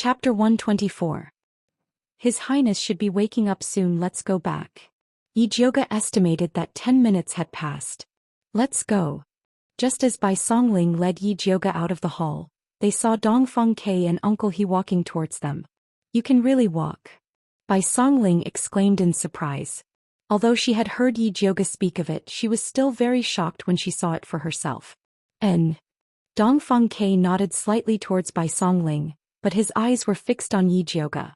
Chapter 124. His Highness should be waking up soon. Let's go back. Yijioga estimated that 10 minutes had passed. Let's go. Just as Bai Songling led Yijioga out of the hall, they saw Dongfeng Ke and Uncle He walking towards them. You can really walk. Bai Songling exclaimed in surprise. Although she had heard Yijioga speak of it, she was still very shocked when she saw it for herself. Dongfeng Ke nodded slightly towards Bai Songling, but his eyes were fixed on Yijioga.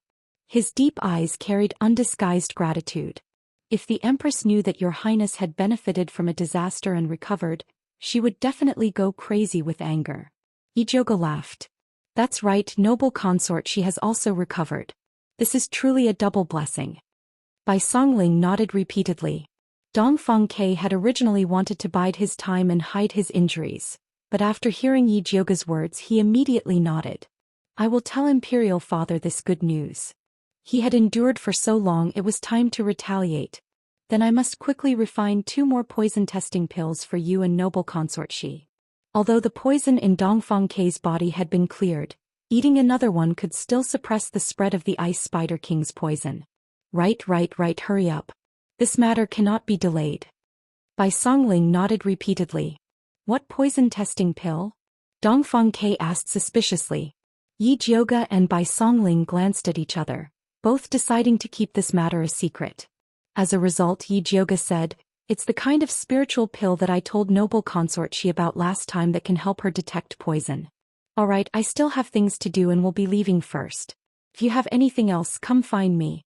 His deep eyes carried undisguised gratitude. If the Empress knew that Your Highness had benefited from a disaster and recovered, she would definitely go crazy with anger. Yijioga laughed. That's right, noble consort, she has also recovered. This is truly a double blessing. Bai Songling nodded repeatedly. Dongfeng Ke had originally wanted to bide his time and hide his injuries, but after hearing Yijioga's words he immediately nodded. I will tell Imperial Father this good news. He had endured for so long, it was time to retaliate. Then I must quickly refine 2 more poison testing pills for you and noble consort Shi. Although the poison in Dongfeng Ke's body had been cleared, eating another one could still suppress the spread of the Ice Spider King's poison. Right, hurry up. This matter cannot be delayed. Bai Songling nodded repeatedly. What poison testing pill? Dongfeng Ke asked suspiciously. Yijioga and Bai Songling glanced at each other, both deciding to keep this matter a secret. As a result, Yijioga said, it's the kind of spiritual pill that I told noble consort Shi about last time that can help her detect poison. Alright, I still have things to do and will be leaving first. If you have anything else, come find me.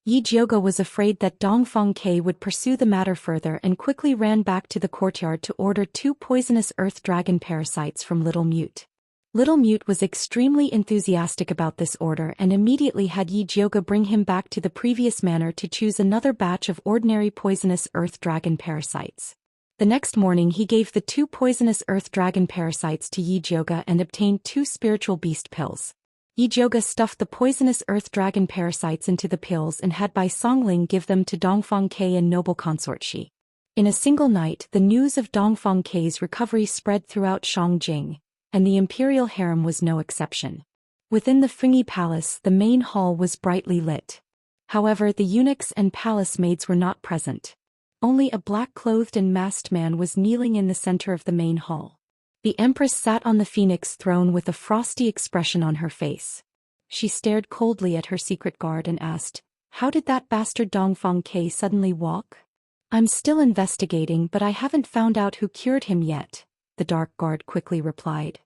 Yijioga was afraid that Dongfeng Ke would pursue the matter further and quickly ran back to the courtyard to order 2 poisonous earth dragon parasites from Little Mute. Little Mute was extremely enthusiastic about this order and immediately had Yijioga bring him back to the previous manor to choose another batch of ordinary poisonous earth dragon parasites. The next morning he gave the 2 poisonous earth dragon parasites to Yijioga and obtained 2 spiritual beast pills. Yijioga stuffed the poisonous earth dragon parasites into the pills and had Bai Songling give them to Dongfeng Ke and noble consort Shi. In a single night, the news of Dongfeng Ke's recovery spread throughout Shangjing, and the imperial harem was no exception. Within the Fengyi Palace, the main hall was brightly lit. However, the eunuchs and palace maids were not present. Only a black-clothed and masked man was kneeling in the center of the main hall. The Empress sat on the phoenix throne with a frosty expression on her face. She stared coldly at her secret guard and asked, how did that bastard Dongfeng Ke suddenly walk? I'm still investigating, but I haven't found out who cured him yet, the dark guard quickly replied.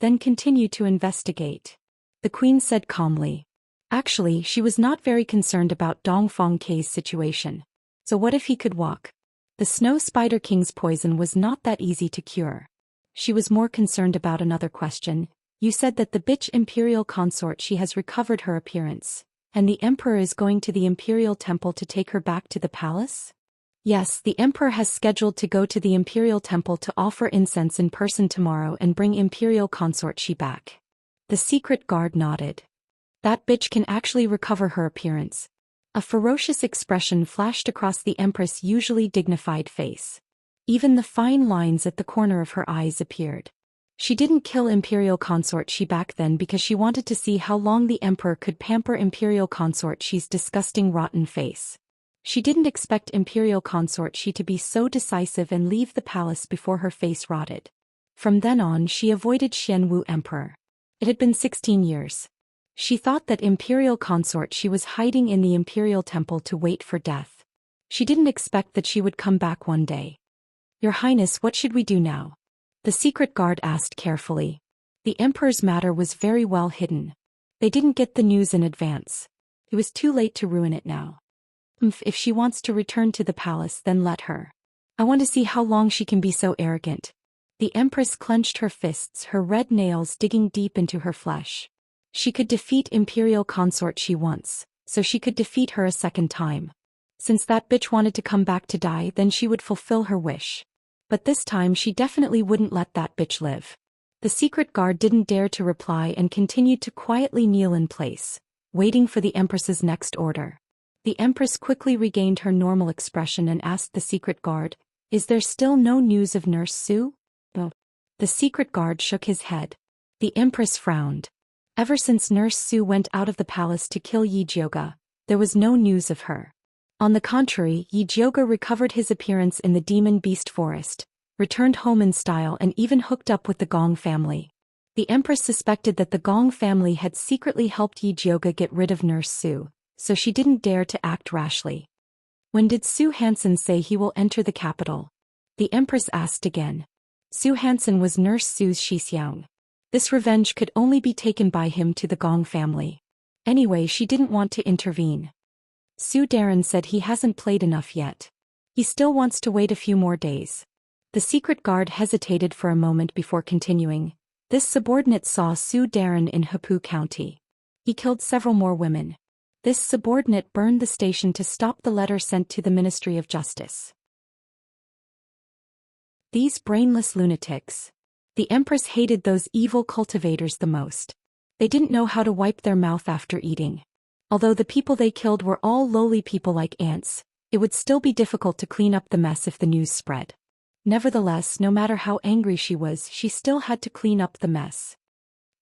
Then continue to investigate, the queen said calmly. Actually, she was not very concerned about Dongfeng Ke's situation. So what if he could walk? The Snow Spider King's poison was not that easy to cure. She was more concerned about another question. You said that the bitch imperial consort She has recovered her appearance, and the emperor is going to the imperial temple to take her back to the palace? Yes, the emperor has scheduled to go to the imperial temple to offer incense in person tomorrow and bring imperial consort Shi back. The secret guard nodded. That bitch can actually recover her appearance. A ferocious expression flashed across the Empress' usually dignified face. Even the fine lines at the corner of her eyes appeared. She didn't kill imperial consort Shi back then because she wanted to see how long the emperor could pamper imperial consort Shi's disgusting rotten face. She didn't expect imperial consort Shi to be so decisive and leave the palace before her face rotted. From then on she avoided Xianwu Emperor. It had been 16 years. She thought that imperial consort Shi was hiding in the imperial temple to wait for death. She didn't expect that she would come back one day. Your Highness, what should we do now? The secret guard asked carefully. The emperor's matter was very well hidden. They didn't get the news in advance. It was too late to ruin it now. If she wants to return to the palace, then let her. I want to see how long she can be so arrogant. The Empress clenched her fists, her red nails digging deep into her flesh. She could defeat imperial consort Shi once, so she could defeat her a second time. Since that bitch wanted to come back to die, then she would fulfill her wish. But this time she definitely wouldn't let that bitch live. The secret guard didn't dare to reply and continued to quietly kneel in place, waiting for the Empress's next order. The Empress quickly regained her normal expression and asked the secret guard, is there still no news of Nurse Su? The secret guard shook his head. The Empress frowned. Ever since Nurse Su went out of the palace to kill Yi Jioge, there was no news of her. On the contrary, Yi Jioge recovered his appearance in the demon beast forest, returned home in style and even hooked up with the Gong family. The Empress suspected that the Gong family had secretly helped Yi Jioge get rid of Nurse Su, so she didn't dare to act rashly. When did Zhou Xian say he will enter the capital? The Empress asked again. Zhou Xian was Nurse Su's Xianxia. This revenge could only be taken by him to the Gong family. Anyway, she didn't want to intervene. Su Darren said he hasn't played enough yet. He still wants to wait a few more days. The secret guard hesitated for a moment before continuing. This subordinate saw Su Darren in Hepu County. He killed several more women. This subordinate burned the station to stop the letter sent to the Ministry of Justice. These brainless lunatics. The Empress hated those evil cultivators the most. They didn't know how to wipe their mouth after eating. Although the people they killed were all lowly people like ants, it would still be difficult to clean up the mess if the news spread. Nevertheless, no matter how angry she was, she still had to clean up the mess.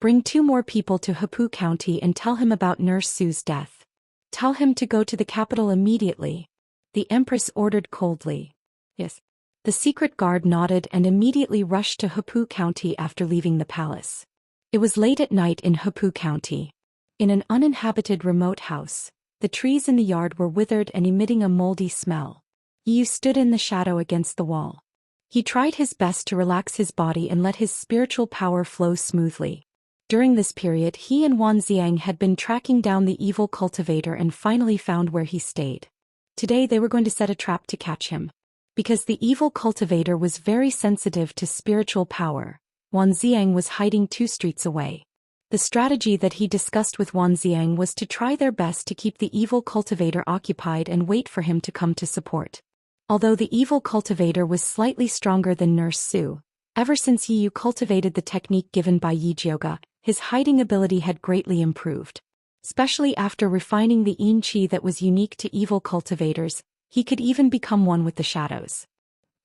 Bring 2 more people to Hepu County and tell him about Nurse Su's death. Tell him to go to the capital immediately. The Empress ordered coldly. Yes. The secret guard nodded and immediately rushed to Hepu County after leaving the palace. It was late at night in Hepu County. In an uninhabited remote house, the trees in the yard were withered and emitting a moldy smell. Yu stood in the shadow against the wall. He tried his best to relax his body and let his spiritual power flow smoothly. During this period, he and Wan Xiang had been tracking down the evil cultivator and finally found where he stayed. Today they were going to set a trap to catch him. Because the evil cultivator was very sensitive to spiritual power, Wan Xiang was hiding 2 streets away. The strategy that he discussed with Wan Xiang was to try their best to keep the evil cultivator occupied and wait for him to come to support. Although the evil cultivator was slightly stronger than Nurse Su, ever since Yu cultivated the technique given by Yi Jioge, his hiding ability had greatly improved. Especially after refining the yin qi that was unique to evil cultivators, he could even become one with the shadows.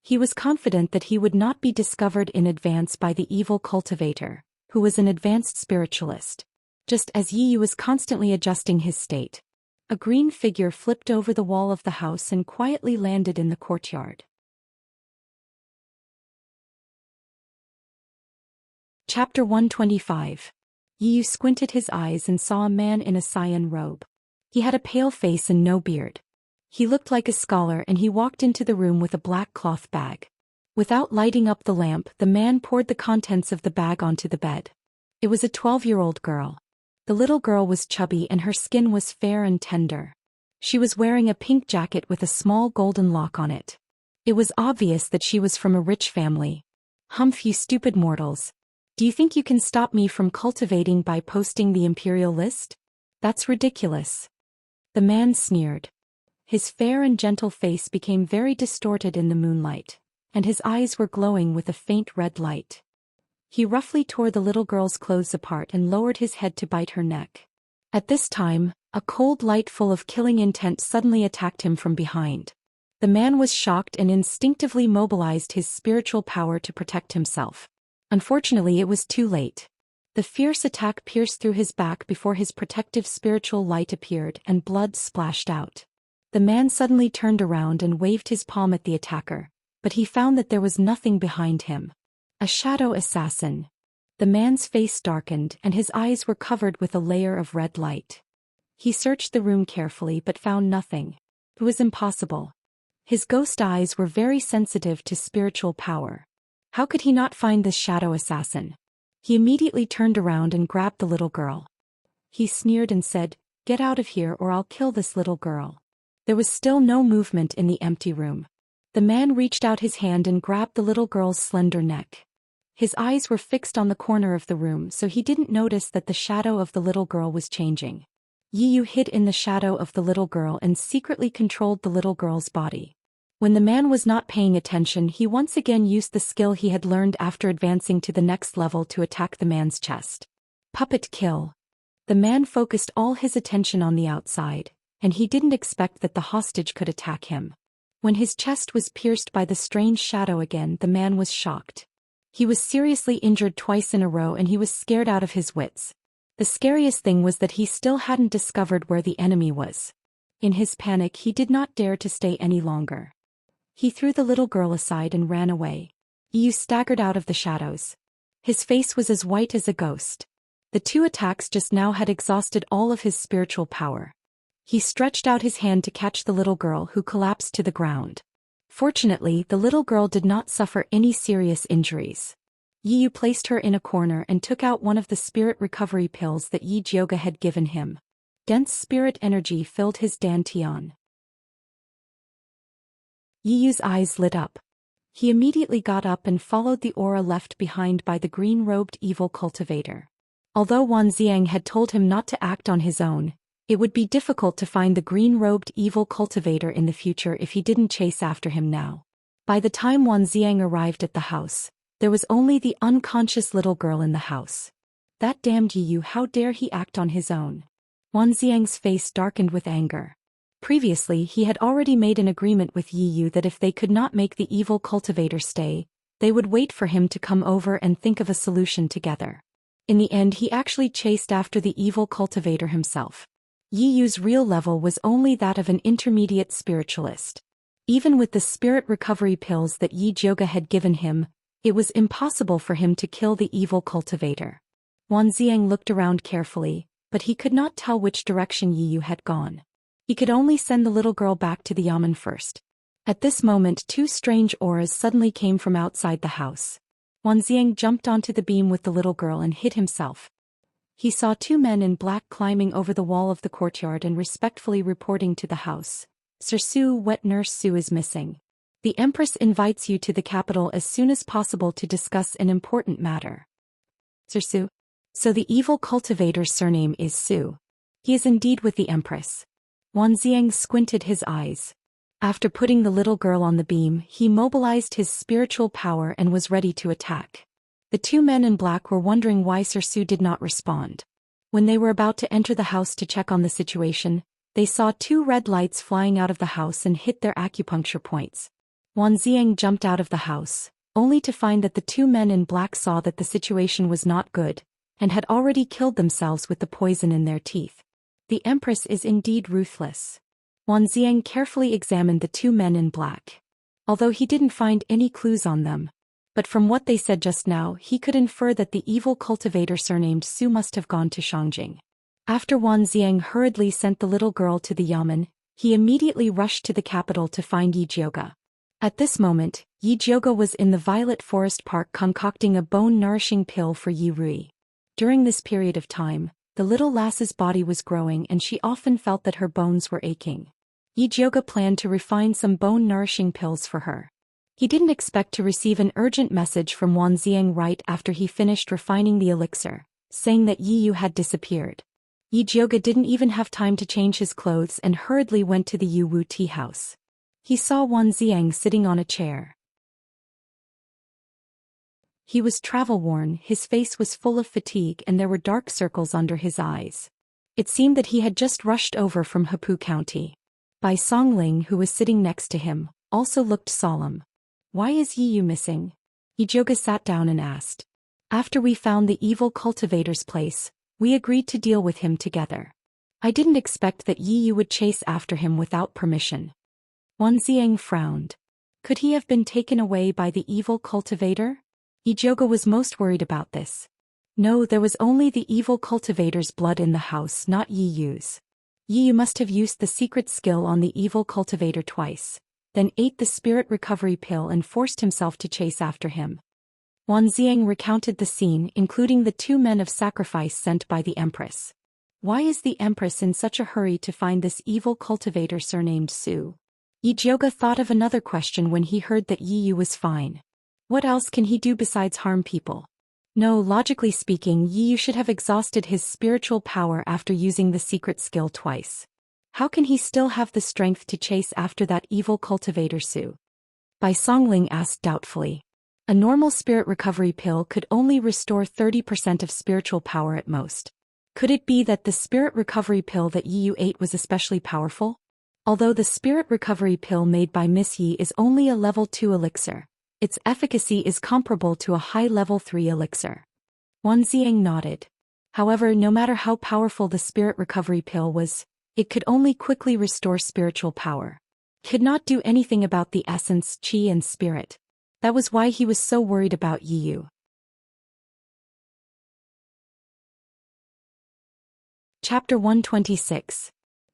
He was confident that he would not be discovered in advance by the evil cultivator, who was an advanced spiritualist. Just as Yi was constantly adjusting his state, a green figure flipped over the wall of the house and quietly landed in the courtyard. Chapter 125. Yi squinted his eyes and saw a man in a cyan robe. He had a pale face and no beard. He looked like a scholar and he walked into the room with a black cloth bag. Without lighting up the lamp, the man poured the contents of the bag onto the bed. It was a 12-year-old girl. The little girl was chubby and her skin was fair and tender. She was wearing a pink jacket with a small golden lock on it. It was obvious that she was from a rich family. Humph, you stupid mortals. Do you think you can stop me from cultivating by posting the imperial list? That's ridiculous. The man sneered. His fair and gentle face became very distorted in the moonlight, and his eyes were glowing with a faint red light. He roughly tore the little girl's clothes apart and lowered his head to bite her neck. At this time, a cold light full of killing intent suddenly attacked him from behind. The man was shocked and instinctively mobilized his spiritual power to protect himself. Unfortunately, it was too late. The fierce attack pierced through his back before his protective spiritual light appeared and blood splashed out. The man suddenly turned around and waved his palm at the attacker, but he found that there was nothing behind him. A shadow assassin. The man's face darkened and his eyes were covered with a layer of red light. He searched the room carefully but found nothing. It was impossible. His ghost eyes were very sensitive to spiritual power. How could he not find this shadow assassin? He immediately turned around and grabbed the little girl. He sneered and said, "Get out of here or I'll kill this little girl." There was still no movement in the empty room. The man reached out his hand and grabbed the little girl's slender neck. His eyes were fixed on the corner of the room, so he didn't notice that the shadow of the little girl was changing. Yi hid in the shadow of the little girl and secretly controlled the little girl's body. When the man was not paying attention, he once again used the skill he had learned after advancing to the next level to attack the man's chest. Puppet kill. The man focused all his attention on the outside, and he didn't expect that the hostage could attack him. When his chest was pierced by the strange shadow again, the man was shocked. He was seriously injured twice in a row and he was scared out of his wits. The scariest thing was that he still hadn't discovered where the enemy was. In his panic he did not dare to stay any longer. He threw the little girl aside and ran away. Yu staggered out of the shadows. His face was as white as a ghost. The two attacks just now had exhausted all of his spiritual power. He stretched out his hand to catch the little girl who collapsed to the ground. Fortunately, the little girl did not suffer any serious injuries. Yu placed her in a corner and took out one of the spirit recovery pills that Yi Jioga had given him. Dense spirit energy filled his dantian. Yiyu's eyes lit up. He immediately got up and followed the aura left behind by the green-robed evil cultivator. Although Wan Xiang had told him not to act on his own, it would be difficult to find the green-robed evil cultivator in the future if he didn't chase after him now. By the time Wan Xiang arrived at the house, there was only the unconscious little girl in the house. That damned Yiyu, how dare he act on his own? Wan Xiang's face darkened with anger. Previously he had already made an agreement with Yiyu that if they could not make the evil cultivator stay, they would wait for him to come over and think of a solution together. In the end he actually chased after the evil cultivator himself. Yiyu's real level was only that of an intermediate spiritualist. Even with the spirit recovery pills that Yi Jioga had given him, it was impossible for him to kill the evil cultivator. Wan Xiang looked around carefully, but he could not tell which direction Yiyu had gone. He could only send the little girl back to the yamen first. At this moment two strange auras suddenly came from outside the house. Wan Xiang jumped onto the beam with the little girl and hid himself. He saw two men in black climbing over the wall of the courtyard and respectfully reporting to the house. Sir Su, wet nurse Su is missing. The Empress invites you to the capital as soon as possible to discuss an important matter. Sir Su. So the evil cultivator's surname is Su. He is indeed with the Empress. Wan Xiang squinted his eyes. After putting the little girl on the beam, he mobilized his spiritual power and was ready to attack. The two men in black were wondering why Sir Su did not respond. When they were about to enter the house to check on the situation, they saw two red lights flying out of the house and hit their acupuncture points. Wan Xiang jumped out of the house, only to find that the two men in black saw that the situation was not good, and had already killed themselves with the poison in their teeth. The Empress is indeed ruthless. Wan Xiang carefully examined the two men in black. Although he didn't find any clues on them, but from what they said just now he could infer that the evil cultivator surnamed Su must have gone to Shangjing. After Wan Xiang hurriedly sent the little girl to the yamen, he immediately rushed to the capital to find Yi Jioga. At this moment, Yi Jioga was in the Violet Forest Park concocting a bone-nourishing pill for Yi Rui. During this period of time, the little lass's body was growing and she often felt that her bones were aching. Yi Jioga planned to refine some bone-nourishing pills for her. He didn't expect to receive an urgent message from Wan Xiang right after he finished refining the elixir, saying that Yi Yu had disappeared. Yi Jioga didn't even have time to change his clothes and hurriedly went to the Yu Wu tea house. He saw Wan Xiang sitting on a chair. He was travel-worn, his face was full of fatigue and there were dark circles under his eyes. It seemed that he had just rushed over from Hepu County. Bai Songling, who was sitting next to him, also looked solemn. Why is Yi Yu missing? Yi Jioga sat down and asked. After we found the evil cultivator's place, we agreed to deal with him together. I didn't expect that Yi Yu would chase after him without permission. Wan Xiang frowned. Could he have been taken away by the evil cultivator? Yi Jioga was most worried about this. No, there was only the evil cultivator's blood in the house, not Yi Yu's. Yi Yu must have used the secret skill on the evil cultivator twice, then ate the spirit recovery pill and forced himself to chase after him. Wan Xiang recounted the scene, including the two men of sacrifice sent by the Empress. Why is the Empress in such a hurry to find this evil cultivator surnamed Su? Yi Jioga thought of another question when he heard that Yi Yu was fine. What else can he do besides harm people? No, logically speaking, Yi Yu should have exhausted his spiritual power after using the secret skill twice. How can he still have the strength to chase after that evil cultivator Su? Bai Songling asked doubtfully. A normal spirit recovery pill could only restore 30% of spiritual power at most. Could it be that the spirit recovery pill that Yi Yu ate was especially powerful? Although the spirit recovery pill made by Miss Yi is only a level 2 elixir, Its efficacy is comparable to a high level 3 elixir. Wanxiang nodded. However, no matter how powerful the spirit recovery pill was, it could only quickly restore spiritual power. Could not do anything about the essence, qi and spirit. That was why he was so worried about Yiyu. Chapter 126.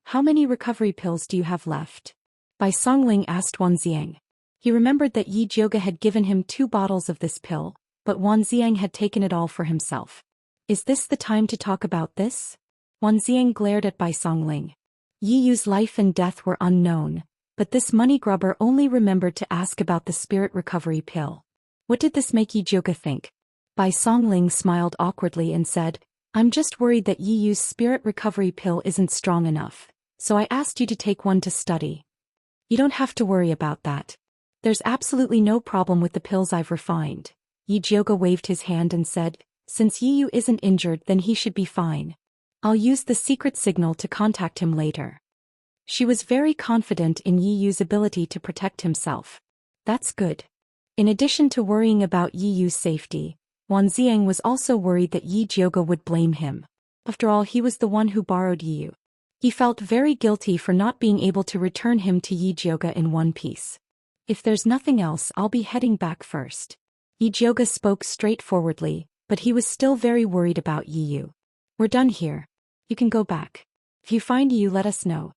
How many recovery pills do you have left? Bai Songling asked Wanxiang. He remembered that Yi Jioge had given him 2 bottles of this pill, but Wanxiang had taken it all for himself. Is this the time to talk about this? Wanxiang glared at Bai Songling. Yiyu's life and death were unknown, but this money grubber only remembered to ask about the spirit recovery pill. What did this make Yi Jioge think? Bai Songling smiled awkwardly and said, I'm just worried that Yiyu's spirit recovery pill isn't strong enough, so I asked you to take one to study. You don't have to worry about that. There's absolutely no problem with the pills I've refined. Yi Jioge waved his hand and said, since Yiyu isn't injured then he should be fine. I'll use the secret signal to contact him later. She was very confident in Yiyu's ability to protect himself. That's good. In addition to worrying about Yiyu's safety, Wanxiang was also worried that Yi Jioge would blame him. After all, he was the one who borrowed Yiyu. He felt very guilty for not being able to return him to Yi Jioge in one piece. If there's nothing else, I'll be heading back first. Yi Jioge spoke straightforwardly, but he was still very worried about Yiyu. We're done here. You can go back. If you find Yiyu, let us know.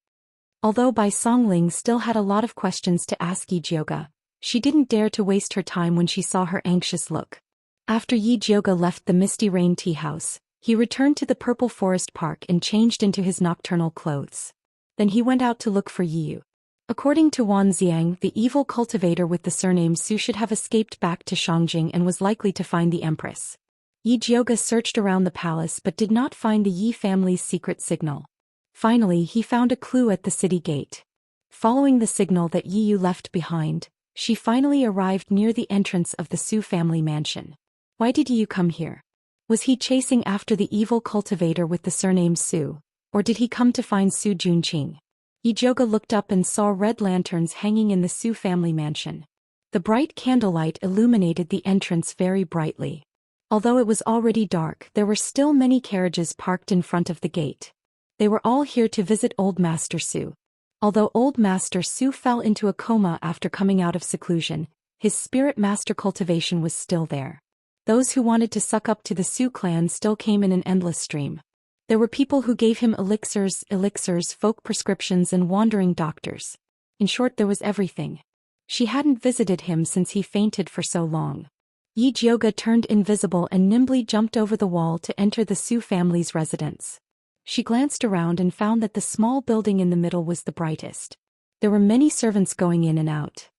Although Bai Songling still had a lot of questions to ask Yi Jioge, she didn't dare to waste her time when she saw her anxious look. After Yi Jioge left the Misty Rain tea house, he returned to the Purple Forest Park and changed into his nocturnal clothes. Then he went out to look for Yiyu. According to Wanxiang, the evil cultivator with the surname Su should have escaped back to Shangjing and was likely to find the Empress. Yi Jioge searched around the palace but did not find the Yi family's secret signal. Finally, he found a clue at the city gate. Following the signal that Yiyu left behind, she finally arrived near the entrance of the Su family mansion. Why did Yiyu come here? Was he chasing after the evil cultivator with the surname Su, or did he come to find Su Junqing? Yi Jioge looked up and saw red lanterns hanging in the Su family mansion. The bright candlelight illuminated the entrance very brightly. Although it was already dark, there were still many carriages parked in front of the gate. They were all here to visit Old Master Su. Although Old Master Su fell into a coma after coming out of seclusion, his spirit master cultivation was still there. Those who wanted to suck up to the Su clan still came in an endless stream. There were people who gave him elixirs, folk prescriptions and wandering doctors. In short, there was everything. She hadn't visited him since he fainted for so long. Yi Jioge turned invisible and nimbly jumped over the wall to enter the Su family's residence. She glanced around and found that the small building in the middle was the brightest. There were many servants going in and out.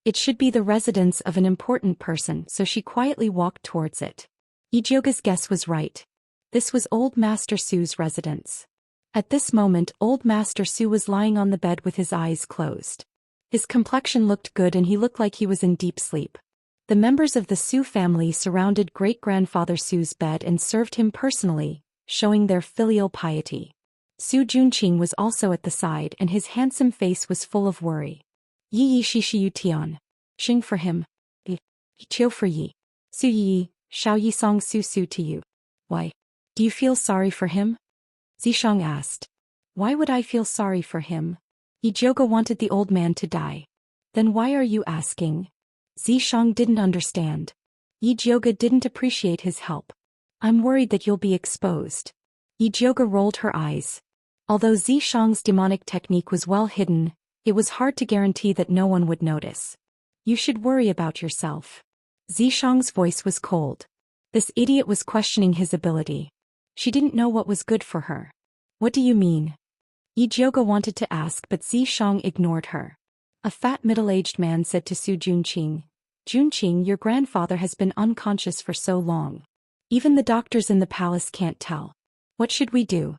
It should be the residence of an important person, so she quietly walked towards it. Yi Jioge's guess was right. This was Old Master Su's residence. At this moment, Old Master Su was lying on the bed with his eyes closed. His complexion looked good and he looked like he was in deep sleep. The members of the Su family surrounded great-grandfather Su's bed and served him personally, showing their filial piety. Su Junqing was also at the side and his handsome face was full of worry. Yi shi shi yu tian. Xing for him. Yi qiu for Yi. Su yi, shao yi song su su to you. Why? Do you feel sorry for him? Zishang asked. Why would I feel sorry for him? Yi Jioge wanted the old man to die. Then why are you asking? Zishang didn't understand. Yi Jioge didn't appreciate his help. I'm worried that you'll be exposed. Yi Jioge rolled her eyes. Although Zishang's demonic technique was well hidden, it was hard to guarantee that no one would notice. You should worry about yourself. Zishang's voice was cold. This idiot was questioning his ability. She didn't know what was good for her. What do you mean? Yi Jioge wanted to ask but Zishang ignored her. A fat middle-aged man said to Su Junqing, Junqing, your grandfather has been unconscious for so long. Even the doctors in the palace can't tell. What should we do?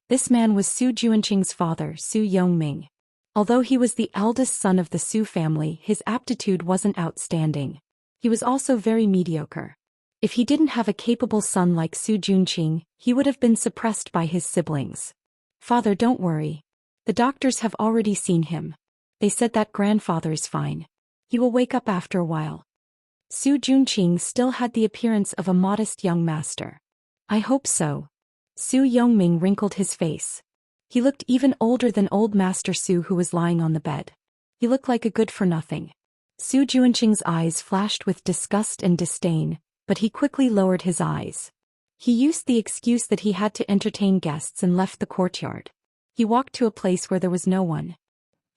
This man was Su Junqing's father, Su Yongming. Although he was the eldest son of the Su family, his aptitude wasn't outstanding. He was also very mediocre. If he didn't have a capable son like Su Junqing, he would have been suppressed by his siblings. Father, don't worry. The doctors have already seen him. They said that grandfather's fine. He will wake up after a while. Su Junqing still had the appearance of a modest young master. I hope so. Su Yongming wrinkled his face. He looked even older than old Master Su, who was lying on the bed. He looked like a good-for-nothing. Su Junqing's eyes flashed with disgust and disdain, but he quickly lowered his eyes. He used the excuse that he had to entertain guests and left the courtyard. He walked to a place where there was no one.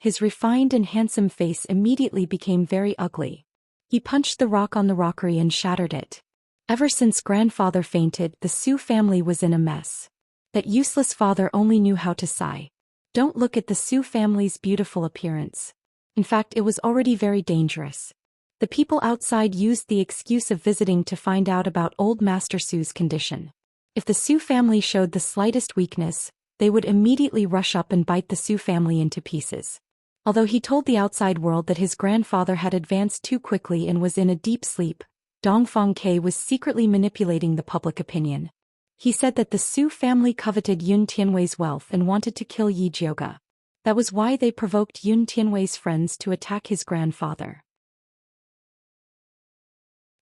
His refined and handsome face immediately became very ugly. He punched the rock on the rockery and shattered it. Ever since grandfather fainted, the Su family was in a mess. That useless father only knew how to sigh. Don't look at the Su family's beautiful appearance. In fact, it was already very dangerous. The people outside used the excuse of visiting to find out about old Master Su's condition. If the Su family showed the slightest weakness, they would immediately rush up and bite the Su family into pieces. Although he told the outside world that his grandfather had advanced too quickly and was in a deep sleep, Dongfang Ke was secretly manipulating the public opinion. He said that the Su family coveted Yun Tianwei's wealth and wanted to kill Yi Jioge. That was why they provoked Yun Tianwei's friends to attack his grandfather.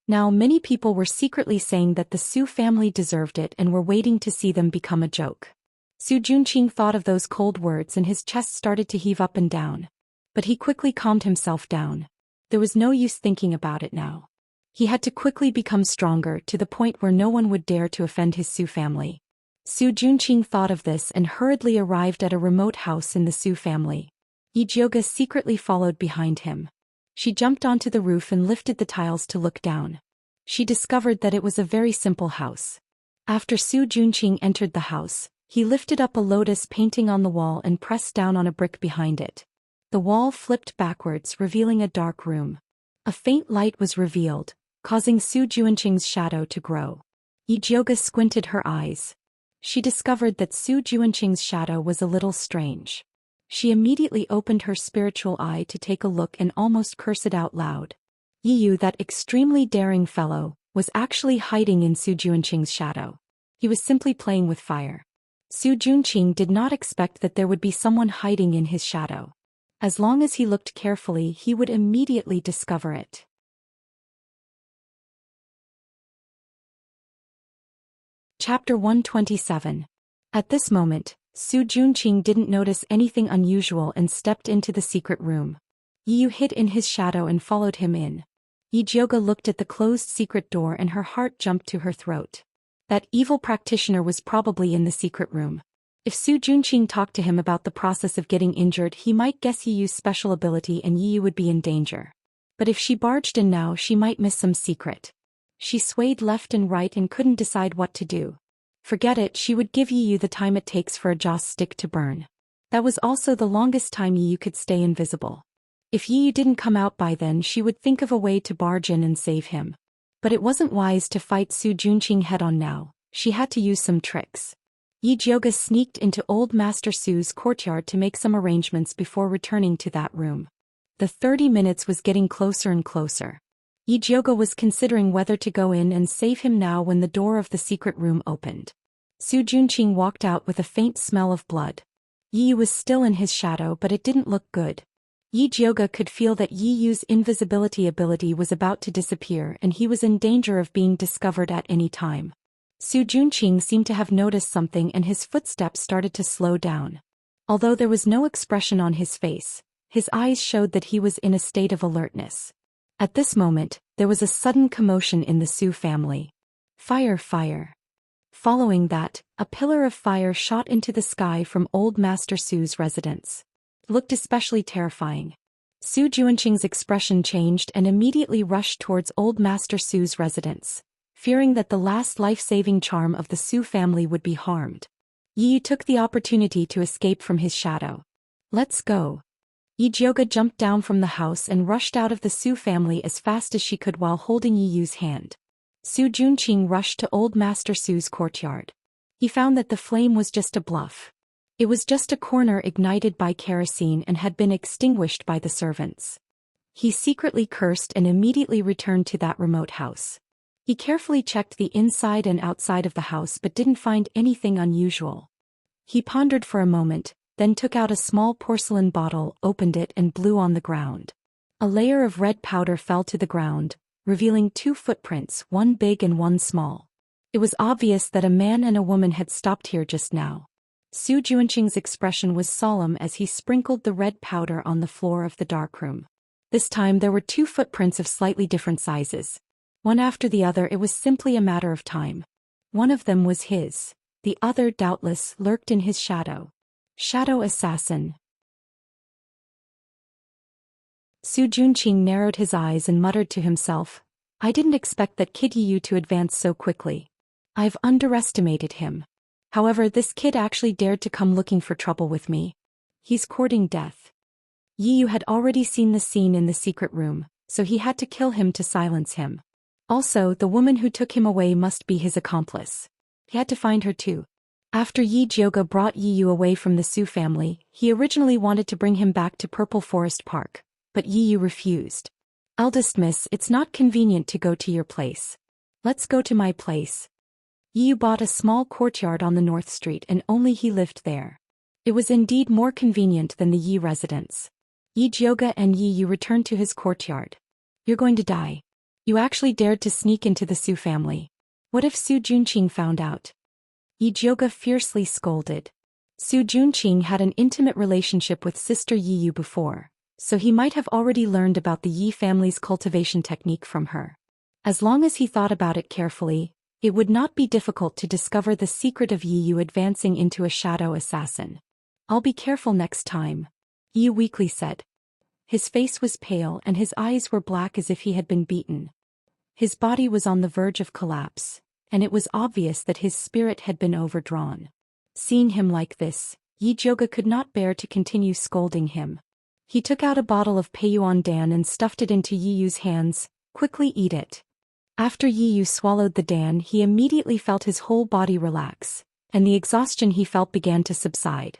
Now many people were secretly saying that the Su family deserved it and were waiting to see them become a joke. Su Junqing thought of those cold words and his chest started to heave up and down. But he quickly calmed himself down. There was no use thinking about it now. He had to quickly become stronger to the point where no one would dare to offend his Su family. Su Junqing thought of this and hurriedly arrived at a remote house in the Su family. Yi Jioge secretly followed behind him. She jumped onto the roof and lifted the tiles to look down. She discovered that it was a very simple house. After Su Junqing entered the house, he lifted up a lotus painting on the wall and pressed down on a brick behind it. The wall flipped backwards, revealing a dark room. A faint light was revealed, causing Su Junqing's shadow to grow. Yi Jioge squinted her eyes. She discovered that Su Junqing's shadow was a little strange. She immediately opened her spiritual eye to take a look and almost cursed out loud. Yi Yu, that extremely daring fellow, was actually hiding in Su Junqing's shadow. He was simply playing with fire. Su Junqing did not expect that there would be someone hiding in his shadow. As long as he looked carefully, he would immediately discover it. Chapter 127. At this moment, Su Junqing didn't notice anything unusual and stepped into the secret room. Yi Yu hid in his shadow and followed him in. Yi Jioge looked at the closed secret door and her heart jumped to her throat. That evil practitioner was probably in the secret room. If Su Junqing talked to him about the process of getting injured, he might guess Yi Yu's special ability and Yi Yu would be in danger. But if she barged in now, she might miss some secret. She swayed left and right and couldn't decide what to do. Forget it, she would give Yi Yu the time it takes for a joss stick to burn. That was also the longest time Yi Yu could stay invisible. If Yi Yu didn't come out by then, she would think of a way to barge in and save him. But it wasn't wise to fight Su Junqing head-on now. She had to use some tricks. Yi Jioge sneaked into old Master Su's courtyard to make some arrangements before returning to that room. The 30 minutes was getting closer and closer. Yi Jioge was considering whether to go in and save him now when the door of the secret room opened. Su Junqing walked out with a faint smell of blood. Yi Yu was still in his shadow, but it didn't look good. Yi Jioge could feel that Yi Yu's invisibility ability was about to disappear and he was in danger of being discovered at any time. Su Junqing seemed to have noticed something and his footsteps started to slow down. Although there was no expression on his face, his eyes showed that he was in a state of alertness. At this moment, there was a sudden commotion in the Su family. Fire, fire. Following that, a pillar of fire shot into the sky from old Master Su's residence. It looked especially terrifying. Su Junqing's expression changed and immediately rushed towards old Master Su's residence, fearing that the last life-saving charm of the Su family would be harmed. Yi Yu took the opportunity to escape from his shadow. Let's go. Yi Jioge jumped down from the house and rushed out of the Su family as fast as she could while holding Yi Yu's hand. Su Junqing rushed to old Master Su's courtyard. He found that the flame was just a bluff. It was just a corner ignited by kerosene and had been extinguished by the servants. He secretly cursed and immediately returned to that remote house. He carefully checked the inside and outside of the house but didn't find anything unusual. He pondered for a moment, then took out a small porcelain bottle, opened it and blew on the ground. A layer of red powder fell to the ground, revealing 2 footprints, one big and one small. It was obvious that a man and a woman had stopped here just now. Su Juanqing's expression was solemn as he sprinkled the red powder on the floor of the darkroom. This time there were 2 footprints of slightly different sizes. One after the other, it was simply a matter of time. One of them was his. The other, doubtless, lurked in his shadow. Shadow assassin. Su Juanqing narrowed his eyes and muttered to himself, I didn't expect that kid Yu to advance so quickly. I've underestimated him. However, this kid actually dared to come looking for trouble with me. He's courting death. Yu had already seen the scene in the secret room, so he had to kill him to silence him. Also, the woman who took him away must be his accomplice. He had to find her too. After Yi Jioge brought Yu away from the Su family, he originally wanted to bring him back to Purple Forest Park, but Yu refused. Eldest miss, it's not convenient to go to your place. Let's go to my place. Yu bought a small courtyard on the North Street and only he lived there. It was indeed more convenient than the Yi residence. Yi Jioge and Yu returned to his courtyard. You're going to die. You actually dared to sneak into the Su family. What if Su Juanqing found out? Yi Jioge fiercely scolded. Su Juanqing had an intimate relationship with sister Yu before, so he might have already learned about the Yi family's cultivation technique from her. As long as he thought about it carefully, it would not be difficult to discover the secret of Yu advancing into a shadow assassin. I'll be careful next time, Yu weakly said. His face was pale and his eyes were black as if he had been beaten. His body was on the verge of collapse, and it was obvious that his spirit had been overdrawn. Seeing him like this, Yi Jioge could not bear to continue scolding him. He took out a bottle of Peiyuan Dan and stuffed it into Yiyu's hands. Quickly eat it. After Yiyu swallowed the Dan, he immediately felt his whole body relax, and the exhaustion he felt began to subside.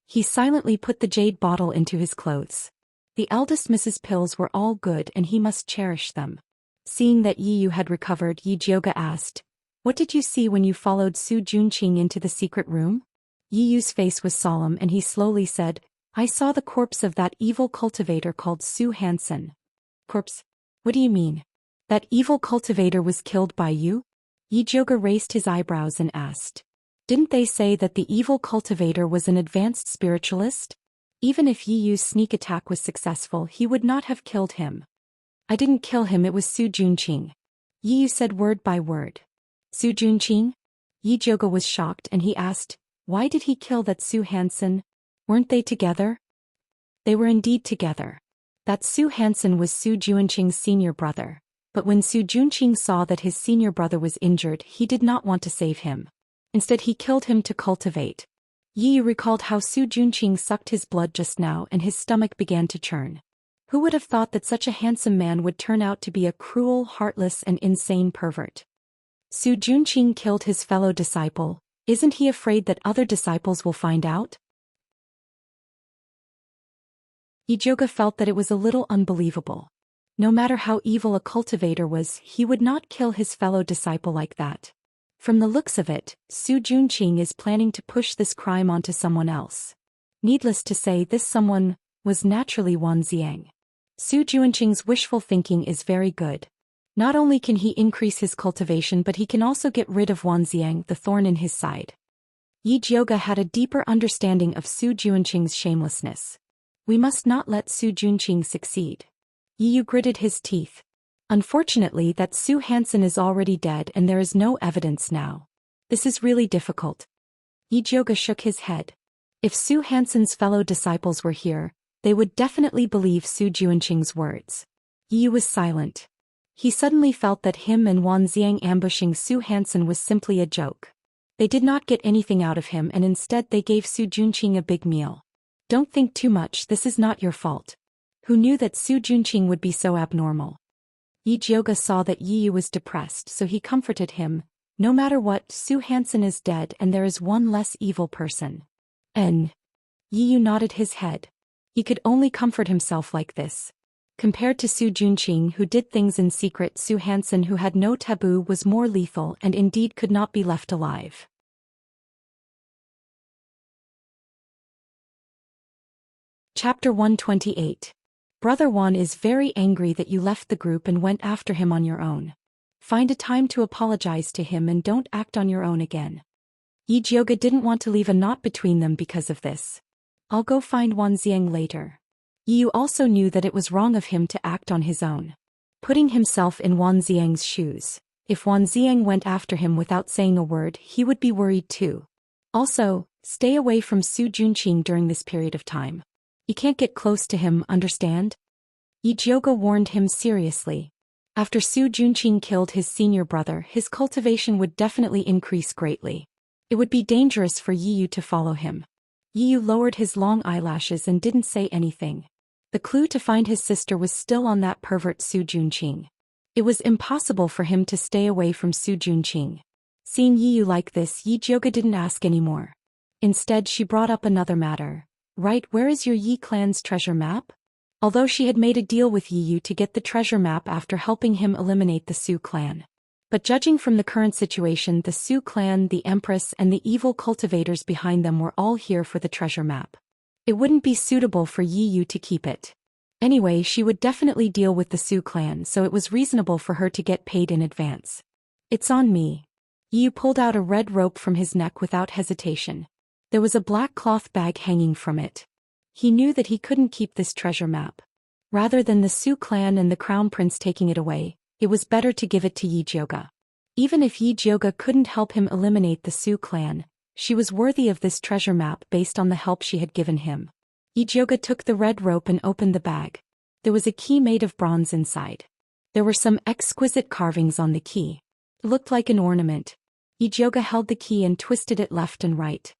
He silently put the jade bottle into his clothes. The eldest Mrs. Pills were all good and he must cherish them. Seeing that Yiyu had recovered, Yi Jioge asked, What did you see when you followed Su Juanqing into the secret room? Yiyu's face was solemn and he slowly said, I saw the corpse of that evil cultivator called Su Xian. Corpse? What do you mean? That evil cultivator was killed by you? Yi Jioge raised his eyebrows and asked. Didn't they say that the evil cultivator was an advanced spiritualist? Even if Yiyu's sneak attack was successful, he would not have killed him. I didn't kill him, it was Su Juanqing. Yiyu said word by word. Su Juanqing? Yi Jioge was shocked and he asked, why did he kill that Su Xian? Weren't they together? They were indeed together. That Su Xian was Su Juanqing's senior brother. But when Su Juanqing saw that his senior brother was injured, he did not want to save him. Instead he killed him to cultivate. Yi recalled how Su Juanqing sucked his blood just now and his stomach began to churn. Who would have thought that such a handsome man would turn out to be a cruel, heartless and insane pervert? Su Juanqing killed his fellow disciple. Isn't he afraid that other disciples will find out? Yi Jioge felt that it was a little unbelievable. No matter how evil a cultivator was, he would not kill his fellow disciple like that. From the looks of it, Su Juanqing is planning to push this crime onto someone else. Needless to say, this someone was naturally Wanxiang. Su Juanqing's wishful thinking is very good. Not only can he increase his cultivation, but he can also get rid of Wanxiang, the thorn in his side. Yi Jioge had a deeper understanding of Su Juanqing's shamelessness. We must not let Su Juanqing succeed. Yiyu gritted his teeth. Unfortunately, that Su Xian is already dead and there is no evidence now. This is really difficult. Yi Jioge shook his head. If Su Xian's fellow disciples were here, they would definitely believe Su Juanqing's words. Yiyu was silent. He suddenly felt that him and Wanxiang ambushing Su Xian was simply a joke. They did not get anything out of him and instead they gave Su Juanqing a big meal. Don't think too much, this is not your fault. Who knew that Su Juanqing would be so abnormal? Yi Jioge saw that Yiyu was depressed, so he comforted him. No matter what, Su Xian is dead and there is one less evil person. Yiyu nodded his head. He could only comfort himself like this. Compared to Su Juanqing, who did things in secret, Su Xian, who had no taboo, was more lethal and indeed could not be left alive. Chapter 128. Brother Wan is very angry that you left the group and went after him on your own. Find a time to apologize to him and don't act on your own again. Yi Jioga didn't want to leave a knot between them because of this. I'll go find Wan Xiang later. Yi Yu also knew that it was wrong of him to act on his own. Putting himself in Wan Xiang's shoes, if Wan Xiang went after him without saying a word, he would be worried too. Also, stay away from Su Junqing during this period of time. You can't get close to him, understand? Yi Jioga warned him seriously. After Su Junqing killed his senior brother, his cultivation would definitely increase greatly. It would be dangerous for Yi Yu to follow him. Yi Yu lowered his long eyelashes and didn't say anything. The clue to find his sister was still on that pervert Su Junqing. It was impossible for him to stay away from Su Junqing. Seeing Yi Yu like this, Yi Jioga didn't ask anymore. Instead, she brought up another matter. Right, where is your Yi clan's treasure map? Although she had made a deal with Yi Yu to get the treasure map after helping him eliminate the Su clan. But judging from the current situation, the Su clan, the Empress, and the evil cultivators behind them were all here for the treasure map. It wouldn't be suitable for Yi Yu to keep it. Anyway, she would definitely deal with the Su clan, so it was reasonable for her to get paid in advance. It's on me. Yi Yu pulled out a red rope from his neck without hesitation. There was a black cloth bag hanging from it. He knew that he couldn't keep this treasure map. Rather than the Su clan and the crown prince taking it away, it was better to give it to Yi Jioga. Even if Yi Jioga couldn't help him eliminate the Su clan, she was worthy of this treasure map based on the help she had given him. Yi Jioga took the red rope and opened the bag. There was a key made of bronze inside. There were some exquisite carvings on the key. It looked like an ornament. Yi Jioga held the key and twisted it left and right.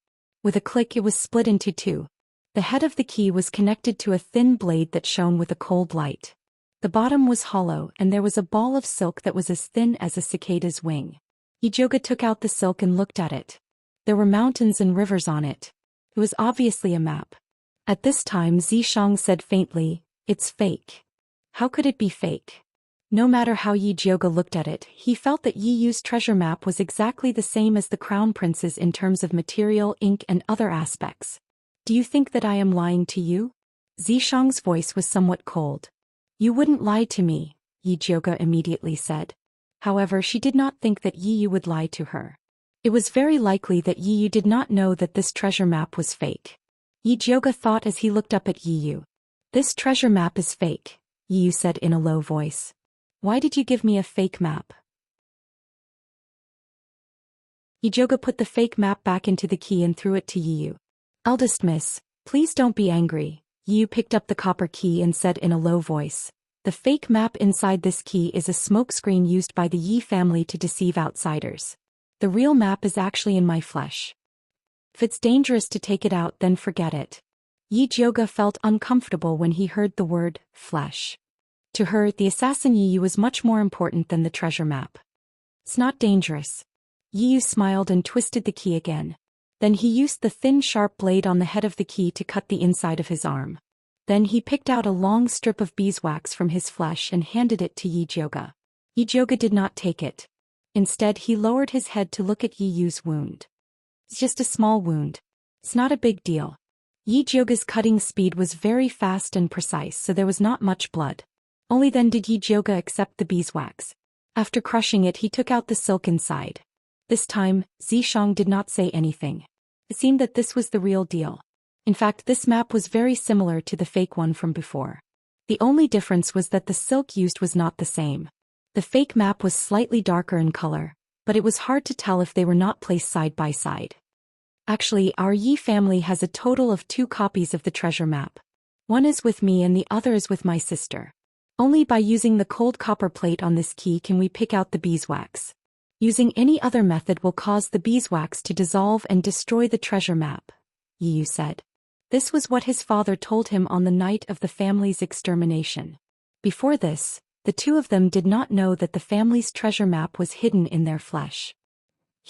With a click, it was split into two. The head of the key was connected to a thin blade that shone with a cold light. The bottom was hollow, and there was a ball of silk that was as thin as a cicada's wing. Yi Jioga took out the silk and looked at it. There were mountains and rivers on it. It was obviously a map. At this time, Zishang said faintly, "It's fake." How could it be fake? No matter how Yi Jioga looked at it, he felt that Yi Yu's treasure map was exactly the same as the crown prince's in terms of material, ink, and other aspects. Do you think that I am lying to you? Zishang's voice was somewhat cold. You wouldn't lie to me, Yi Jioga immediately said. However, she did not think that Yi Yu would lie to her. It was very likely that Yi Yu did not know that this treasure map was fake. Yi Jioga thought as he looked up at Yi Yu. This treasure map is fake, Yi Yu said in a low voice. Why did you give me a fake map? Yi Jioga put the fake map back into the key and threw it to Yi Yu. Eldest miss, please don't be angry. Yi Yu picked up the copper key and said in a low voice. The fake map inside this key is a smokescreen used by the Yi family to deceive outsiders. The real map is actually in my flesh. If it's dangerous to take it out, then forget it. Yi Jioga felt uncomfortable when he heard the word flesh. To her, the assassin Yi Yu was much more important than the treasure map. It's not dangerous. Yi Yu smiled and twisted the key again. Then he used the thin sharp blade on the head of the key to cut the inside of his arm. Then he picked out a long strip of beeswax from his flesh and handed it to Yi Jioga. Yi Jioga did not take it. Instead, he lowered his head to look at Yi Yu's wound. It's just a small wound. It's not a big deal. Yi Jioga's cutting speed was very fast and precise, so there was not much blood. Only then did Yi Jioga accept the beeswax. After crushing it, he took out the silk inside. This time, Zishang did not say anything. It seemed that this was the real deal. In fact, this map was very similar to the fake one from before. The only difference was that the silk used was not the same. The fake map was slightly darker in color, but it was hard to tell if they were not placed side by side. Actually, our Yi family has a total of 2 copies of the treasure map. One is with me and the other is with my sister. Only by using the cold copper plate on this key can we pick out the beeswax. Using any other method will cause the beeswax to dissolve and destroy the treasure map, Yi Yu said. This was what his father told him on the night of the family's extermination. Before this, the two of them did not know that the family's treasure map was hidden in their flesh.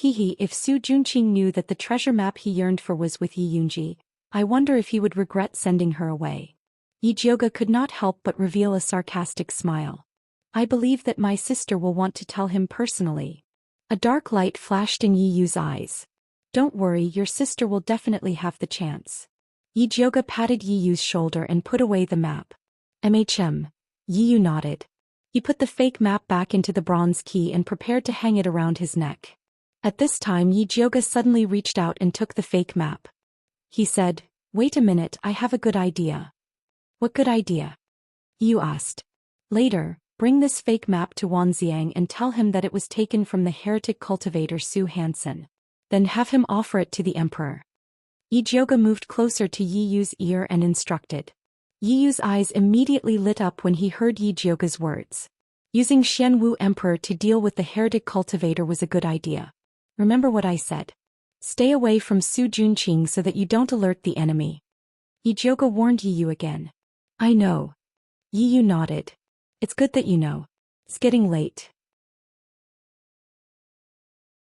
If Su Junqing knew that the treasure map he yearned for was with Yi Yunji, I wonder if he would regret sending her away. Yi Jioga could not help but reveal a sarcastic smile. I believe that my sister will want to tell him personally. A dark light flashed in Yi Yu's eyes. Don't worry, your sister will definitely have the chance. Yi Jioge patted Yi Yu's shoulder and put away the map. Yi Yu nodded. He put the fake map back into the bronze key and prepared to hang it around his neck. At this time Yi Jioge suddenly reached out and took the fake map. He said, "Wait a minute, I have a good idea." "What good idea?" Yu asked. "Later, bring this fake map to Wanxiang and tell him that it was taken from the heretic cultivator Zhou Xian. Then have him offer it to the emperor." Yi Jioge moved closer to Yi Yu's ear and instructed. Yi Yu's eyes immediately lit up when he heard Yi Jioge's words. Using Xianwu Emperor to deal with the heretic cultivator was a good idea. Remember what I said. Stay away from Su Junqing so that you don't alert the enemy. Yi Jioge warned Yi Yu again. "I know." Yi Yu nodded. "It's good that you know. It's getting late.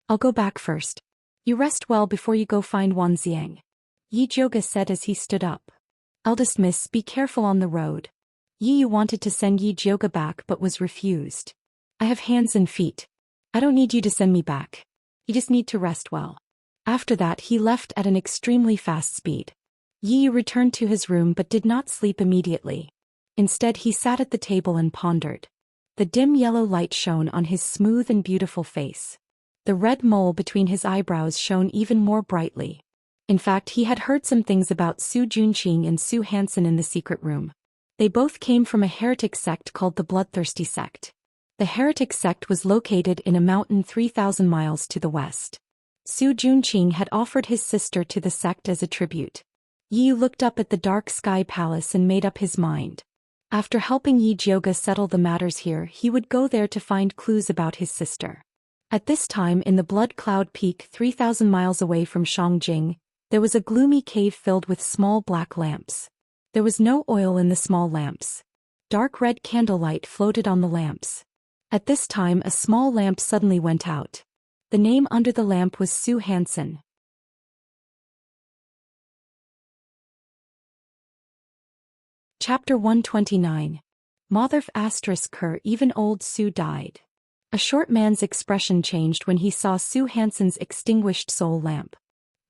I'll go back first. You rest well before you go find Wanxiang," Yi Jioge said as he stood up. "Eldest miss, be careful on the road." Yi Yu wanted to send Yi Jioge back but was refused. "I have hands and feet. I don't need you to send me back. You just need to rest well." After that he left at an extremely fast speed. Yi Yu returned to his room but did not sleep immediately. Instead he sat at the table and pondered. The dim yellow light shone on his smooth and beautiful face. The red mole between his eyebrows shone even more brightly. In fact, he had heard some things about Su Junqing and Zhou Xian in the secret room. They both came from a heretic sect called the Bloodthirsty sect. The heretic sect was located in a mountain 3,000 miles to the west. Su Junqing had offered his sister to the sect as a tribute. Yi Yu looked up at the dark sky palace and made up his mind. After helping Yi Jioge settle the matters here, he would go there to find clues about his sister. At this time in the Blood Cloud Peak 3,000 miles away from Shangjing, there was a gloomy cave filled with small black lamps. There was no oil in the small lamps. Dark red candlelight floated on the lamps. At this time a small lamp suddenly went out. The name under the lamp was Zhou Xian. Chapter 129. Motherf *Ker even old Su died. A short man's expression changed when he saw Zhou Xian's extinguished soul lamp.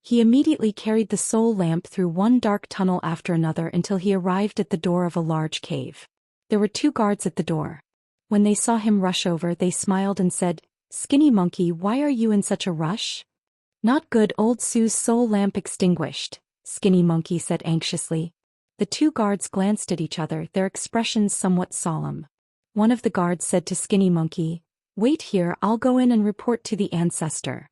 He immediately carried the soul lamp through one dark tunnel after another until he arrived at the door of a large cave. There were 2 guards at the door. When they saw him rush over, they smiled and said, "Skinny monkey, why are you in such a rush?" "Not good, old Su's soul lamp extinguished," Skinny monkey said anxiously. The 2 guards glanced at each other, their expressions somewhat solemn. One of the guards said to Skinny monkey, "Wait here, I'll go in and report to the ancestor."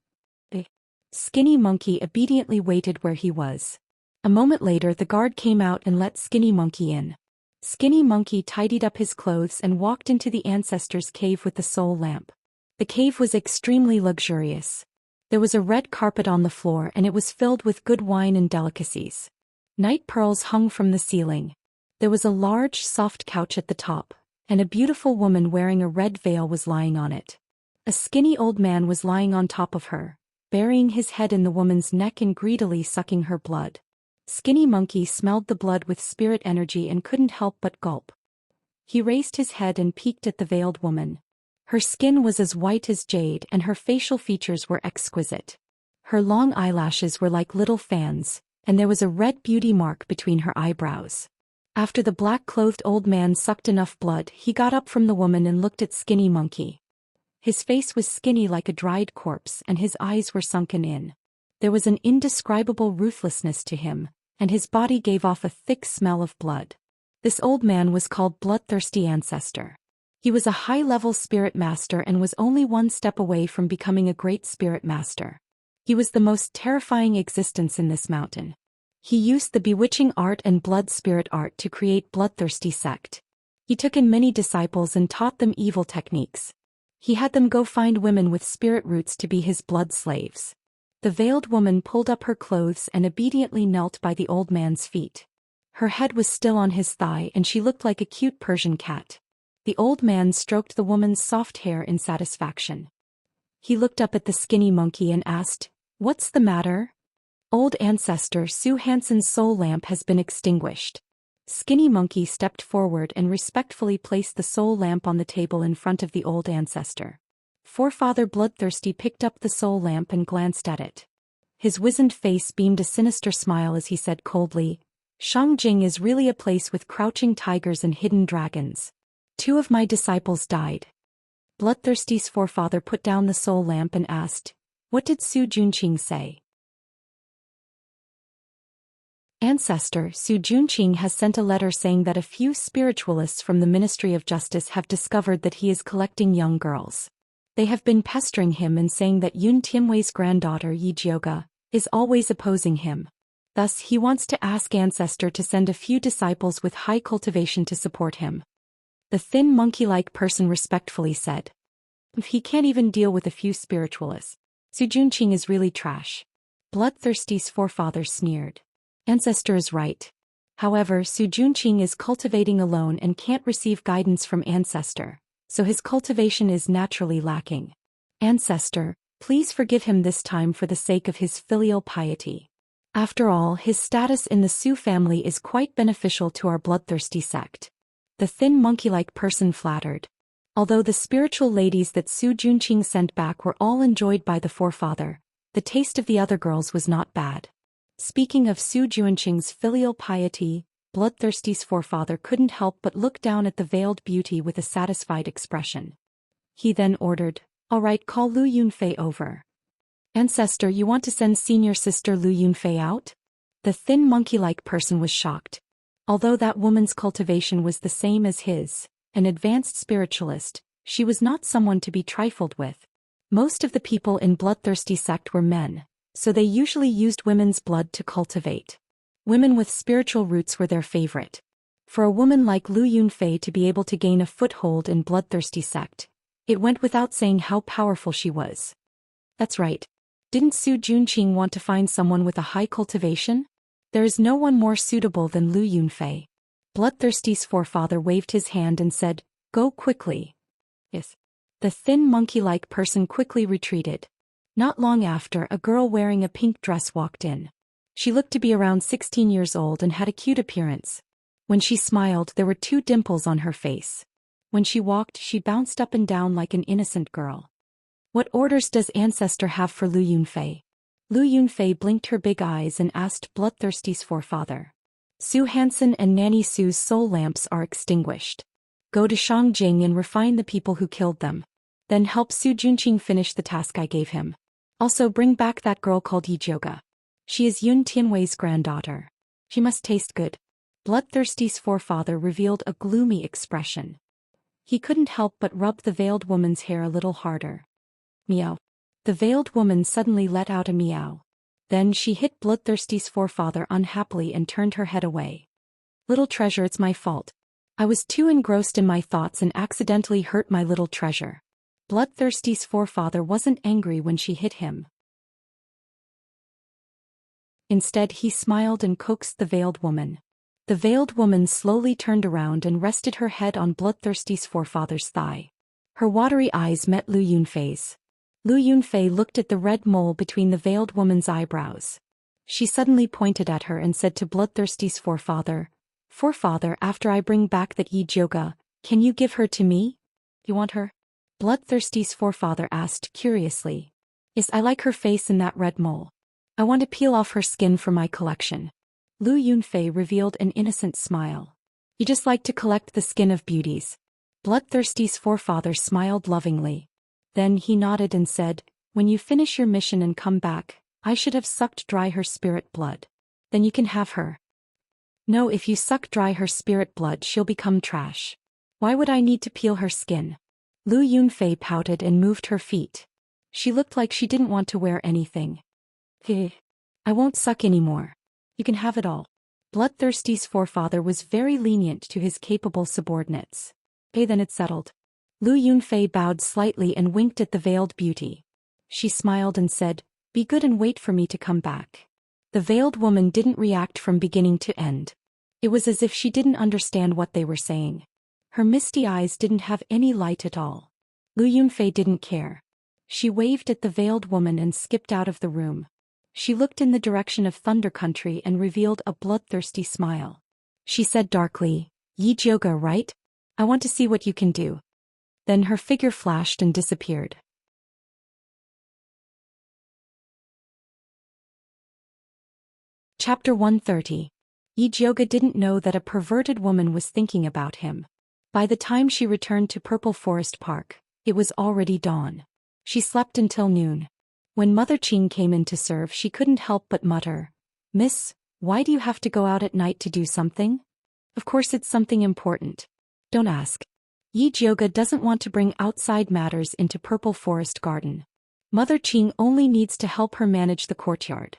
Skinny monkey obediently waited where he was. A moment later the guard came out and let Skinny monkey in. Skinny monkey tidied up his clothes and walked into the ancestor's cave with the soul lamp. The cave was extremely luxurious. There was a red carpet on the floor and it was filled with good wine and delicacies. Night pearls hung from the ceiling. There was a large, soft couch at the top, and a beautiful woman wearing a red veil was lying on it. A skinny old man was lying on top of her, burying his head in the woman's neck and greedily sucking her blood. Skinny monkey smelled the blood with spirit energy and couldn't help but gulp. He raised his head and peeked at the veiled woman. Her skin was as white as jade and her facial features were exquisite. Her long eyelashes were like little fans, and there was a red beauty mark between her eyebrows. After the black-clothed old man sucked enough blood, he got up from the woman and looked at Skinny monkey. His face was skinny like a dried corpse and his eyes were sunken in. There was an indescribable ruthlessness to him, and his body gave off a thick smell of blood. This old man was called Bloodthirsty Ancestor. He was a high-level spirit master and was only 1 step away from becoming a great spirit master. He was the most terrifying existence in this mountain. He used the bewitching art and blood spirit art to create Bloodthirsty sect. He took in many disciples and taught them evil techniques. He had them go find women with spirit roots to be his blood slaves. The veiled woman pulled up her clothes and obediently knelt by the old man's feet. Her head was still on his thigh and she looked like a cute Persian cat. The old man stroked the woman's soft hair in satisfaction. He looked up at the skinny monkey and asked, "What's the matter?" "Old ancestor, Zhou Xian's soul lamp has been extinguished." Skinny monkey stepped forward and respectfully placed the soul lamp on the table in front of the old ancestor. Forefather Bloodthirsty picked up the soul lamp and glanced at it. His wizened face beamed a sinister smile as he said coldly, Shangjing is really a place with crouching tigers and hidden dragons. 2 of my disciples died. Bloodthirsty's forefather put down the soul lamp and asked, "What did Su Junqing say?" Ancestor Su Junqing has sent a letter saying that a few spiritualists from the Ministry of Justice have discovered that he is collecting young girls. They have been pestering him and saying that Yun Tianwei's granddaughter Yi Jioga is always opposing him. Thus he wants to ask Ancestor to send a few disciples with high cultivation to support him. The thin monkey-like person respectfully said. If he can't even deal with a few spiritualists, Su Junqing is really trash. Bloodthirsty's forefather sneered. Ancestor is right. However, Su Junqing is cultivating alone and can't receive guidance from Ancestor, so his cultivation is naturally lacking. Ancestor, please forgive him this time for the sake of his filial piety. After all, his status in the Su family is quite beneficial to our bloodthirsty sect. The thin monkey-like person flattered. Although the spiritual ladies that Su Junqing sent back were all enjoyed by the forefather, the taste of the other girls was not bad. Speaking of Su Junqing's filial piety, Bloodthirsty's forefather couldn't help but look down at the veiled beauty with a satisfied expression. He then ordered, "All right, call Lu Yunfei over." Ancestor, you want to send senior sister Lu Yunfei out? The thin monkey-like person was shocked. Although that woman's cultivation was the same as his, an advanced spiritualist, she was not someone to be trifled with. Most of the people in Bloodthirsty sect were men, so they usually used women's blood to cultivate. Women with spiritual roots were their favorite. For a woman like Lu Yunfei to be able to gain a foothold in Bloodthirsty sect, it went without saying how powerful she was. That's right. Didn't Su Junqing want to find someone with a high cultivation? There is no one more suitable than Lu Yunfei. Bloodthirsty's forefather waved his hand and said, "Go quickly." Yes. The thin monkey-like person quickly retreated. Not long after, a girl wearing a pink dress walked in. She looked to be around 16 years old and had a cute appearance. When she smiled, there were 2 dimples on her face. When she walked, she bounced up and down like an innocent girl. What orders does Ancestor have for Lu Yunfei? Lu Yunfei blinked her big eyes and asked Bloodthirsty's forefather. Su Hansen and Nanny Su's soul lamps are extinguished. Go to Shangjing and refine the people who killed them. Then help Su Junqing finish the task I gave him. Also bring back that girl called Yi Jioga. She is Yun Tianwei's granddaughter. She must taste good. Bloodthirsty's forefather revealed a gloomy expression. He couldn't help but rub the veiled woman's hair a little harder. Meow. The veiled woman suddenly let out a meow. Then she hit Bloodthirsty's forefather unhappily and turned her head away. Little treasure, it's my fault. I was too engrossed in my thoughts and accidentally hurt my little treasure. Bloodthirsty's forefather wasn't angry when she hit him. Instead, he smiled and coaxed the veiled woman. The veiled woman slowly turned around and rested her head on Bloodthirsty's forefather's thigh. Her watery eyes met Lu Yunfei's. Lu Yunfei looked at the red mole between the veiled woman's eyebrows. She suddenly pointed at her and said to Bloodthirsty's forefather, "Forefather, after I bring back that Yi Jioga, can you give her to me?" "You want her?" Bloodthirsty's forefather asked curiously. "Yes, I like her face and that red mole. I want to peel off her skin for my collection." Lu Yunfei revealed an innocent smile. "You just like to collect the skin of beauties." Bloodthirsty's forefather smiled lovingly. Then he nodded and said, "When you finish your mission and come back, I should have sucked dry her spirit blood. Then you can have her." "No, if you suck dry her spirit blood, she'll become trash. Why would I need to peel her skin?" Lu Yunfei pouted and moved her feet. She looked like she didn't want to wear anything. "I won't suck anymore. You can have it all." Bloodthirsty's forefather was very lenient to his capable subordinates. Then it's settled. Lu Yunfei bowed slightly and winked at the veiled beauty. She smiled and said, "Be good and wait for me to come back." The veiled woman didn't react from beginning to end. It was as if she didn't understand what they were saying. Her misty eyes didn't have any light at all. Lu Yunfei didn't care. She waved at the veiled woman and skipped out of the room. She looked in the direction of Thunder Country and revealed a bloodthirsty smile. She said darkly, "Yi Jioga, right? I want to see what you can do." Then her figure flashed and disappeared. Chapter 130. Yijioga didn't know that a perverted woman was thinking about him. By the time she returned to Purple Forest Park, it was already dawn. She slept until noon. When Mother Qing came in to serve, she couldn't help but mutter, "Miss, why do you have to go out at night to do something?" "Of course it's something important. Don't ask." Yijioga doesn't want to bring outside matters into Purple Forest Garden. Mother Qing only needs to help her manage the courtyard.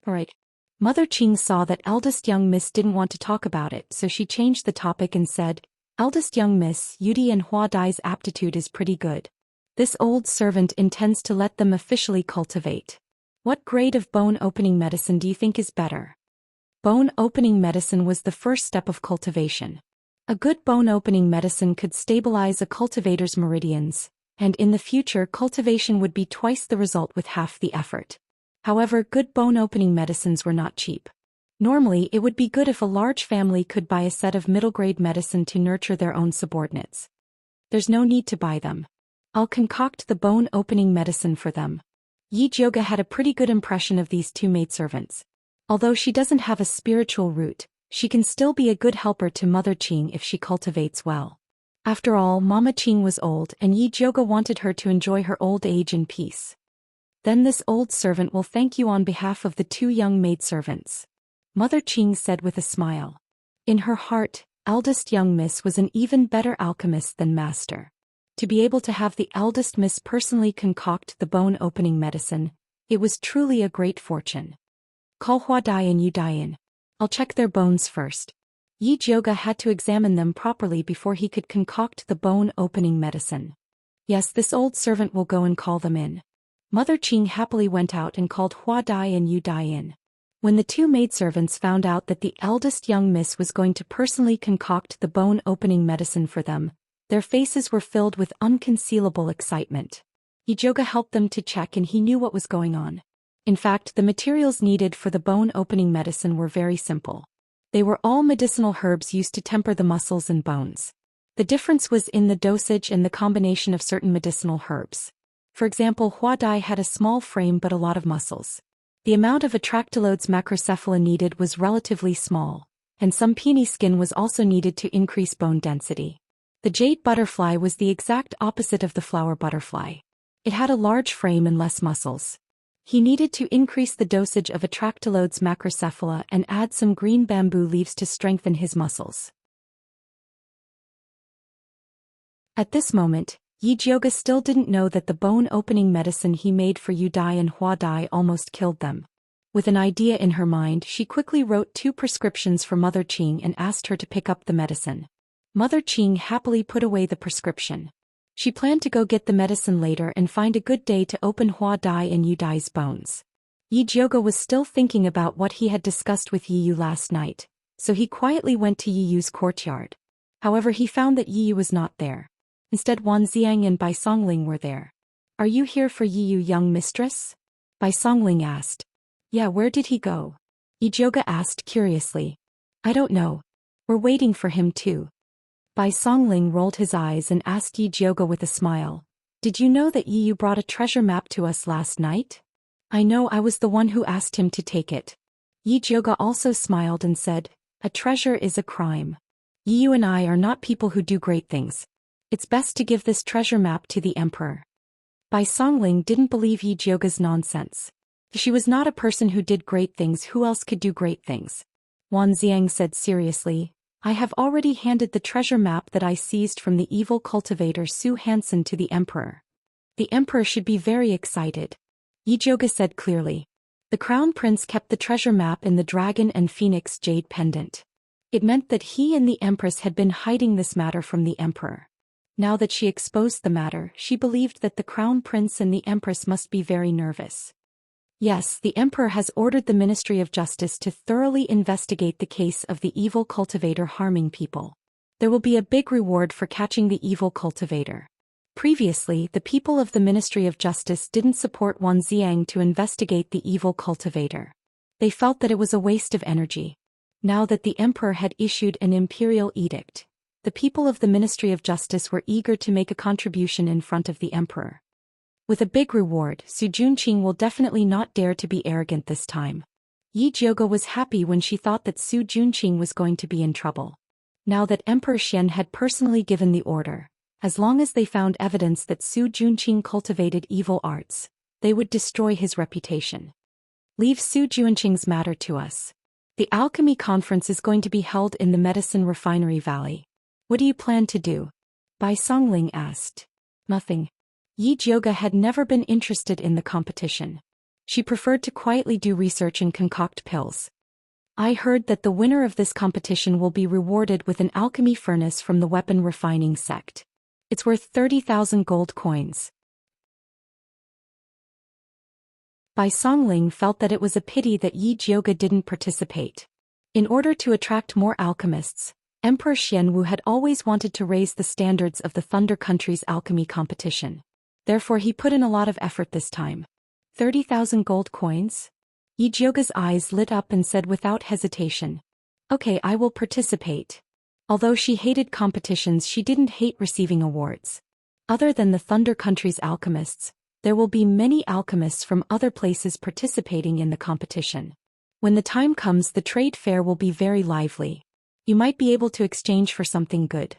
Alright. Mother Qing saw that eldest young miss didn't want to talk about it, so she changed the topic and said, "Eldest young miss, Yudi and Hua Dai's aptitude is pretty good. This old servant intends to let them officially cultivate. What grade of bone-opening medicine do you think is better?" Bone-opening medicine was the first step of cultivation. A good bone-opening medicine could stabilize a cultivator's meridians, and in the future cultivation would be twice the result with half the effort. However, good bone-opening medicines were not cheap. Normally, it would be good if a large family could buy a set of middle-grade medicine to nurture their own subordinates. There's no need to buy them. I'll concoct the bone-opening medicine for them. Yijioga had a pretty good impression of these two maidservants. Although she doesn't have a spiritual root, she can still be a good helper to Mother Qing if she cultivates well. After all, Mama Qing was old and Yijioga wanted her to enjoy her old age in peace. "Then this old servant will thank you on behalf of the two young maidservants," Mother Qing said with a smile. In her heart, eldest young miss was an even better alchemist than master. To be able to have the eldest miss personally concoct the bone-opening medicine, it was truly a great fortune. "Call Hua Dai and Yu Dai in. I'll check their bones first." Yijioga had to examine them properly before he could concoct the bone-opening medicine. "Yes, this old servant will go and call them in." Mother Qing happily went out and called Hua Dai and Yu Dai in. When the two maidservants found out that the eldest young miss was going to personally concoct the bone-opening medicine for them, their faces were filled with unconcealable excitement. Yijioga helped them to check and he knew what was going on. In fact, the materials needed for the bone-opening medicine were very simple. They were all medicinal herbs used to temper the muscles and bones. The difference was in the dosage and the combination of certain medicinal herbs. For example, Hua Dai had a small frame but a lot of muscles. The amount of atractylodes macrocephala needed was relatively small, and some peony skin was also needed to increase bone density. The jade butterfly was the exact opposite of the flower butterfly. It had a large frame and less muscles. He needed to increase the dosage of atractylodes macrocephala and add some green bamboo leaves to strengthen his muscles. At this moment, Yijioga still didn't know that the bone-opening medicine he made for Yu Dai and Hua Dai almost killed them. With an idea in her mind, she quickly wrote 2 prescriptions for Mother Qing and asked her to pick up the medicine. Mother Qing happily put away the prescription. She planned to go get the medicine later and find a good day to open Hua Dai and Yu Dai's bones. Yijioga was still thinking about what he had discussed with Yiyu last night, so he quietly went to Yiyu's courtyard. However, he found that Yiyu was not there. Instead, Wan Xiang and Bai Songling were there. "Are you here for Yiyu, young mistress?" Bai Songling asked. "Yeah, where did he go?" Yijioga asked curiously. "I don't know. We're waiting for him too." Bai Songling rolled his eyes and asked Yijioga with a smile, "Did you know that Yiyu brought a treasure map to us last night?" "I know, I was the one who asked him to take it." Yijioga also smiled and said, "A treasure is a crime. Yiyu and I are not people who do great things. It's best to give this treasure map to the emperor." Bai Songling didn't believe Yijioga's nonsense. If she was not a person who did great things, who else could do great things? Wan Xiang said seriously, "I have already handed the treasure map that I seized from the evil cultivator Su Hansen to the emperor. The emperor should be very excited." Yijioga said clearly. The crown prince kept the treasure map in the dragon and phoenix jade pendant. It meant that he and the empress had been hiding this matter from the emperor. Now that she exposed the matter, she believed that the crown prince and the empress must be very nervous. Yes, the emperor has ordered the Ministry of Justice to thoroughly investigate the case of the evil cultivator harming people. There will be a big reward for catching the evil cultivator. Previously, the people of the Ministry of Justice didn't support Wan Xiang to investigate the evil cultivator. They felt that it was a waste of energy. Now that the emperor had issued an imperial edict, the people of the Ministry of Justice were eager to make a contribution in front of the emperor. With a big reward, Su Junqing will definitely not dare to be arrogant this time. Yi Jiuge was happy when she thought that Su Junqing was going to be in trouble. Now that Emperor Xian had personally given the order, as long as they found evidence that Su Junqing cultivated evil arts, they would destroy his reputation. Leave Su Junqing's matter to us. The Alchemy Conference is going to be held in the Medicine Refinery Valley. What do you plan to do? Bai Songling asked. Nothing. Yi Jiuge had never been interested in the competition. She preferred to quietly do research and concoct pills. I heard that the winner of this competition will be rewarded with an alchemy furnace from the weapon refining sect. It's worth 30,000 gold coins. Bai Songling felt that it was a pity that Yi Jiuge didn't participate. In order to attract more alchemists, Emperor Xianwu had always wanted to raise the standards of the Thunder Country's alchemy competition. Therefore he put in a lot of effort this time. 30,000 gold coins? Yi Jiuge's eyes lit up and said without hesitation. Okay, I will participate. Although she hated competitions, she didn't hate receiving awards. Other than the Thunder Country's alchemists, there will be many alchemists from other places participating in the competition. When the time comes, the trade fair will be very lively. You might be able to exchange for something good.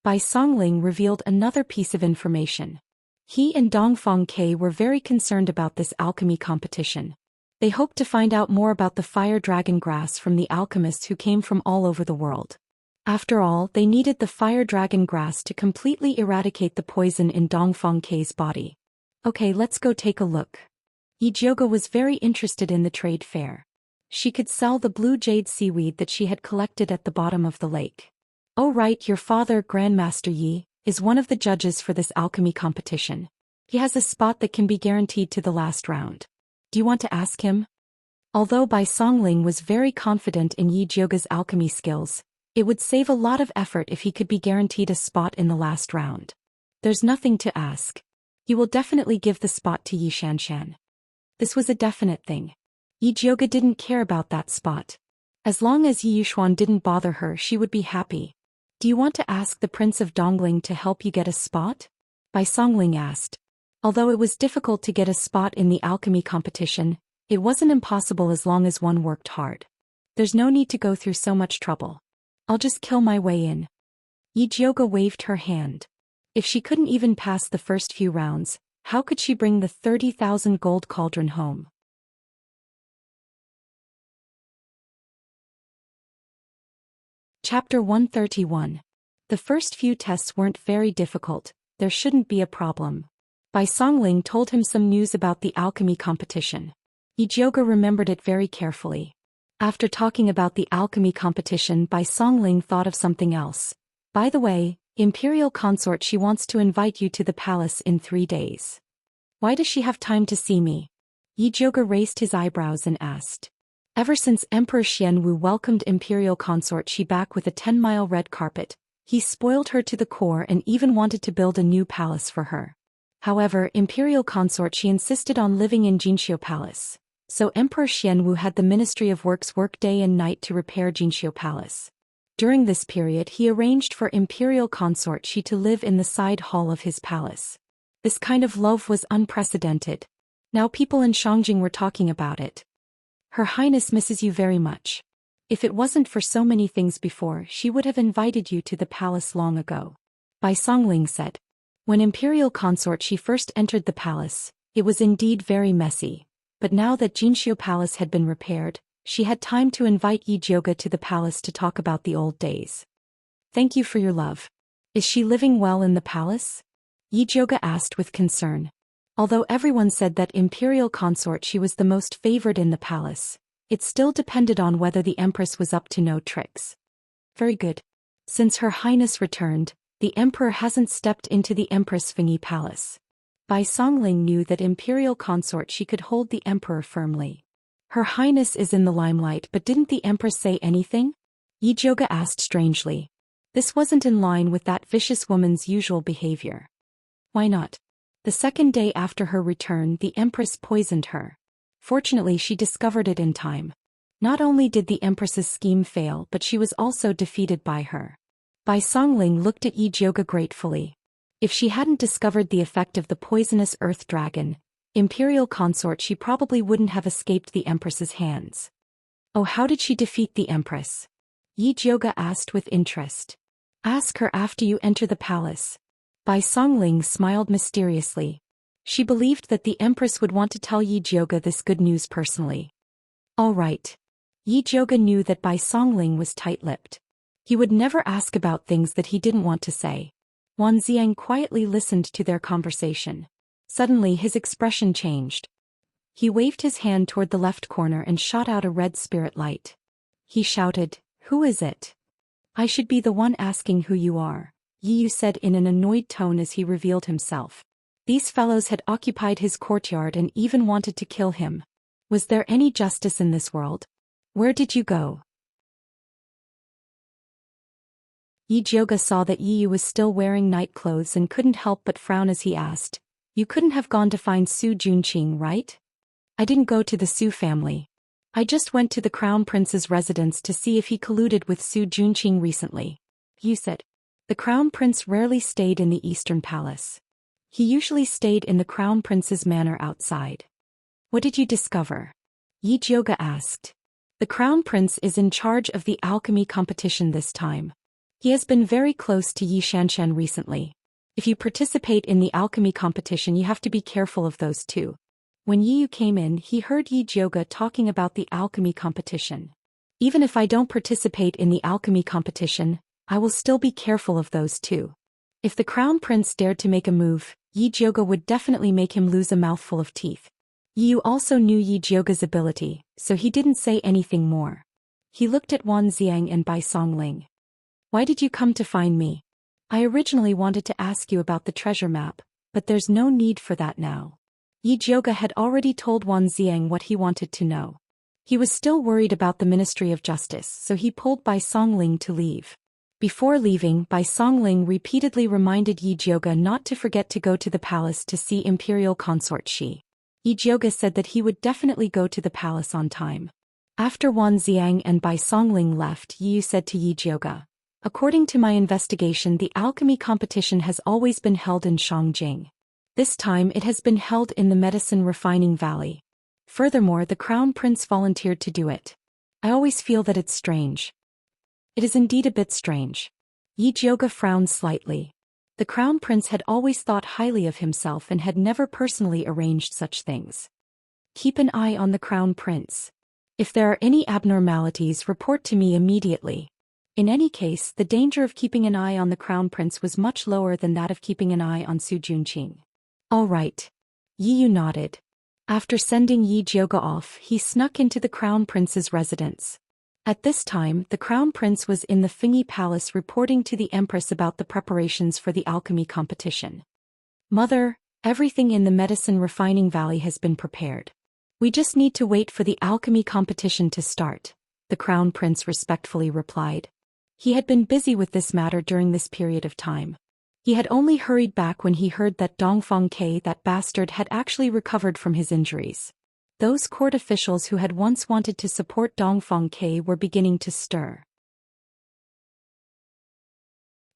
Bai Songling revealed another piece of information. He and Dongfang Ke were very concerned about this alchemy competition. They hoped to find out more about the fire dragon grass from the alchemists who came from all over the world. After all, they needed the fire dragon grass to completely eradicate the poison in Dongfang Ke's body. Okay, let's go take a look. Yi Jiuge was very interested in the trade fair. She could sell the blue jade seaweed that she had collected at the bottom of the lake. Oh right, your father, Grandmaster Yi, is one of the judges for this alchemy competition. He has a spot that can be guaranteed to the last round. Do you want to ask him? Although Bai Songling was very confident in Yi Jiuge's alchemy skills, it would save a lot of effort if he could be guaranteed a spot in the last round. There's nothing to ask. You will definitely give the spot to Yi Xianxian. This was a definite thing. Yi Jiuge didn't care about that spot. As long as Yi Yuxuan didn't bother her, she would be happy. Do you want to ask the Prince of Dongling to help you get a spot? Bai Songling asked. Although it was difficult to get a spot in the alchemy competition, it wasn't impossible as long as one worked hard. There's no need to go through so much trouble. I'll just kill my way in. Yi Jiuge waved her hand. If she couldn't even pass the first few rounds, how could she bring the 30,000 gold cauldron home? Chapter 131. The first few tests weren't very difficult, there shouldn't be a problem. Bai Songling told him some news about the alchemy competition. Yi Jiuge remembered it very carefully. After talking about the alchemy competition, Bai Songling thought of something else. By the way, Imperial Consort, she wants to invite you to the palace in 3 days. Why does she have time to see me? Yi Jiuge raised his eyebrows and asked. Ever since Emperor Xianwu welcomed Imperial Consort Shi back with a 10-mile red carpet, he spoiled her to the core and even wanted to build a new palace for her. However, Imperial Consort Shi insisted on living in Jinxiu Palace, so Emperor Xianwu had the Ministry of Works work day and night to repair Jinxiu Palace. During this period, he arranged for Imperial Consort Shi to live in the side hall of his palace. This kind of love was unprecedented. Now people in Shangjing were talking about it. Her Highness misses you very much. If it wasn't for so many things before, she would have invited you to the palace long ago. Bai Songling said. When Imperial Consort Shi first entered the palace, it was indeed very messy. But now that Jinxiu Palace had been repaired, she had time to invite Yi Jiuge to the palace to talk about the old days. Thank you for your love. Is she living well in the palace? Yi Jiuge asked with concern. Although everyone said that Imperial Consort Shi was the most favored in the palace, it still depended on whether the Empress was up to no tricks. Very good. Since Her Highness returned, the Emperor hasn't stepped into the Empress Fengyi Palace. Bai Songling knew that Imperial Consort Shi could hold the Emperor firmly. Her Highness is in the limelight, but didn't the Empress say anything? Yi Jiuge asked strangely. This wasn't in line with that vicious woman's usual behavior. Why not? The second day after her return, the Empress poisoned her. Fortunately, she discovered it in time. Not only did the Empress's scheme fail, but she was also defeated by her. Bai Songling looked at Yi Jiuge gratefully. If she hadn't discovered the effect of the poisonous earth dragon, Imperial Consort Shi probably wouldn't have escaped the Empress's hands. Oh, how did she defeat the Empress? Yi Jiuge asked with interest. Ask her after you enter the palace. Bai Songling smiled mysteriously. She believed that the Empress would want to tell Yi Jiuge this good news personally. All right. Yi Jiuge knew that Bai Songling was tight-lipped. He would never ask about things that he didn't want to say. Wan Xiang quietly listened to their conversation. Suddenly his expression changed. He waved his hand toward the left corner and shot out a red spirit light. He shouted, "Who is it?" "I should be the one asking who you are," Yi Yu said in an annoyed tone as he revealed himself. These fellows had occupied his courtyard and even wanted to kill him. Was there any justice in this world? Where did you go? Yi Jiuge saw that Yi Yu was still wearing night clothes and couldn't help but frown as he asked, "You couldn't have gone to find Su Junqing, right?" "I didn't go to the Su family. I just went to the Crown Prince's residence to see if he colluded with Su Junqing recently," Yu said. The Crown Prince rarely stayed in the Eastern Palace. He usually stayed in the Crown Prince's manor outside. "What did you discover?" Yi Jiuge asked. "The Crown Prince is in charge of the alchemy competition this time. He has been very close to Yi Xianxian recently. If you participate in the alchemy competition, you have to be careful of those two." When Yi Yu came in, he heard Yi Jiuge talking about the alchemy competition. "Even if I don't participate in the alchemy competition, I will still be careful of those two. If the Crown Prince dared to make a move, Yi Jiuge would definitely make him lose a mouthful of teeth." Yi Yu also knew Yi Jiuge's ability, so he didn't say anything more. He looked at Wan Xiang and Bai Songling. "Why did you come to find me? I originally wanted to ask you about the treasure map, but there's no need for that now." Yi Jiuge had already told Wan Xiang what he wanted to know. He was still worried about the Ministry of Justice, so he pulled Bai Songling to leave. Before leaving, Bai Songling repeatedly reminded Yi Jiuge not to forget to go to the palace to see Imperial Consort Shi. Yi Jiuge said that he would definitely go to the palace on time. After Wan Xiang and Bai Songling left, Yi Yu said to Yi Jiuge, "According to my investigation, the alchemy competition has always been held in Shangjing. This time it has been held in the Medicine Refining Valley. Furthermore, the Crown Prince volunteered to do it. I always feel that it's strange." "It is indeed a bit strange." Yi Jiuge frowned slightly. The Crown Prince had always thought highly of himself and had never personally arranged such things. "Keep an eye on the Crown Prince. If there are any abnormalities, report to me immediately." In any case, the danger of keeping an eye on the Crown Prince was much lower than that of keeping an eye on Su Junqing. "All right." Yi Yu nodded. After sending Yi Jiuge off, he snuck into the Crown Prince's residence. At this time, the Crown Prince was in the Fingyi Palace reporting to the Empress about the preparations for the alchemy competition. "Mother, everything in the Medicine Refining Valley has been prepared. We just need to wait for the alchemy competition to start," the Crown Prince respectfully replied. He had been busy with this matter during this period of time. He had only hurried back when he heard that Dongfeng Ke, that bastard, had actually recovered from his injuries. Those court officials who had once wanted to support Dongfeng Ke were beginning to stir.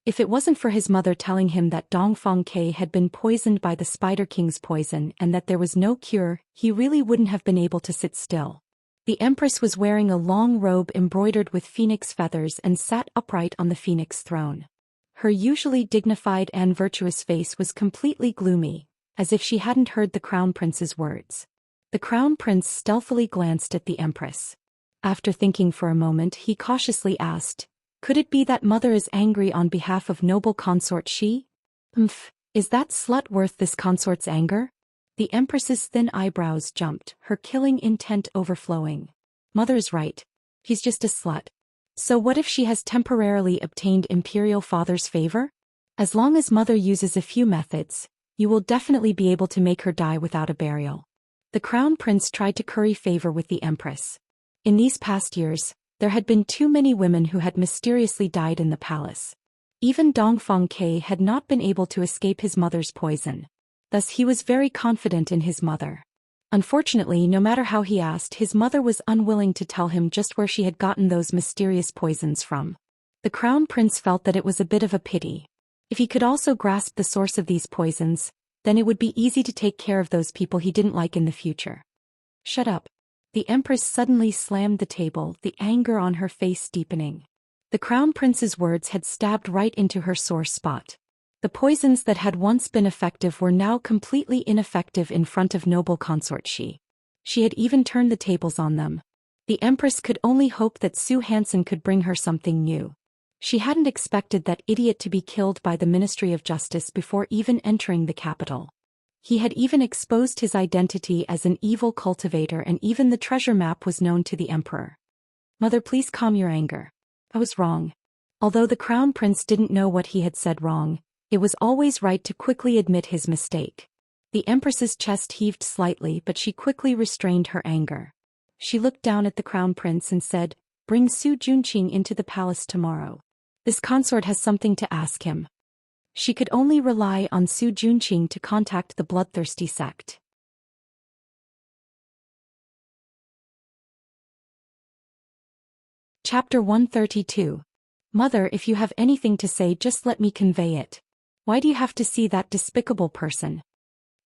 If it wasn't for his mother telling him that Dongfeng Ke had been poisoned by the Spider King's poison and that there was no cure, he really wouldn't have been able to sit still. The Empress was wearing a long robe embroidered with phoenix feathers and sat upright on the phoenix throne. Her usually dignified and virtuous face was completely gloomy, as if she hadn't heard the Crown Prince's words. The Crown Prince stealthily glanced at the Empress. After thinking for a moment, he cautiously asked, "Could it be that mother is angry on behalf of noble consort Shi? Is that slut worth this consort's anger?" The Empress's thin eyebrows jumped, her killing intent overflowing. "Mother's right. He's just a slut. So what if she has temporarily obtained Imperial Father's favor? As long as mother uses a few methods, you will definitely be able to make her die without a burial." The Crown Prince tried to curry favor with the Empress. In these past years, there had been too many women who had mysteriously died in the palace. Even Dongfeng Ke had not been able to escape his mother's poison. Thus he was very confident in his mother. Unfortunately, no matter how he asked, his mother was unwilling to tell him just where she had gotten those mysterious poisons from. The Crown Prince felt that it was a bit of a pity. If he could also grasp the source of these poisons, then it would be easy to take care of those people he didn't like in the future. "Shut up." The Empress suddenly slammed the table, the anger on her face deepening. The Crown Prince's words had stabbed right into her sore spot. The poisons that had once been effective were now completely ineffective in front of noble consort Xi. She had even turned the tables on them. The Empress could only hope that Zhou Xian could bring her something new. She hadn't expected that idiot to be killed by the Ministry of Justice before even entering the capital. He had even exposed his identity as an evil cultivator, and even the treasure map was known to the Emperor. Mother, please calm your anger. I was wrong. Although the Crown Prince didn't know what he had said wrong, it was always right to quickly admit his mistake. The Empress's chest heaved slightly, but she quickly restrained her anger. She looked down at the Crown Prince and said, "Bring Su Junqing into the palace tomorrow. This consort has something to ask him." She could only rely on Su Junqing to contact the bloodthirsty sect. Chapter 132. Mother, if you have anything to say, just let me convey it. Why do you have to see that despicable person?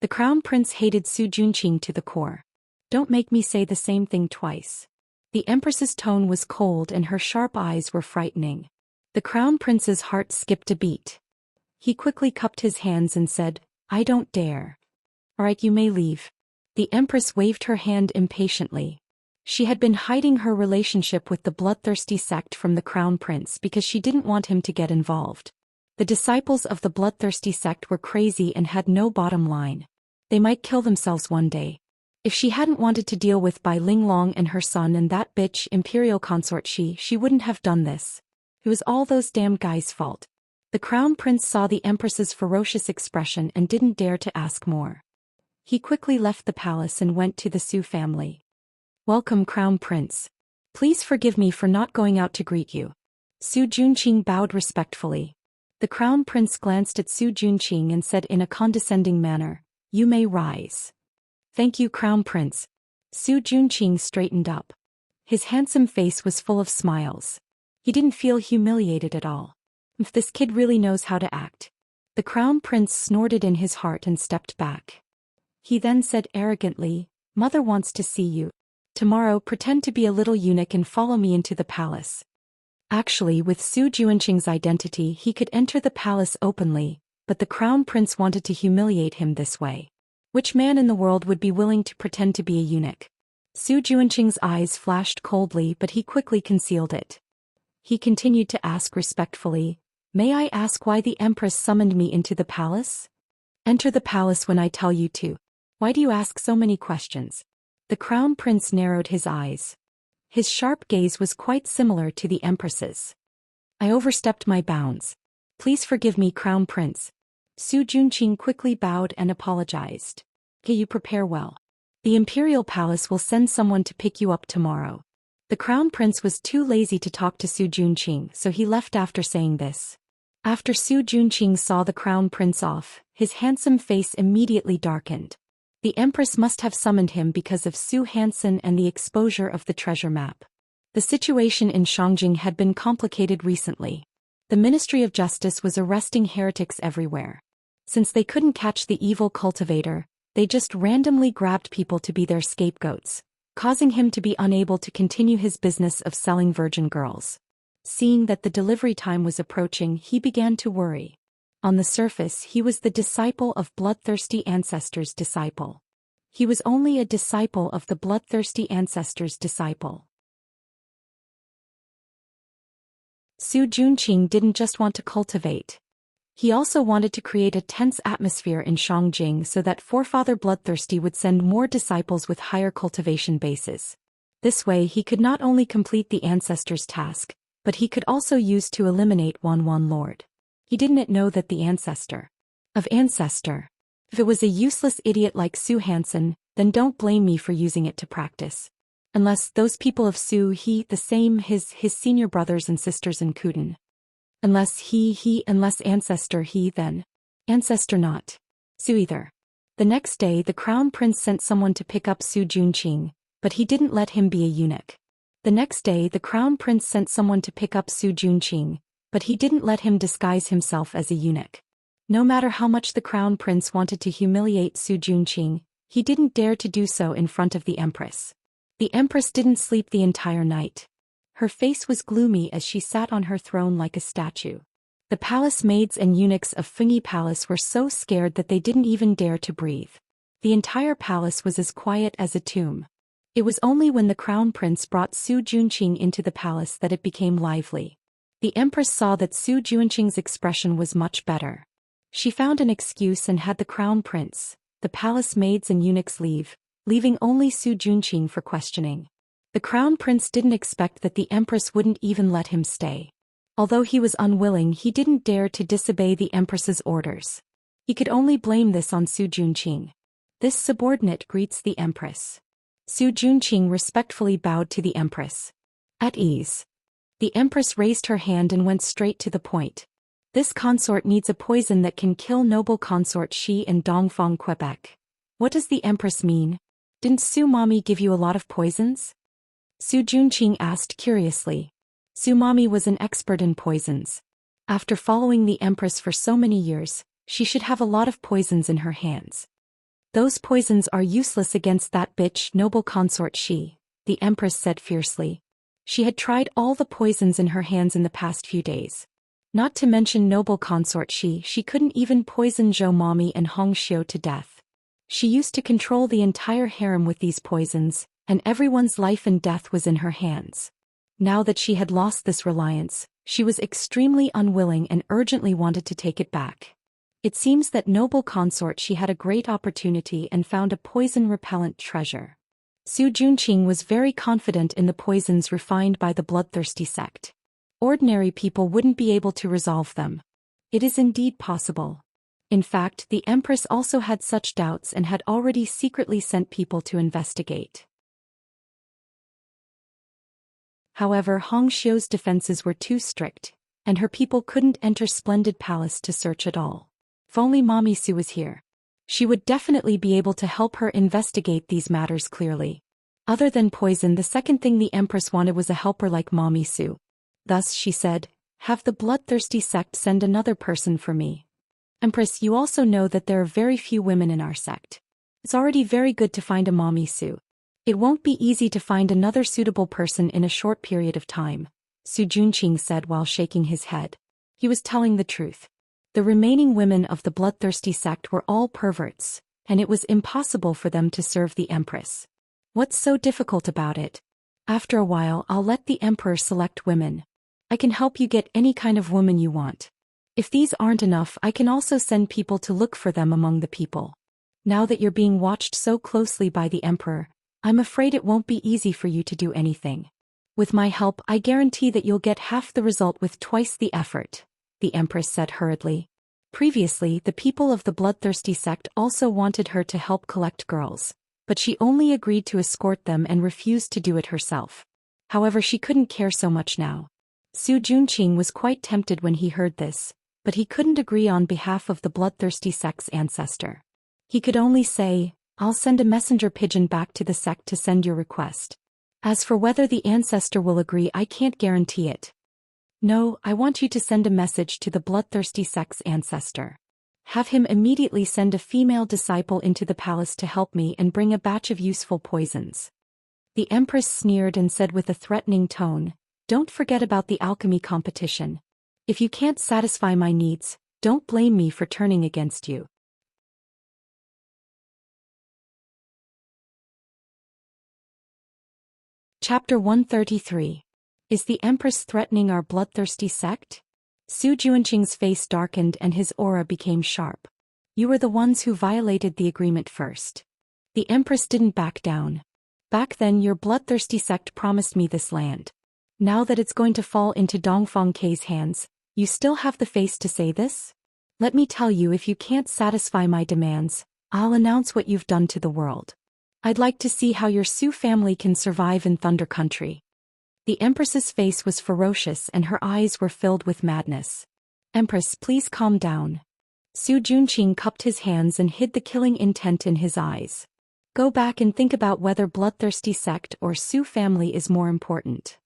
The Crown Prince hated Su Junqing to the core. Don't make me say the same thing twice. The Empress's tone was cold and her sharp eyes were frightening. The Crown Prince's heart skipped a beat. He quickly cupped his hands and said, "I don't dare." "All right, you may leave." The Empress waved her hand impatiently. She had been hiding her relationship with the bloodthirsty sect from the Crown Prince because she didn't want him to get involved. The disciples of the bloodthirsty sect were crazy and had no bottom line. They might kill themselves one day. If she hadn't wanted to deal with Bai Linglong and her son and that bitch Imperial Consort she wouldn't have done this. It was all those damn guys' fault. The Crown Prince saw the Empress's ferocious expression and didn't dare to ask more. He quickly left the palace and went to the Su family. "Welcome, Crown Prince. Please forgive me for not going out to greet you." Su Junqing bowed respectfully. The Crown Prince glanced at Su Junqing and said in a condescending manner, "You may rise." "Thank you, Crown Prince." Su Junqing straightened up. His handsome face was full of smiles. He didn't feel humiliated at all. If this kid really knows how to act. The Crown Prince snorted in his heart and stepped back. He then said arrogantly, "Mother wants to see you. Tomorrow pretend to be a little eunuch and follow me into the palace." Actually, with Su Junqing's identity he could enter the palace openly, but the Crown Prince wanted to humiliate him this way. Which man in the world would be willing to pretend to be a eunuch? Su Junqing's eyes flashed coldly, but he quickly concealed it. He continued to ask respectfully, "May I ask why the Empress summoned me into the palace?" "Enter the palace when I tell you to. Why do you ask so many questions?" The Crown Prince narrowed his eyes. His sharp gaze was quite similar to the Empress's. "I overstepped my bounds. Please forgive me, Crown Prince." Su Junqing quickly bowed and apologized. "Okay, you prepare well. The Imperial Palace will send someone to pick you up tomorrow." The Crown Prince was too lazy to talk to Su Junqing, so he left after saying this. After Su Junqing saw the Crown Prince off, his handsome face immediately darkened. The Empress must have summoned him because of Zhou Xian and the exposure of the treasure map. The situation in Shangjing had been complicated recently. The Ministry of Justice was arresting heretics everywhere. Since they couldn't catch the evil cultivator, they just randomly grabbed people to be their scapegoats, causing him to be unable to continue his business of selling virgin girls. Seeing that the delivery time was approaching, he began to worry. On the surface, he was the disciple of bloodthirsty ancestors' disciple. He was only a disciple of the bloodthirsty ancestors' disciple. Su Junqing didn't just want to cultivate. He also wanted to create a tense atmosphere in Shangjing so that Forefather Bloodthirsty would send more disciples with higher cultivation bases. This way he could not only complete the ancestors' task, but he could also use to eliminate Wan Lord. He didn't know that the ancestor. If it was a useless idiot like Zhou Xian, then don't blame me for using it to practice. Unless those people of Su the same his senior brothers and sisters in Kuden. Unless unless ancestor then. Ancestor not. Su either. The next day the Crown Prince sent someone to pick up Su Junqing, but he didn't let him be a eunuch. The next day the Crown Prince sent someone to pick up Su Junqing, but he didn't let him disguise himself as a eunuch. No matter how much the Crown Prince wanted to humiliate Su Junqing, he didn't dare to do so in front of the Empress. The Empress didn't sleep the entire night. Her face was gloomy as she sat on her throne like a statue. The palace maids and eunuchs of Fengyi Palace were so scared that they didn't even dare to breathe. The entire palace was as quiet as a tomb. It was only when the crown prince brought Su Junqing into the palace that it became lively. The Empress saw that Su Junqing's expression was much better. She found an excuse and had the crown prince, the palace maids and eunuchs leave, leaving only Su Junqing for questioning. The crown prince didn't expect that the Empress wouldn't even let him stay. Although he was unwilling, he didn't dare to disobey the Empress's orders. He could only blame this on Su Junqing. This subordinate greets the Empress. Su Junqing respectfully bowed to the Empress. At ease. The Empress raised her hand and went straight to the point. This consort needs a poison that can kill noble consort Shi in Dongfang, Quebec. What does the Empress mean? Didn't Su Mommy give you a lot of poisons? Su Junqing asked curiously. Su Mommy was an expert in poisons. After following the Empress for so many years, she should have a lot of poisons in her hands. Those poisons are useless against that bitch noble consort Shi, the Empress said fiercely. She had tried all the poisons in her hands in the past few days. Not to mention noble consort Shi couldn't even poison Zhou Mommy and Hong Xiu to death. She used to control the entire harem with these poisons, and everyone's life and death was in her hands. Now that she had lost this reliance, she was extremely unwilling and urgently wanted to take it back. It seems that noble consort She had a great opportunity and found a poison-repellent treasure. Su Junqing was very confident in the poisons refined by the bloodthirsty sect. Ordinary people wouldn't be able to resolve them. It is indeed possible. In fact, the Empress also had such doubts and had already secretly sent people to investigate. However, Hong Xiu's defenses were too strict, and her people couldn't enter Splendid Palace to search at all. If only Mommy Su was here. She would definitely be able to help her investigate these matters clearly. Other than poison, the second thing the Empress wanted was a helper like Mommy Su. Thus she said, "Have the bloodthirsty sect send another person for me. Empress, you also know that there are very few women in our sect. It's already very good to find a Mommy Su. It won't be easy to find another suitable person in a short period of time," Su Junqing said while shaking his head. He was telling the truth. The remaining women of the bloodthirsty sect were all perverts, and it was impossible for them to serve the Empress. What's so difficult about it? After a while, I'll let the Emperor select women. I can help you get any kind of woman you want. If these aren't enough, I can also send people to look for them among the people. Now that you're being watched so closely by the Emperor, I'm afraid it won't be easy for you to do anything. With my help, I guarantee that you'll get half the result with twice the effort," the Empress said hurriedly. Previously, the people of the bloodthirsty sect also wanted her to help collect girls, but she only agreed to escort them and refused to do it herself. However, she couldn't care so much now. Su Junqing was quite tempted when he heard this, but he couldn't agree on behalf of the bloodthirsty sect's ancestor. He could only say, "I'll send a messenger pigeon back to the sect to send your request. As for whether the ancestor will agree, I can't guarantee it. No, I want you to send a message to the bloodthirsty sect's ancestor. Have him immediately send a female disciple into the palace to help me and bring a batch of useful poisons." The Empress sneered and said with a threatening tone, "Don't forget about the alchemy competition. If you can't satisfy my needs, don't blame me for turning against you." Chapter 133. Is the Empress threatening our bloodthirsty sect? Su Junqing's face darkened and his aura became sharp. "You were the ones who violated the agreement first." The Empress didn't back down. "Back then your bloodthirsty sect promised me this land. Now that it's going to fall into Dongfang K's hands, you still have the face to say this? Let me tell you, if you can't satisfy my demands, I'll announce what you've done to the world. I'd like to see how your Su family can survive in Thunder Country." The Empress's face was ferocious and her eyes were filled with madness. "Empress, please calm down." Su Junqing cupped his hands and hid the killing intent in his eyes. "Go back and think about whether bloodthirsty sect or Su family is more important."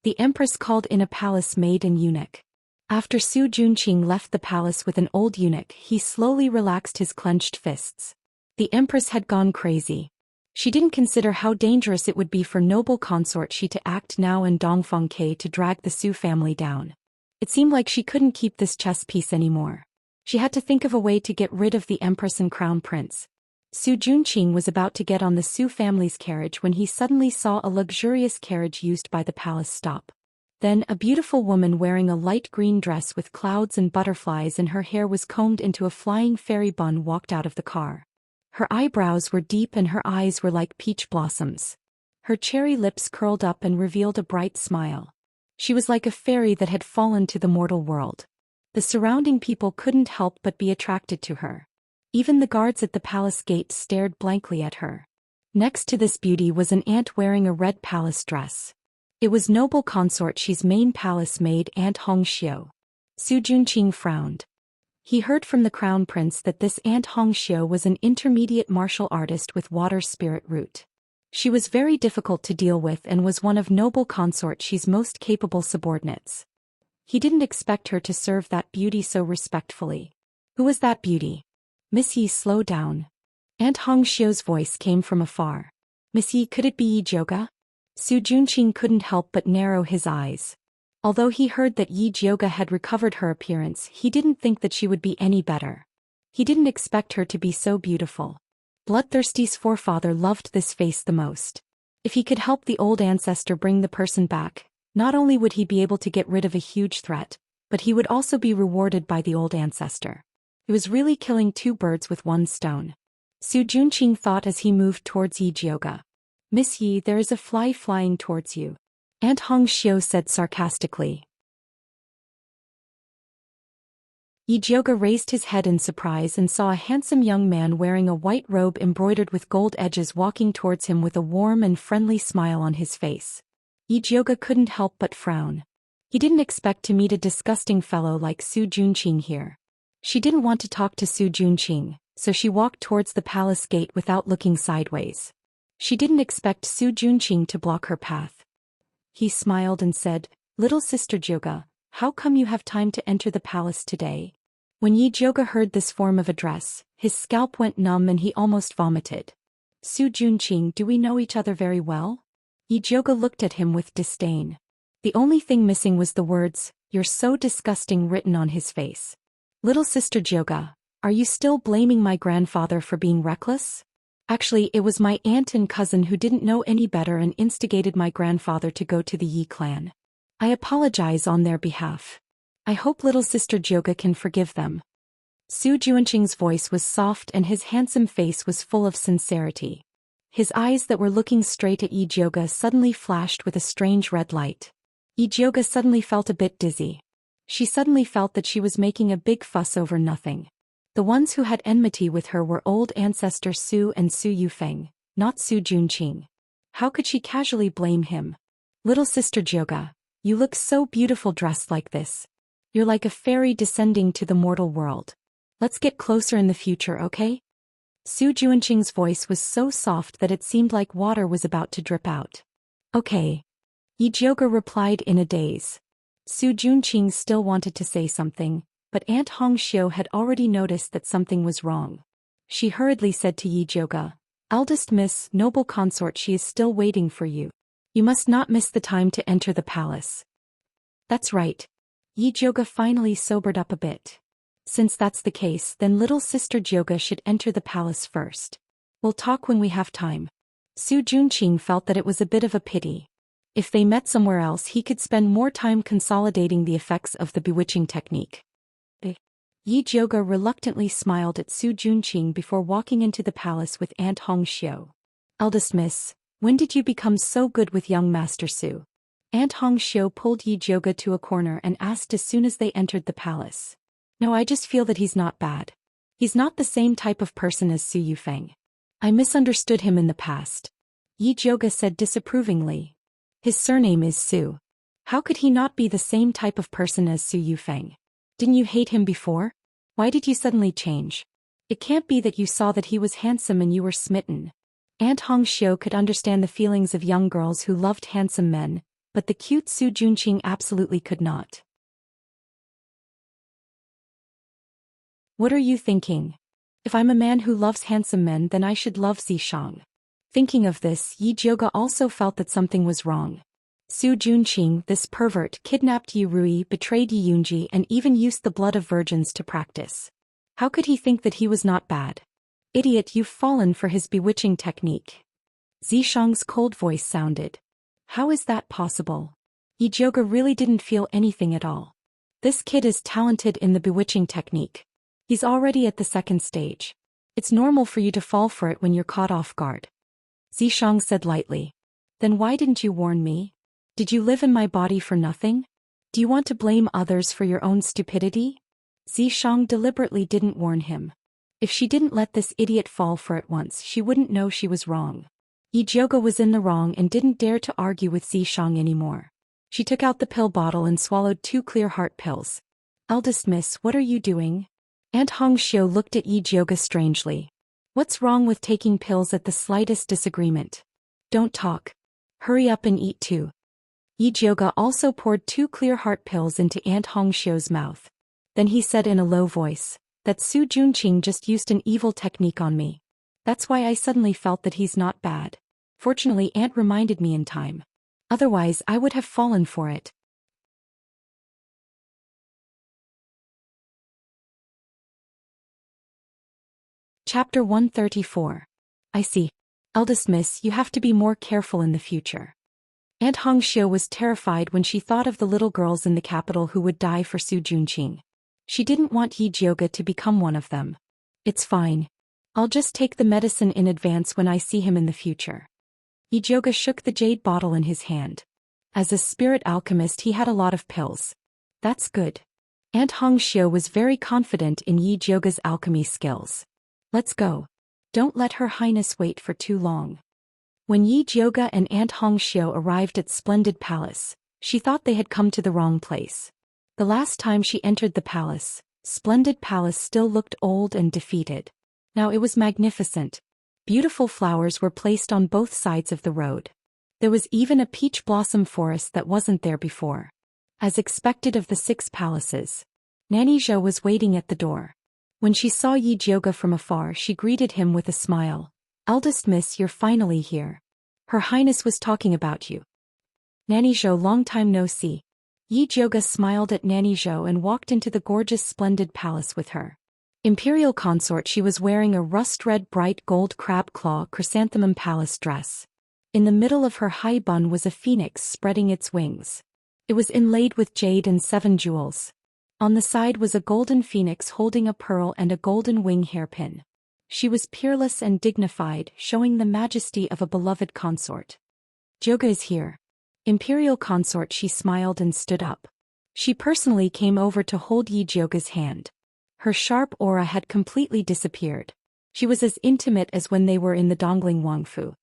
The Empress called in a palace maid and eunuch. After Su Junqing left the palace with an old eunuch, he slowly relaxed his clenched fists. The Empress had gone crazy. She didn't consider how dangerous it would be for noble consort Shi to act now and Dongfeng Ke to drag the Su family down. It seemed like she couldn't keep this chess piece anymore. She had to think of a way to get rid of the Empress and Crown Prince. Su Junqing was about to get on the Su family's carriage when he suddenly saw a luxurious carriage used by the palace stop. Then a beautiful woman wearing a light green dress with clouds and butterflies in her hair was combed into a flying fairy bun walked out of the car. Her eyebrows were deep and her eyes were like peach blossoms. Her cherry lips curled up and revealed a bright smile. She was like a fairy that had fallen to the mortal world. The surrounding people couldn't help but be attracted to her. Even the guards at the palace gate stared blankly at her. Next to this beauty was an ant wearing a red palace dress. It was noble consort Shi's main palace maid Aunt Hongxiu. Su Junqing frowned. He heard from the crown prince that this Aunt Hongxiu was an intermediate martial artist with water spirit root. She was very difficult to deal with and was one of noble consort Shi's most capable subordinates. He didn't expect her to serve that beauty so respectfully. Who was that beauty? Miss Yi, slow down. Aunt Hongxiu's voice came from afar. Miss Yi, could it be Yi Jioga? Su Junqing couldn't help but narrow his eyes. Although he heard that Yi Jioga had recovered her appearance, he didn't think that she would be any better. He didn't expect her to be so beautiful. Bloodthirsty's forefather loved this face the most. If he could help the old ancestor bring the person back, not only would he be able to get rid of a huge threat, but he would also be rewarded by the old ancestor. It was really killing two birds with one stone. Su Junqing thought as he moved towards Yi Jioga. Miss Yi, there is a fly flying towards you. Aunt Hongxiu said sarcastically. Yi Jioga raised his head in surprise and saw a handsome young man wearing a white robe embroidered with gold edges walking towards him with a warm and friendly smile on his face. Yi Jioga couldn't help but frown. He didn't expect to meet a disgusting fellow like Su Junqing here. She didn't want to talk to Su Junqing, so she walked towards the palace gate without looking sideways. She didn't expect Su Junqing to block her path. He smiled and said, "Little sister Jioga, how come you have time to enter the palace today?" When Yi Jioga heard this form of address, his scalp went numb and he almost vomited. Su Junqing, do we know each other very well? Yi Jioga looked at him with disdain. The only thing missing was the words, "You're so disgusting," written on his face. Little sister Jioga, are you still blaming my grandfather for being reckless? Actually, it was my aunt and cousin who didn't know any better and instigated my grandfather to go to the Yi clan. I apologize on their behalf. I hope little sister Jioga can forgive them. Su Junqing's voice was soft and his handsome face was full of sincerity. His eyes that were looking straight at Yi Jioga suddenly flashed with a strange red light. Yi Jioga suddenly felt a bit dizzy. She suddenly felt that she was making a big fuss over nothing. The ones who had enmity with her were old ancestor Su and Su Yufeng, not Su Junqing. How could she casually blame him? Little sister Jioga, you look so beautiful dressed like this. You're like a fairy descending to the mortal world. Let's get closer in the future, okay? Su Junqing's voice was so soft that it seemed like water was about to drip out. Okay. Yi Jioga replied in a daze. Su Junqing still wanted to say something, but Aunt Hongxiu had already noticed that something was wrong. She hurriedly said to Yi Jioga, "Eldest miss, noble consort, she is still waiting for you. You must not miss the time to enter the palace." That's right. Yi Jioga finally sobered up a bit. Since that's the case, then little sister Jioga should enter the palace first. We'll talk when we have time. Su Junqing felt that it was a bit of a pity. If they met somewhere else, he could spend more time consolidating the effects of the bewitching technique. Yi Jioga reluctantly smiled at Su Junqing before walking into the palace with Aunt Hongxiu. "Eldest miss, when did you become so good with young Master Su?" Aunt Hongxiu pulled Yi Jioga to a corner and asked as soon as they entered the palace. "No, I just feel that he's not bad. He's not the same type of person as Su Yufeng. I misunderstood him in the past," Yi Jioga said disapprovingly. "His surname is Su. How could he not be the same type of person as Su Yufeng? Didn't you hate him before? Why did you suddenly change? It can't be that you saw that he was handsome and you were smitten." Aunt Hongxiu could understand the feelings of young girls who loved handsome men, but the cute Su Junqing absolutely could not. "What are you thinking? If I'm a man who loves handsome men, then I should love Zishang. Thinking of this, Yi Jioge also felt that something was wrong. Su Junqing, this pervert, kidnapped Yi Rui, betrayed Yi Yunji, and even used the blood of virgins to practice. How could he think that he was not bad? Idiot, you've fallen for his bewitching technique. Zishang's cold voice sounded. How is that possible? Yi Jioge really didn't feel anything at all. This kid is talented in the bewitching technique. He's already at the second stage. It's normal for you to fall for it when you're caught off guard. Zishang said lightly. Then why didn't you warn me? Did you live in my body for nothing? Do you want to blame others for your own stupidity? Zishang deliberately didn't warn him. If she didn't let this idiot fall for it once, she wouldn't know she was wrong. Yi Jioge was in the wrong and didn't dare to argue with Zishang anymore. She took out the pill bottle and swallowed 2 clear heart pills. Eldest miss, what are you doing? Aunt Hongxiu looked at Yi Jioge strangely. What's wrong with taking pills at the slightest disagreement? Don't talk. Hurry up and eat too. Yi Jioge also poured 2 clear heart pills into Aunt Hongxiu's mouth. Then he said in a low voice, that Su Junqing just used an evil technique on me. That's why I suddenly felt that he's not bad. Fortunately, Aunt reminded me in time. Otherwise, I would have fallen for it. Chapter 134. I see. Eldest miss, you have to be more careful in the future. Aunt Hongxiu was terrified when she thought of the little girls in the capital who would die for Su Junqing. She didn't want Yi Jioge to become one of them. It's fine. I'll just take the medicine in advance when I see him in the future. Yi Jioge shook the jade bottle in his hand. As a spirit alchemist, he had a lot of pills. That's good. Aunt Hongxiu was very confident in Yi Jioge's alchemy skills. Let's go. Don't let Her Highness wait for too long. When Yi Jioge and Aunt Hongxiu arrived at Splendid Palace, she thought they had come to the wrong place. The last time she entered the palace, Splendid Palace still looked old and defeated. Now it was magnificent. Beautiful flowers were placed on both sides of the road. There was even a peach blossom forest that wasn't there before. As expected of the 6 palaces, Nanny Zhou was waiting at the door. When she saw Yi Jioge from afar, she greeted him with a smile. Eldest miss, you're finally here. Her Highness was talking about you. Nanny Zhou, long time no see. Yi Jioge smiled at Nanny Zhou and walked into the gorgeous Splendid Palace with her. Imperial consort, she was wearing a rust-red bright gold crab claw chrysanthemum palace dress. In the middle of her high bun was a phoenix spreading its wings. It was inlaid with jade and 7 jewels. On the side was a golden phoenix holding a pearl and a golden wing hairpin. She was peerless and dignified, showing the majesty of a beloved consort. Jioge is here. Imperial consort, she smiled and stood up. She personally came over to hold Yi Jioge's hand. Her sharp aura had completely disappeared. She was as intimate as when they were in the Dongling Wangfu.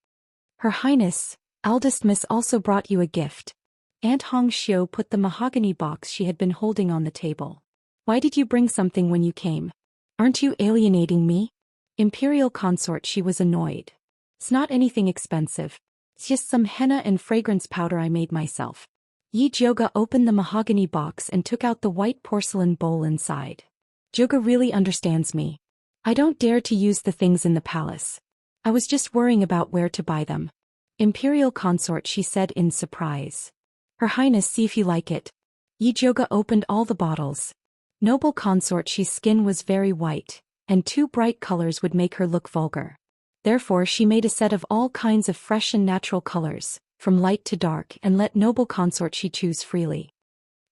Her Highness, eldest miss also brought you a gift. Aunt Hongxiu put the mahogany box she had been holding on the table. Why did you bring something when you came? Aren't you alienating me? Imperial consort, she was annoyed. It's not anything expensive. It's just some henna and fragrance powder I made myself. Yi Jioge opened the mahogany box and took out the white porcelain bowl inside. Jioge really understands me. I don't dare to use the things in the palace. I was just worrying about where to buy them. Imperial consort, she said in surprise. Her Highness, see if you like it. Yi Jioge opened all the bottles. Noble consort, she's skin was very white, and 2 bright colors would make her look vulgar. Therefore she made a set of all kinds of fresh and natural colors, from light to dark, and let noble consort she choose freely.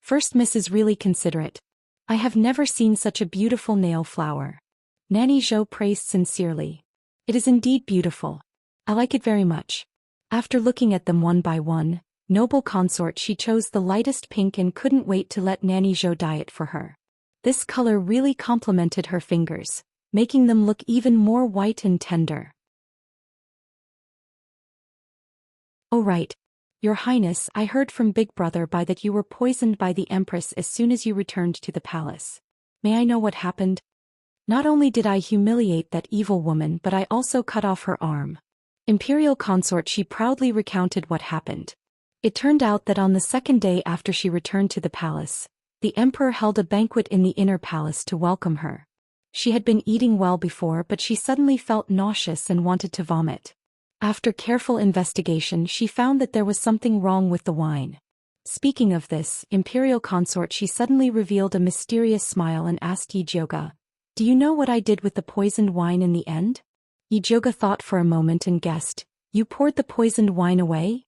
First miss is really considerate. I have never seen such a beautiful nail flower. Nanny Zhou praised sincerely. It is indeed beautiful. I like it very much. After looking at them one by one, noble consort, she chose the lightest pink and couldn't wait to let Nanny Zhou dye it for her. This color really complemented her fingers, making them look even more white and tender. Oh right. Your Highness, I heard from Big Brother that you were poisoned by the Empress as soon as you returned to the palace. May I know what happened? Not only did I humiliate that evil woman, but I also cut off her arm. Imperial consort, she proudly recounted what happened. It turned out that on the 2nd day after she returned to the palace, the Emperor held a banquet in the inner palace to welcome her. She had been eating well before, but she suddenly felt nauseous and wanted to vomit. After careful investigation, she found that there was something wrong with the wine. Speaking of this, Imperial Consort, she suddenly revealed a mysterious smile and asked Yijioga, "Do you know what I did with the poisoned wine in the end?" Yijioga thought for a moment and guessed, "You poured the poisoned wine away?"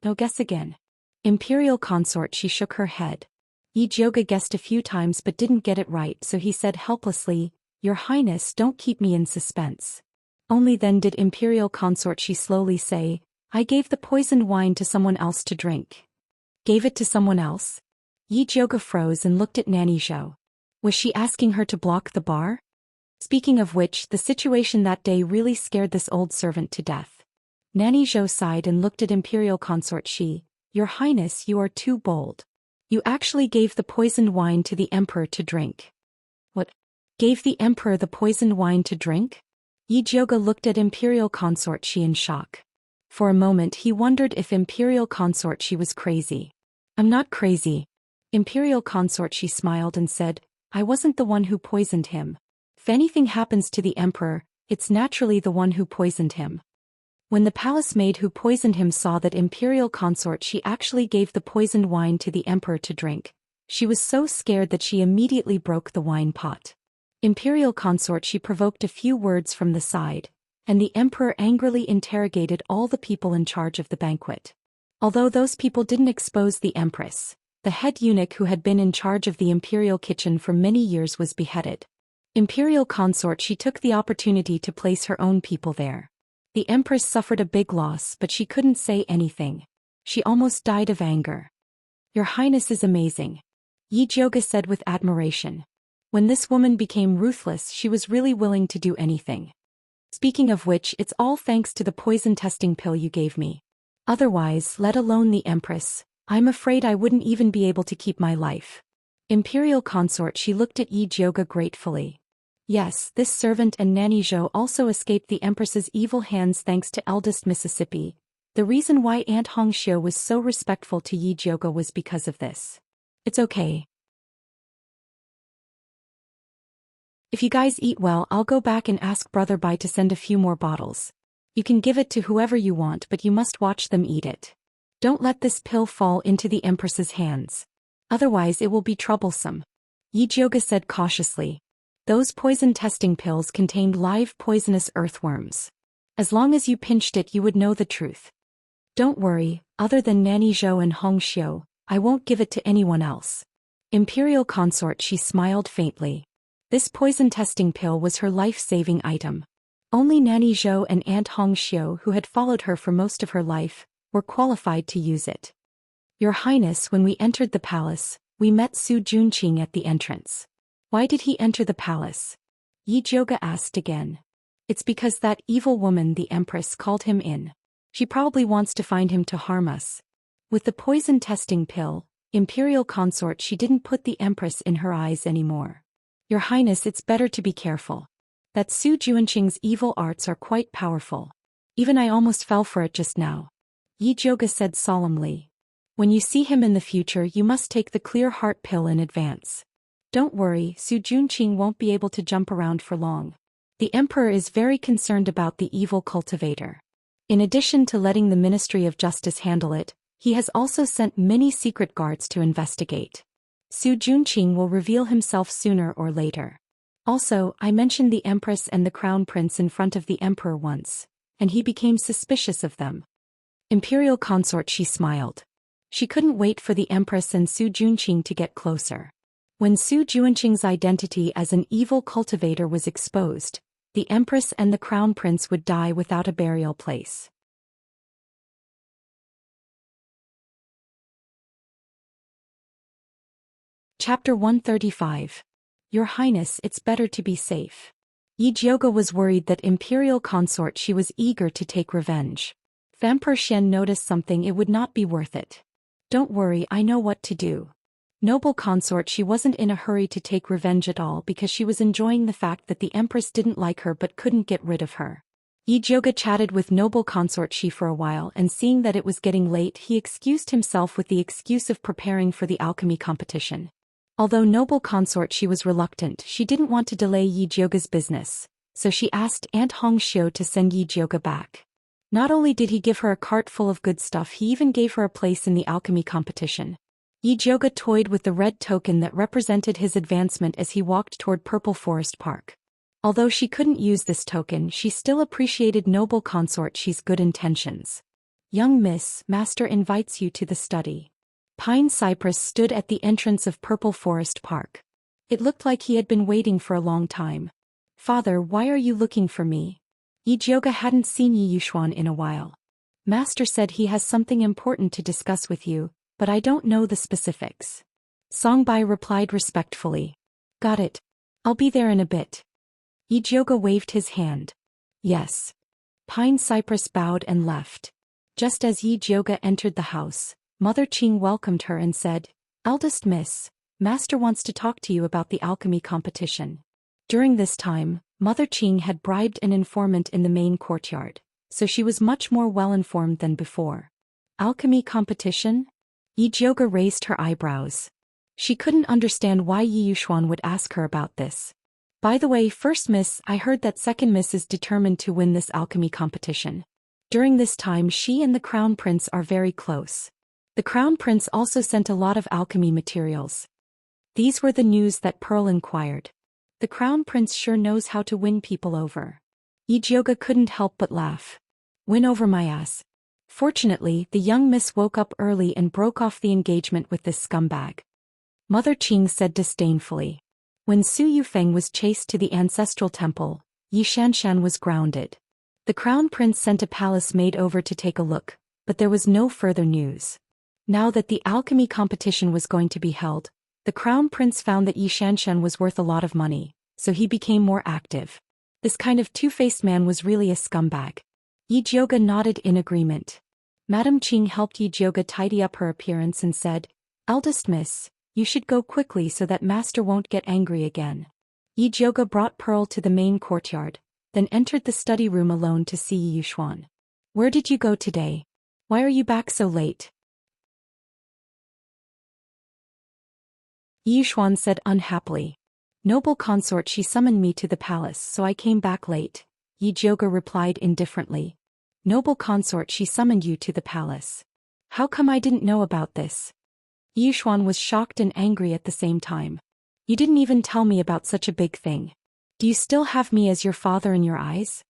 "No, guess again." Imperial Consort, she shook her head. Yijioga guessed a few times but didn't get it right, so he said helplessly, "Your Highness, don't keep me in suspense." Only then did Imperial Consort, she slowly say, "I gave the poisoned wine to someone else to drink." "Gave it to someone else?" Yijioga froze and looked at Nanny Zhou. Was she asking her to block the bar? Speaking of which, the situation that day really scared this old servant to death. Nanny Zhou sighed and looked at Imperial Consort. "Your Highness, you are too bold. You actually gave the poisoned wine to the Emperor to drink." "What? Gave the Emperor the poisoned wine to drink?" Yijioga looked at Imperial Consort in shock. For a moment he wondered if Imperial Consort was crazy. "I'm not crazy." Imperial Consort smiled and said, "I wasn't the one who poisoned him. If anything happens to the Emperor, it's naturally the one who poisoned him." When the palace maid who poisoned him saw that Imperial Consort actually gave the poisoned wine to the Emperor to drink, she was so scared that she immediately broke the wine pot. Imperial Consort provoked a few words from the side, and the Emperor angrily interrogated all the people in charge of the banquet. Although those people didn't expose the Empress, the head eunuch who had been in charge of the imperial kitchen for many years was beheaded. Imperial Consort took the opportunity to place her own people there. The Empress suffered a big loss, but she couldn't say anything. She almost died of anger. "Your Highness is amazing," Yijioga said with admiration. When this woman became ruthless, she was really willing to do anything. "Speaking of which, it's all thanks to the poison testing pill you gave me. Otherwise, let alone the Empress, I'm afraid I wouldn't even be able to keep my life." Imperial Consort looked at Yijioga gratefully. Yes, this servant and Nanny Zhou also escaped the Empress's evil hands thanks to eldest Mississippi. The reason why Aunt Hongxiu was so respectful to Yijioga was because of this. "It's okay. If you guys eat well, I'll go back and ask Brother Bai to send a few more bottles. You can give it to whoever you want, but you must watch them eat it. Don't let this pill fall into the Empress's hands. Otherwise it will be troublesome," Yijioga said cautiously. Those poison testing pills contained live poisonous earthworms. As long as you pinched it, you would know the truth. "Don't worry, other than Nanny Zhou and Hongxiu, I won't give it to anyone else." Imperial Consort smiled faintly. This poison testing pill was her life-saving item. Only Nanny Zhou and Aunt Hongxiu, who had followed her for most of her life, were qualified to use it. "Your Highness, when we entered the palace, we met Su Junqing at the entrance." "Why did he enter the palace?" Yijioga asked again. "It's because that evil woman, the Empress, called him in. She probably wants to find him to harm us." With the poison testing pill, Imperial Consort didn't put the Empress in her eyes anymore. "Your Highness, it's better to be careful. That Su Junqing's evil arts are quite powerful. Even I almost fell for it just now," Yijioga said solemnly. "When you see him in the future, you must take the clear heart pill in advance. Don't worry, Su Junqing won't be able to jump around for long. The Emperor is very concerned about the evil cultivator. In addition to letting the Ministry of Justice handle it, he has also sent many secret guards to investigate. Su Junqing will reveal himself sooner or later. Also, I mentioned the Empress and the Crown Prince in front of the Emperor once, and he became suspicious of them." Imperial Consort smiled. She couldn't wait for the Empress and Su Junqing to get closer. When Su Junqing's identity as an evil cultivator was exposed, the Empress and the Crown Prince would die without a burial place. Chapter 135. Your Highness, it's better to be safe. Yijioga was worried that Imperial Consort was eager to take revenge. If Emperor Xian noticed something, it would not be worth it. "Don't worry, I know what to do." Noble Consort wasn't in a hurry to take revenge at all because she was enjoying the fact that the Empress didn't like her but couldn't get rid of her. Yijioga chatted with Noble Consort for a while, and seeing that it was getting late, he excused himself with the excuse of preparing for the alchemy competition. Although Noble Consort was reluctant, she didn't want to delay Yijioga's business, so she asked Aunt Hongxiu to send Yijioga back. Not only did he give her a cart full of good stuff, he even gave her a place in the alchemy competition. Yijioga toyed with the red token that represented his advancement as he walked toward Purple Forest Park. Although she couldn't use this token, she still appreciated noble consort Xi's good intentions. Young miss, master invites you to the study. Pine Cypress stood at the entrance of Purple Forest Park. It looked like he had been waiting for a long time. Father, why are you looking for me? Yijioga hadn't seen Yi Yuxuan in a while. Master said he has something important to discuss with you, but I don't know the specifics. Songbai replied respectfully. Got it. I'll be there in a bit. Yijioga waved his hand. Yes. Pine Cypress bowed and left. Just as Yijioga entered the house, Mother Qing welcomed her and said, Eldest miss, Master wants to talk to you about the alchemy competition. During this time, Mother Qing had bribed an informant in the main courtyard, so she was much more well-informed than before. Alchemy competition? Yijioga raised her eyebrows. She couldn't understand why Yi Yuxuan would ask her about this. By the way, first miss, I heard that second miss is determined to win this alchemy competition. During this time she and the Crown Prince are very close. The Crown Prince also sent a lot of alchemy materials. These were the news that Pearl inquired. The Crown Prince sure knows how to win people over. Yijioga couldn't help but laugh. Win over my ass. Fortunately, the young miss woke up early and broke off the engagement with this scumbag. Mother Qing said disdainfully. When Su Yufeng was chased to the ancestral temple, Yi Xianxia was grounded. The Crown Prince sent a palace maid over to take a look, but there was no further news. Now that the alchemy competition was going to be held, the Crown Prince found that Yi Xianxia was worth a lot of money, so he became more active. This kind of two-faced man was really a scumbag. Yijioga nodded in agreement. Madame Qing helped Yijioga tidy up her appearance and said, Eldest miss, you should go quickly so that master won't get angry again. Yijioga brought Pearl to the main courtyard, then entered the study room alone to see Yi Yuxuan. Where did you go today? Why are you back so late? Yi Yuxuan said unhappily. Noble consort, she summoned me to the palace, so I came back late. Yijioga replied indifferently. Noble consort, she summoned you to the palace. How come I didn't know about this? Yi Yuxuan was shocked and angry at the same time. You didn't even tell me about such a big thing. Do you still have me as your father in your eyes?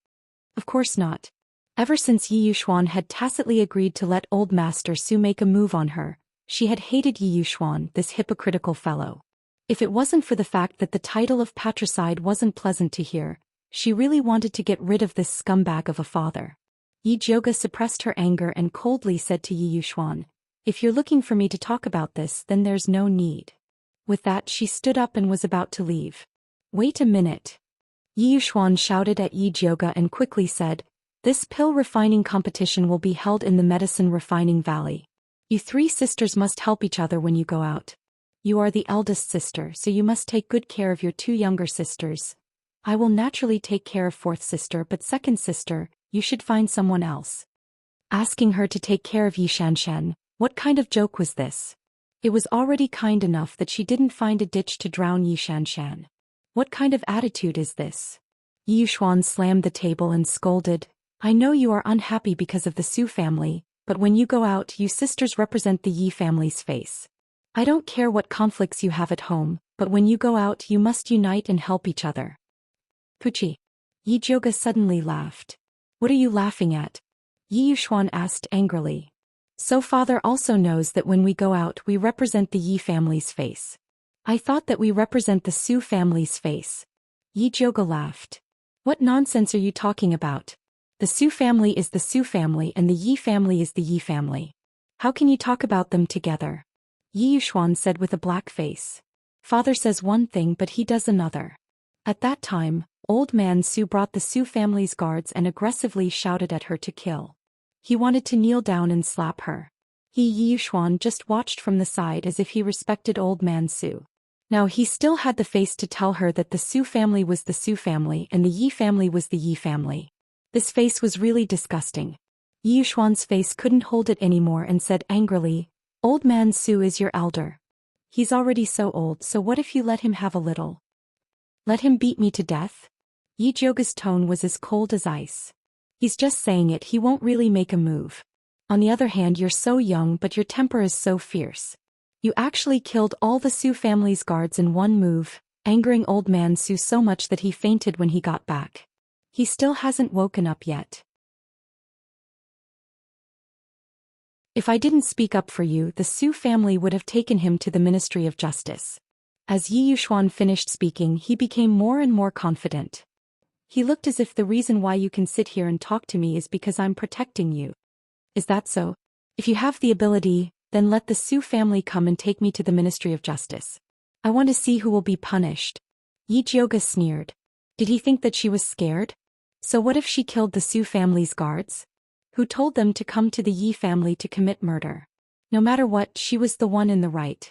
Of course not. Ever since Yi Yuxuan had tacitly agreed to let old Master Su make a move on her, she had hated Yi Yuxuan, this hypocritical fellow. If it wasn't for the fact that the title of patricide wasn't pleasant to hear, she really wanted to get rid of this scumbag of a father. Yijioga suppressed her anger and coldly said to Yi Yuxuan, If you're looking for me to talk about this, then there's no need. With that she stood up and was about to leave. Wait a minute. Yi Yuxuan shouted at Yijioga and quickly said, This pill refining competition will be held in the medicine refining valley. You three sisters must help each other when you go out. You are the eldest sister, so you must take good care of your two younger sisters. I will naturally take care of fourth sister, but second sister, you should find someone else. Asking her to take care of Yi Xianxia, what kind of joke was this? It was already kind enough that she didn't find a ditch to drown Yi Xianxia. What kind of attitude is this? Yi Yuxuan slammed the table and scolded, I know you are unhappy because of the Su family, but when you go out you sisters represent the Yi family's face. I don't care what conflicts you have at home, but when you go out you must unite and help each other. Puchi. Yijioga suddenly laughed. What are you laughing at? Yi Yuxuan asked angrily. So father also knows that when we go out we represent the Yi family's face. I thought that we represent the Su family's face. Yijioga laughed. What nonsense are you talking about? The Su family is the Su family and the Yi family is the Yi family. How can you talk about them together? Yi Yuxuan said with a black face. Father says one thing but he does another. At that time, old man Su brought the Su family's guards and aggressively shouted at her to kill. He wanted to kneel down and slap her. Yi Yuxuan just watched from the side as if he respected old man Su. Now he still had the face to tell her that the Su family was the Su family and the Yi family was the Yi family. This face was really disgusting. Yi Yuxuan's face couldn't hold it anymore and said angrily, Old man Su is your elder. He's already so old, so what if you let him have a little? Let him beat me to death? Yijioga's tone was as cold as ice. He's just saying it, he won't really make a move. On the other hand, you're so young but your temper is so fierce. You actually killed all the Su family's guards in one move, angering old man Su so much that he fainted when he got back. He still hasn't woken up yet. If I didn't speak up for you, the Su family would have taken him to the Ministry of Justice. As Yi Yuxuan finished speaking, he became more and more confident. He looked as if the reason why you can sit here and talk to me is because I'm protecting you. Is that so? If you have the ability, then let the Su family come and take me to the Ministry of Justice. I want to see who will be punished. Yi Jioga sneered. Did he think that she was scared? So what if she killed the Su family's guards? Who told them to come to the Yi family to commit murder? No matter what, she was the one in the right.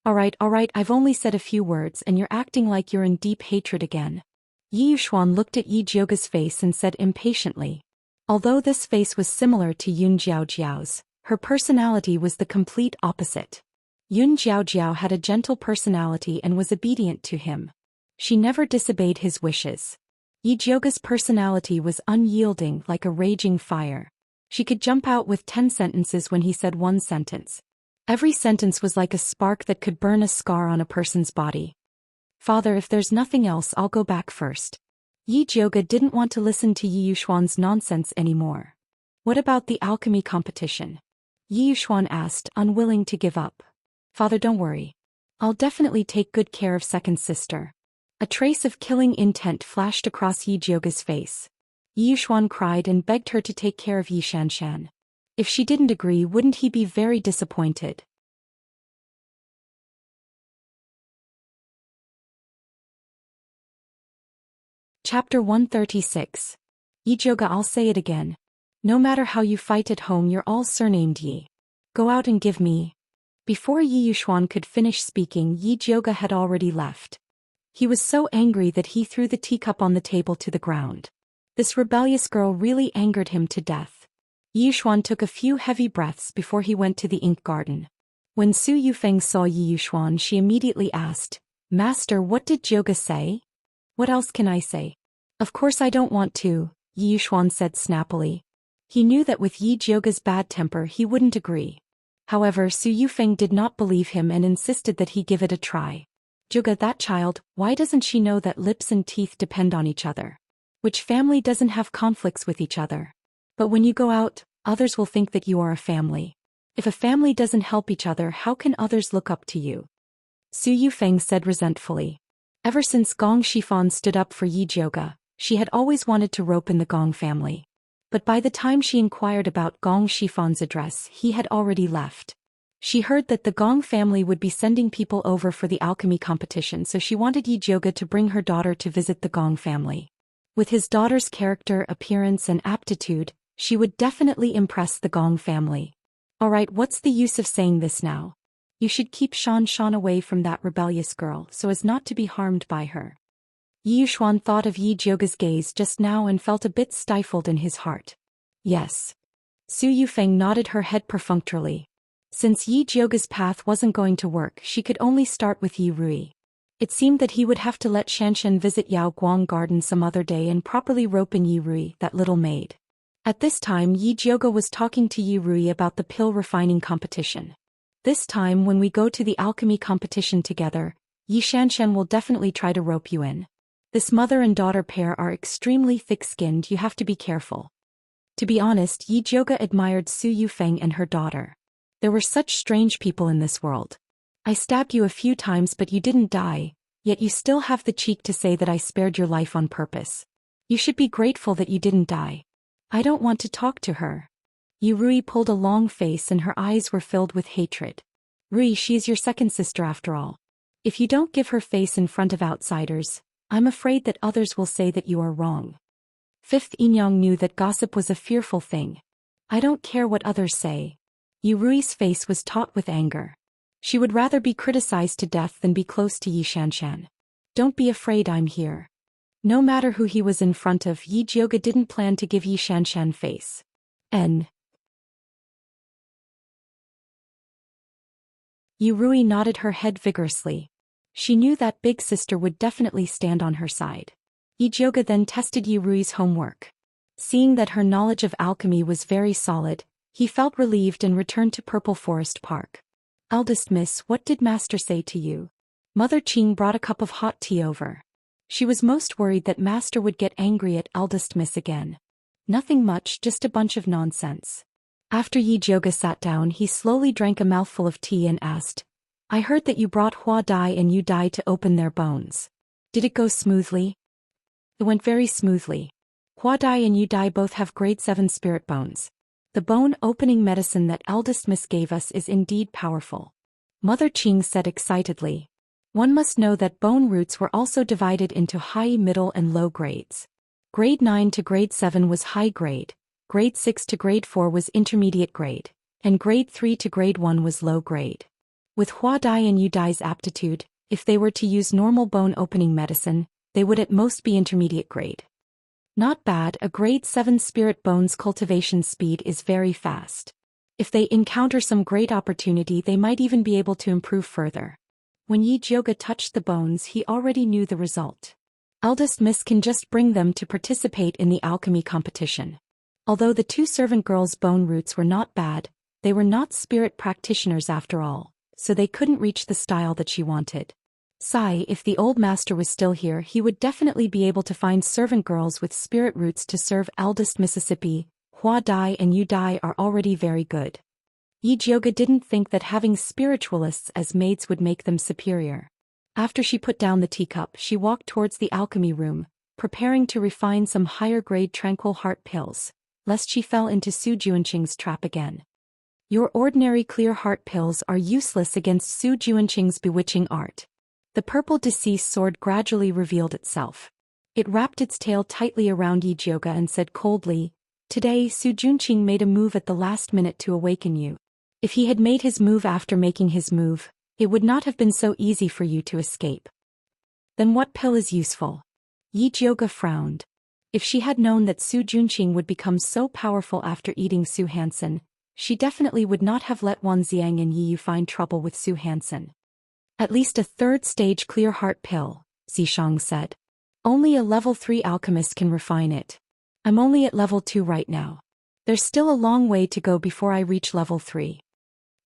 Alright, I've only said a few words and you're acting like you're in deep hatred again. Yi Yuxuan looked at Yi Jioga's face and said impatiently. Although this face was similar to Yun Jiaojiao's, her personality was the complete opposite. Yun Jiaojiao had a gentle personality and was obedient to him. She never disobeyed his wishes. Yi Jioga's personality was unyielding like a raging fire. She could jump out with 10 sentences when he said one sentence. Every sentence was like a spark that could burn a scar on a person's body. Father, if there's nothing else, I'll go back first. Yi Jioga didn't want to listen to Yi Yuxuan's nonsense anymore. What about the alchemy competition? Yi Yuxuan asked, unwilling to give up. Father, don't worry. I'll definitely take good care of second sister. A trace of killing intent flashed across Yi Jioga's face. Yi Yuxuan cried and begged her to take care of Yi Xianxia. If she didn't agree, wouldn't he be very disappointed? Chapter 136. Yi Jioga, I'll say it again. No matter how you fight at home, you're all surnamed Yi. Go out and give me. Before Yi Yuxuan could finish speaking, Yi Jioga had already left. He was so angry that he threw the teacup on the table to the ground. This rebellious girl really angered him to death. Yi Yuxuan took a few heavy breaths before he went to the ink garden. When Su Yufeng saw Yi Yuxuan, she immediately asked, Master, what did Jioga say? What else can I say? Of course I don't want to, Yi Yuxuan said snappily. He knew that with Yi Jioga's bad temper he wouldn't agree. However, Su Yufeng did not believe him and insisted that he give it a try. Jioga, that child, why doesn't she know that lips and teeth depend on each other? Which family doesn't have conflicts with each other? But when you go out, others will think that you are a family. If a family doesn't help each other, how can others look up to you? Su Yufeng said resentfully. Ever since Gong Shifan stood up for Yi Jioga, she had always wanted to rope in the Gong family. But by the time she inquired about Gong Shifan's address, he had already left. She heard that the Gong family would be sending people over for the alchemy competition, so she wanted Yi Jioga to bring her daughter to visit the Gong family. With his daughter's character, appearance and aptitude, she would definitely impress the Gong family. Alright, what's the use of saying this now? You should keep Xianxia away from that rebellious girl so as not to be harmed by her. Yi Yuxuan thought of Yi Jioga's gaze just now and felt a bit stifled in his heart. Yes. Su Yufeng nodded her head perfunctorily. Since Yi Jioga's path wasn't going to work, she could only start with Yi Rui. It seemed that he would have to let Xianxia visit Yao Guang Garden some other day and properly rope in Yi Rui, that little maid. At this time, Yi Jioga was talking to Yi Rui about the pill refining competition. This time, when we go to the alchemy competition together, Yi Xianxia will definitely try to rope you in. This mother and daughter pair are extremely thick-skinned, you have to be careful. To be honest, Yi Jioga admired Su Yufeng and her daughter. There were such strange people in this world. I stabbed you a few times but you didn't die, yet you still have the cheek to say that I spared your life on purpose. You should be grateful that you didn't die. I don't want to talk to her. Yi Rui pulled a long face and her eyes were filled with hatred. Rui, she's your second sister after all. If you don't give her face in front of outsiders, I'm afraid that others will say that you are wrong. Fifth Yinyang knew that gossip was a fearful thing. I don't care what others say. Yi Rui's face was taut with anger. She would rather be criticized to death than be close to Yi Xianxia. Don't be afraid, I'm here. No matter who he was in front of, Yi Jioga didn't plan to give Yi Xianxia face. Yi Rui nodded her head vigorously. She knew that big sister would definitely stand on her side. Yi Jioga then tested Yi Rui's homework. Seeing that her knowledge of alchemy was very solid, he felt relieved and returned to Purple Forest Park. "Eldest miss, what did master say to you?" Mother Qing brought a cup of hot tea over. She was most worried that master would get angry at eldest miss again. "Nothing much, just a bunch of nonsense." After Yi Zhouge sat down, he slowly drank a mouthful of tea and asked, "I heard that you brought Hua Dai and Yu Dai to open their bones. Did it go smoothly?" "It went very smoothly. Hua Dai and Yu Dai both have grade 7 spirit bones. The bone opening medicine that eldest miss gave us is indeed powerful," Mother Qing said excitedly. One must know that bone roots were also divided into high, middle and low grades. Grade 9 to grade 7 was high grade, grade 6 to grade 4 was intermediate grade, and grade 3 to grade 1 was low grade. With Hua Dai and Yu Dai's aptitude, if they were to use normal bone opening medicine, they would at most be intermediate grade. Not bad, a grade 7 spirit bone's cultivation speed is very fast. If they encounter some great opportunity, they might even be able to improve further. When Yi Zhouge touched the bones, he already knew the result. Eldest miss can just bring them to participate in the alchemy competition. Although the two servant girls' bone roots were not bad, they were not spirit practitioners after all, so they couldn't reach the style that she wanted. If the old master was still here, he would definitely be able to find servant girls with spirit roots to serve eldest Mississippi. Hua Dai and Yu Dai are already very good. Yi Zhouge didn't think that having spiritualists as maids would make them superior. After she put down the teacup, she walked towards the alchemy room, preparing to refine some higher-grade tranquil heart pills, lest she fell into Su Juanqing's trap again. Your ordinary clear heart pills are useless against Su Juanqing's bewitching art. The purple deceased sword gradually revealed itself. It wrapped its tail tightly around Yi Zhouge and said coldly, "Today Su Juanqing made a move at the last minute to awaken you. If he had made his move after making his move, it would not have been so easy for you to escape." "Then what pill is useful?" Yi Zhouge frowned. If she had known that Su Juanqing would become so powerful after eating Su Hansen, she definitely would not have let Wan Xiang and Yi Yu find trouble with Su Hansen. "At least a third-stage clear heart pill," Zishang said. "Only a level 3 alchemist can refine it. I'm only at level 2 right now. There's still a long way to go before I reach level 3.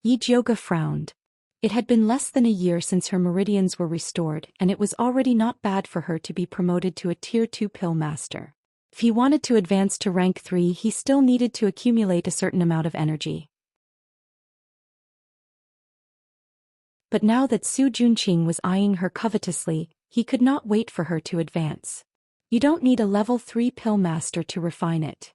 Yi Zhouge frowned. It had been less than a year since her meridians were restored, and it was already not bad for her to be promoted to a tier 2 pill master. If he wanted to advance to rank 3, he still needed to accumulate a certain amount of energy. But now that Su Juanqing was eyeing her covetously, he could not wait for her to advance. "You don't need a level 3 pill master to refine it,"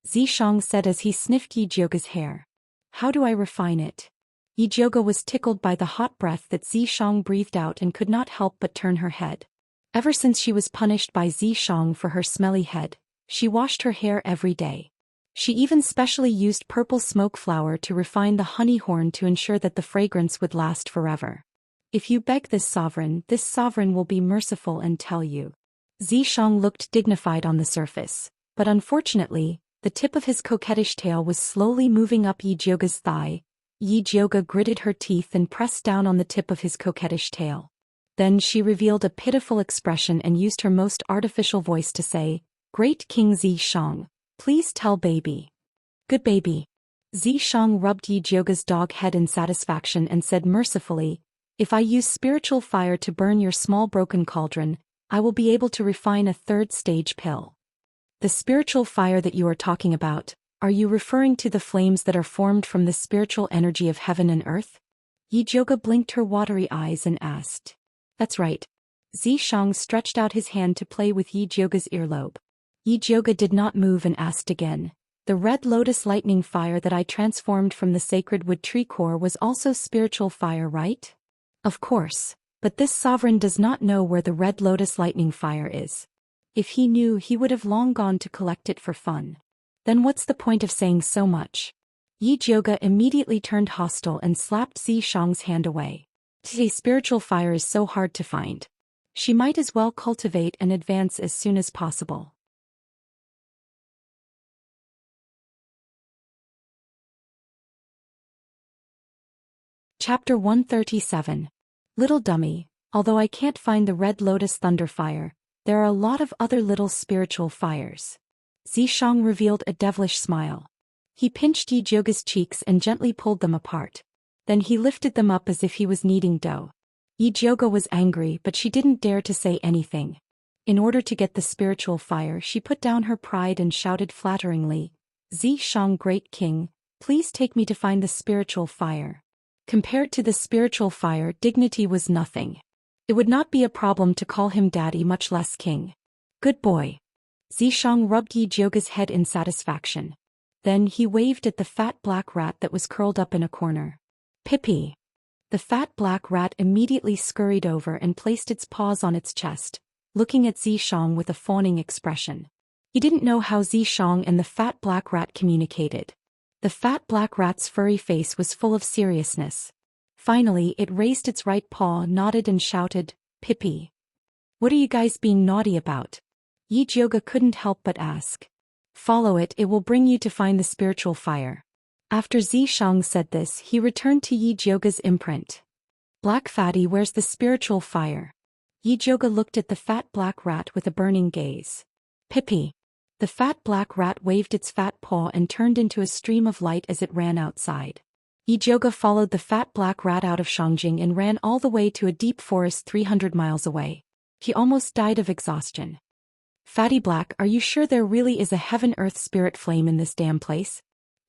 Zishang said as he sniffed Yi Zhouge's hair. "How do I refine it?" Yi Zhouge was tickled by the hot breath that Zishang breathed out and could not help but turn her head. Ever since she was punished by Zishang for her smelly head, she washed her hair every day. She even specially used purple smoke flower to refine the honey horn to ensure that the fragrance would last forever. "If you beg this sovereign will be merciful and tell you." Zishang looked dignified on the surface, but unfortunately, the tip of his coquettish tail was slowly moving up Yi Zhouge's thigh. Yi Zhouge gritted her teeth and pressed down on the tip of his coquettish tail. Then she revealed a pitiful expression and used her most artificial voice to say, "Great King Zishang, please tell baby." "Good baby." Zishang rubbed Yi Zhouge's dog head in satisfaction and said mercifully, "If I use spiritual fire to burn your small broken cauldron, I will be able to refine a third-stage pill." "The spiritual fire that you are talking about, are you referring to the flames that are formed from the spiritual energy of heaven and earth?" Yi Zhouge blinked her watery eyes and asked. "That's right." Zishang stretched out his hand to play with Yi Zhouge's earlobe. Yi Zhouge did not move and asked again, "The red lotus lightning fire that I transformed from the sacred wood tree core was also spiritual fire, right?" "Of course, but this sovereign does not know where the red lotus lightning fire is. If he knew, he would have long gone to collect it for fun. Then what's the point of saying so much?" Yi Zhouge immediately turned hostile and slapped Zishang's hand away. "The spiritual fire is so hard to find. She might as well cultivate and advance as soon as possible." Chapter 137. Little dummy, although I can't find the red lotus thunder fire, there are a lot of other little spiritual fires. Zishang revealed a devilish smile. He pinched Yijioga's cheeks and gently pulled them apart. Then he lifted them up as if he was kneading dough. Yijioga was angry, but she didn't dare to say anything. In order to get the spiritual fire, she put down her pride and shouted flatteringly, "Zishang, great king, please take me to find the spiritual fire." Compared to the spiritual fire, dignity was nothing. It would not be a problem to call him daddy, much less king. Good boy. Zishang rubbed Yijioga's head in satisfaction. Then he waved at the fat black rat that was curled up in a corner. Pippi. The fat black rat immediately scurried over and placed its paws on its chest, looking at Zishang with a fawning expression. He didn't know how Zishang and the fat black rat communicated. The fat black rat's furry face was full of seriousness. Finally, it raised its right paw, nodded and shouted, "Pippi. What are you guys being naughty about?" Yijioga couldn't help but ask. "Follow it, it will bring you to find the spiritual fire." After Zishang said this, he returned to Yijioga's imprint. "Black fatty, where's the spiritual fire?" Yijioga looked at the fat black rat with a burning gaze. "Pippi." The fat black rat waved its fat paw and turned into a stream of light as it ran outside. Yijioga followed the fat black rat out of Shangjing and ran all the way to a deep forest 300 miles away. He almost died of exhaustion. "Fatty Black, are you sure there really is a heaven-earth spirit flame in this damn place?"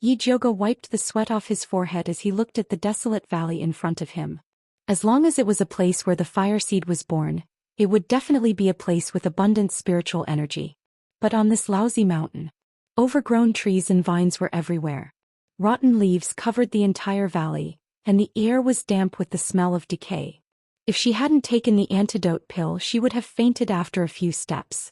Yijioga wiped the sweat off his forehead as he looked at the desolate valley in front of him. As long as it was a place where the fire seed was born, it would definitely be a place with abundant spiritual energy. But on this lousy mountain, overgrown trees and vines were everywhere. Rotten leaves covered the entire valley, and the air was damp with the smell of decay. If she hadn't taken the antidote pill, she would have fainted after a few steps.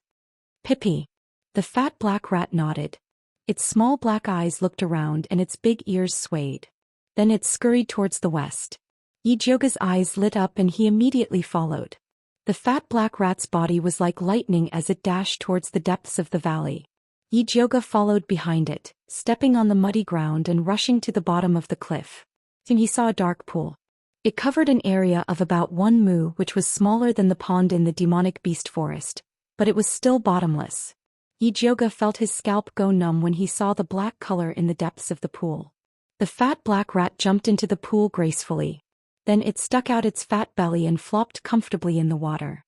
"Pippi." The fat black rat nodded. Its small black eyes looked around and its big ears swayed. Then it scurried towards the west. Yijioga's eyes lit up and he immediately followed. The fat black rat's body was like lightning as it dashed towards the depths of the valley. Yijioga followed behind it, stepping on the muddy ground and rushing to the bottom of the cliff. Soon he saw a dark pool. It covered an area of about 1 mu, which was smaller than the pond in the demonic beast forest, but it was still bottomless. Yijioga felt his scalp go numb when he saw the black color in the depths of the pool. The fat black rat jumped into the pool gracefully. Then it stuck out its fat belly and flopped comfortably in the water.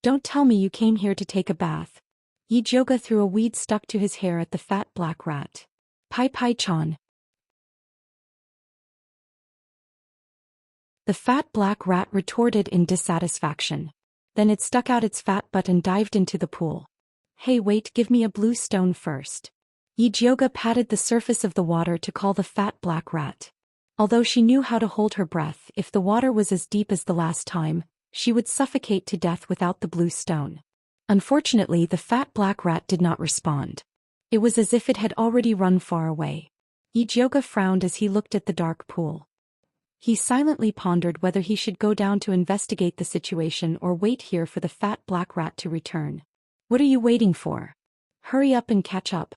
"Don't tell me you came here to take a bath." Yijioga threw a weed stuck to his hair at the fat black rat. "Pai Pai Chan." The fat black rat retorted in dissatisfaction. Then it stuck out its fat butt and dived into the pool. "Hey wait, give me a blue stone first." Yijioga patted the surface of the water to call the fat black rat. Although she knew how to hold her breath, if the water was as deep as the last time, she would suffocate to death without the blue stone. Unfortunately, the fat black rat did not respond. It was as if it had already run far away. Yijioga frowned as he looked at the dark pool. He silently pondered whether he should go down to investigate the situation or wait here for the fat black rat to return. "What are you waiting for? Hurry up and catch up."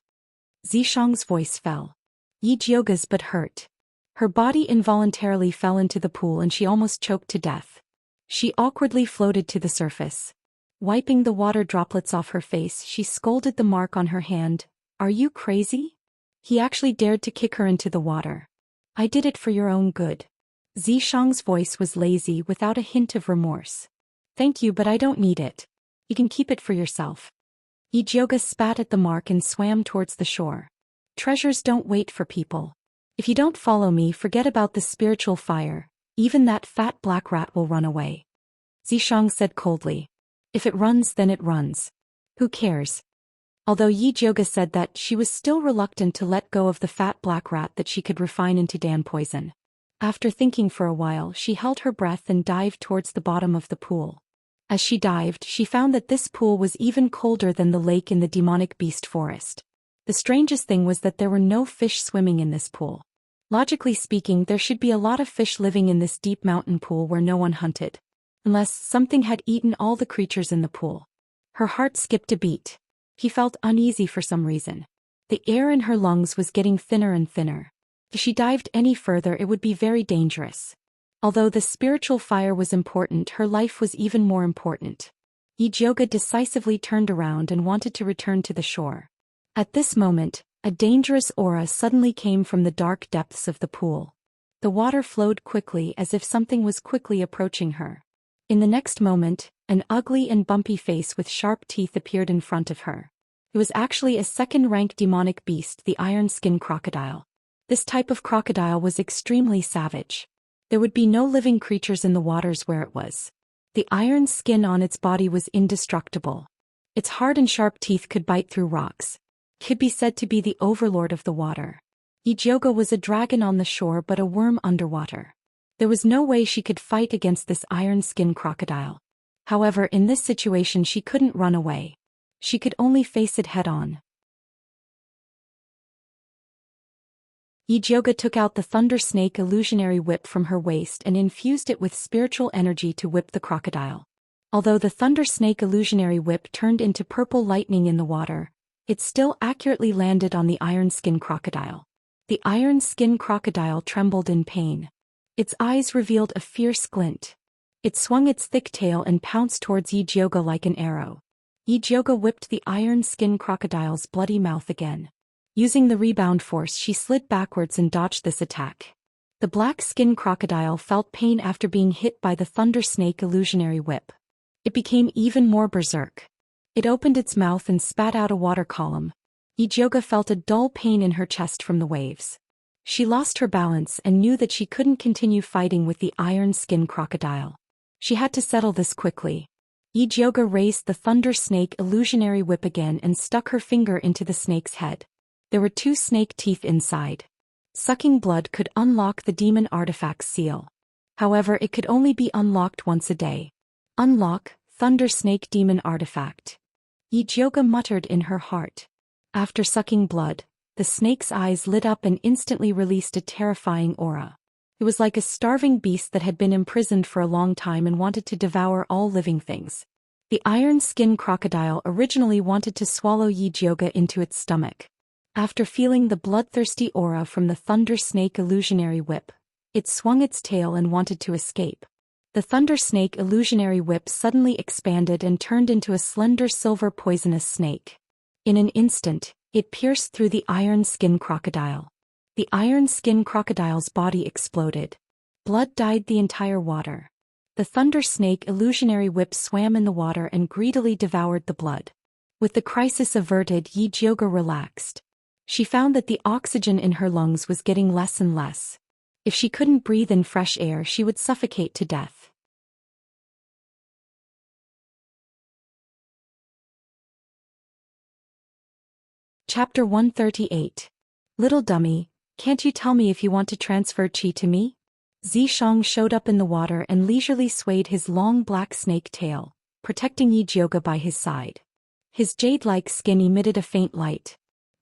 Zishang's voice fell. Yijioga's but hurt. Her body involuntarily fell into the pool and she almost choked to death. She awkwardly floated to the surface. Wiping the water droplets off her face, she scolded the mark on her hand. "Are you crazy? He actually dared to kick her into the water." "I did it for your own good." Zishang's voice was lazy without a hint of remorse. "Thank you, but I don't need it. You can keep it for yourself." Yijioga spat at the mark and swam towards the shore. "Treasures don't wait for people. If you don't follow me, forget about the spiritual fire. Even that fat black rat will run away." Zishang said coldly. "If it runs, then it runs. Who cares?" Although Yijioga said that, she was still reluctant to let go of the fat black rat that she could refine into Dan poison. After thinking for a while, she held her breath and dived towards the bottom of the pool. As she dived, she found that this pool was even colder than the lake in the demonic beast forest. The strangest thing was that there were no fish swimming in this pool. Logically speaking, there should be a lot of fish living in this deep mountain pool where no one hunted. Unless something had eaten all the creatures in the pool. Her heart skipped a beat. He felt uneasy for some reason. The air in her lungs was getting thinner and thinner. If she dived any further, it would be very dangerous. Although the spiritual fire was important, her life was even more important. Yijioga decisively turned around and wanted to return to the shore. At this moment, a dangerous aura suddenly came from the dark depths of the pool. The water flowed quickly as if something was quickly approaching her. In the next moment, an ugly and bumpy face with sharp teeth appeared in front of her. It was actually a second-rank demonic beast, the iron skin crocodile. This type of crocodile was extremely savage. There would be no living creatures in the waters where it was. The iron skin on its body was indestructible. Its hard and sharp teeth could bite through rocks. It could be said to be the overlord of the water. Ijoga was a dragon on the shore but a worm underwater. There was no way she could fight against this iron skin crocodile. However, in this situation she couldn't run away. She could only face it head-on. Ijoga took out the Thunder Snake illusionary whip from her waist and infused it with spiritual energy to whip the crocodile. Although the Thunder Snake illusionary whip turned into purple lightning in the water, it still accurately landed on the iron skin crocodile. The iron skin crocodile trembled in pain. Its eyes revealed a fierce glint. It swung its thick tail and pounced towards Ijoga like an arrow. Ijoga whipped the iron skin crocodile's bloody mouth again. Using the rebound force, she slid backwards and dodged this attack. The black skin crocodile felt pain after being hit by the Thunder Snake illusionary whip. It became even more berserk. It opened its mouth and spat out a water column. Ijoga felt a dull pain in her chest from the waves. She lost her balance and knew that she couldn't continue fighting with the iron skin crocodile. She had to settle this quickly. Ijoga raised the Thunder Snake illusionary whip again and stuck her finger into the snake's head. There were 2 snake teeth inside. Sucking blood could unlock the demon artifact's seal. However, it could only be unlocked once a day. Unlock Thunder Snake Demon Artifact. Ijoga muttered in her heart. After sucking blood, the snake's eyes lit up and instantly released a terrifying aura. It was like a starving beast that had been imprisoned for a long time and wanted to devour all living things. The iron skin crocodile originally wanted to swallow Ijoga into its stomach. After feeling the bloodthirsty aura from the Thunder Snake illusionary whip, it swung its tail and wanted to escape. The Thunder Snake illusionary whip suddenly expanded and turned into a slender silver poisonous snake. In an instant, it pierced through the iron skin crocodile. The iron skin crocodile's body exploded. Blood dyed the entire water. The Thunder Snake illusionary whip swam in the water and greedily devoured the blood. With the crisis averted, Ijoga relaxed. She found that the oxygen in her lungs was getting less and less. If she couldn't breathe in fresh air, she would suffocate to death. Chapter 138. Little dummy, can't you tell me if you want to transfer chi to me? Xianxia showed up in the water and leisurely swayed his long black snake tail, protecting Ijoga by his side. His jade-like skin emitted a faint light.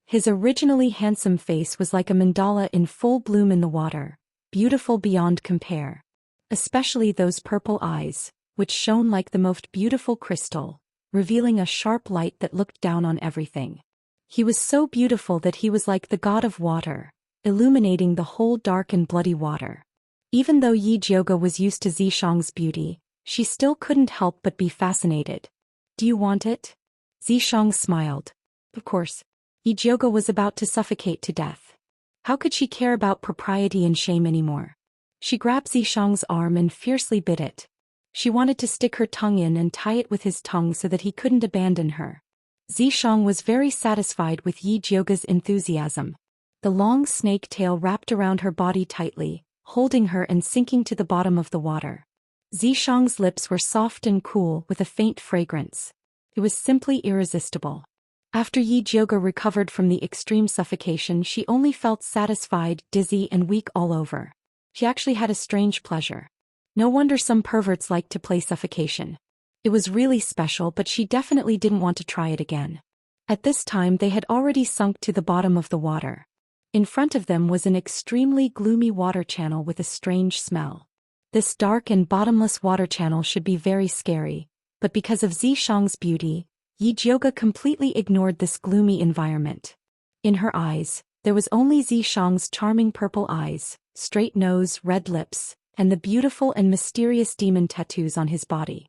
His originally handsome face was like a mandala in full bloom in the water, beautiful beyond compare. Especially those purple eyes, which shone like the most beautiful crystal, revealing a sharp light that looked down on everything. He was so beautiful that he was like the god of water, illuminating the whole dark and bloody water. Even though Ijoga was used to Xianxia's beauty, she still couldn't help but be fascinated. Do you want it? Xianxia smiled. Of course. Ijoga was about to suffocate to death. How could she care about propriety and shame anymore? She grabbed Xianxia's arm and fiercely bit it. She wanted to stick her tongue in and tie it with his tongue so that he couldn't abandon her. Xianxia was very satisfied with Ijoga's enthusiasm. The long snake tail wrapped around her body tightly, holding her and sinking to the bottom of the water. Xianxia's lips were soft and cool with a faint fragrance. It was simply irresistible. After Ijoga recovered from the extreme suffocation, she only felt satisfied, dizzy and weak all over. She actually had a strange pleasure. No wonder some perverts like to play suffocation. It was really special, but she definitely didn't want to try it again. At this time they had already sunk to the bottom of the water. In front of them was an extremely gloomy water channel with a strange smell. This dark and bottomless water channel should be very scary, but because of Xianxia's beauty, Ijoga completely ignored this gloomy environment. In her eyes, there was only Xianxia's charming purple eyes, straight nose, red lips, and the beautiful and mysterious demon tattoos on his body.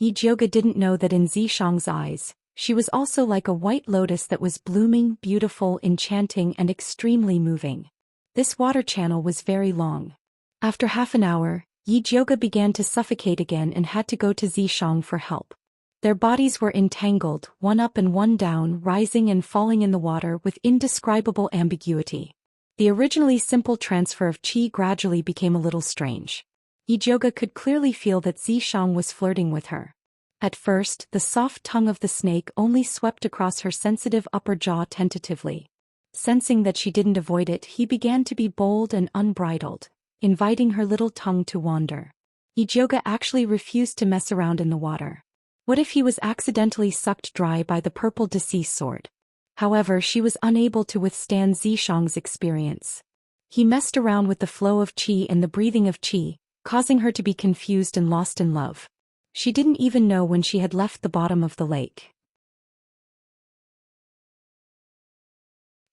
Ijoga didn't know that in Xianxia's eyes, She was also like a white lotus that was blooming, beautiful, enchanting, and extremely moving. This water channel was very long. After half an hour, Yijioga began to suffocate again and had to go to Zishang for help. Their bodies were entangled, one up and one down, rising and falling in the water with indescribable ambiguity. The originally simple transfer of qi gradually became a little strange. Yijioga could clearly feel that Zishang was flirting with her. At first, the soft tongue of the snake only swept across her sensitive upper jaw tentatively. Sensing that she didn't avoid it, he began to be bold and unbridled, inviting her little tongue to wander. Yijioga actually refused to mess around in the water. What if he was accidentally sucked dry by the purple deceased sword? However, she was unable to withstand Zishang's experience. He messed around with the flow of qi and the breathing of qi, causing her to be confused and lost in love. She didn't even know when she had left the bottom of the lake.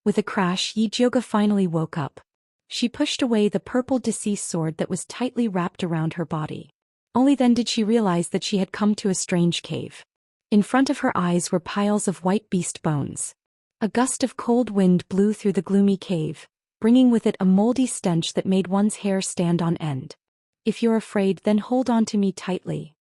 With a crash, Yijioga finally woke up. She pushed away the purple deceased sword that was tightly wrapped around her body. Only then did she realize that she had come to a strange cave. In front of her eyes were piles of white beast bones. A gust of cold wind blew through the gloomy cave, bringing with it a moldy stench that made one's hair stand on end. "If you're afraid, then hold on to me tightly."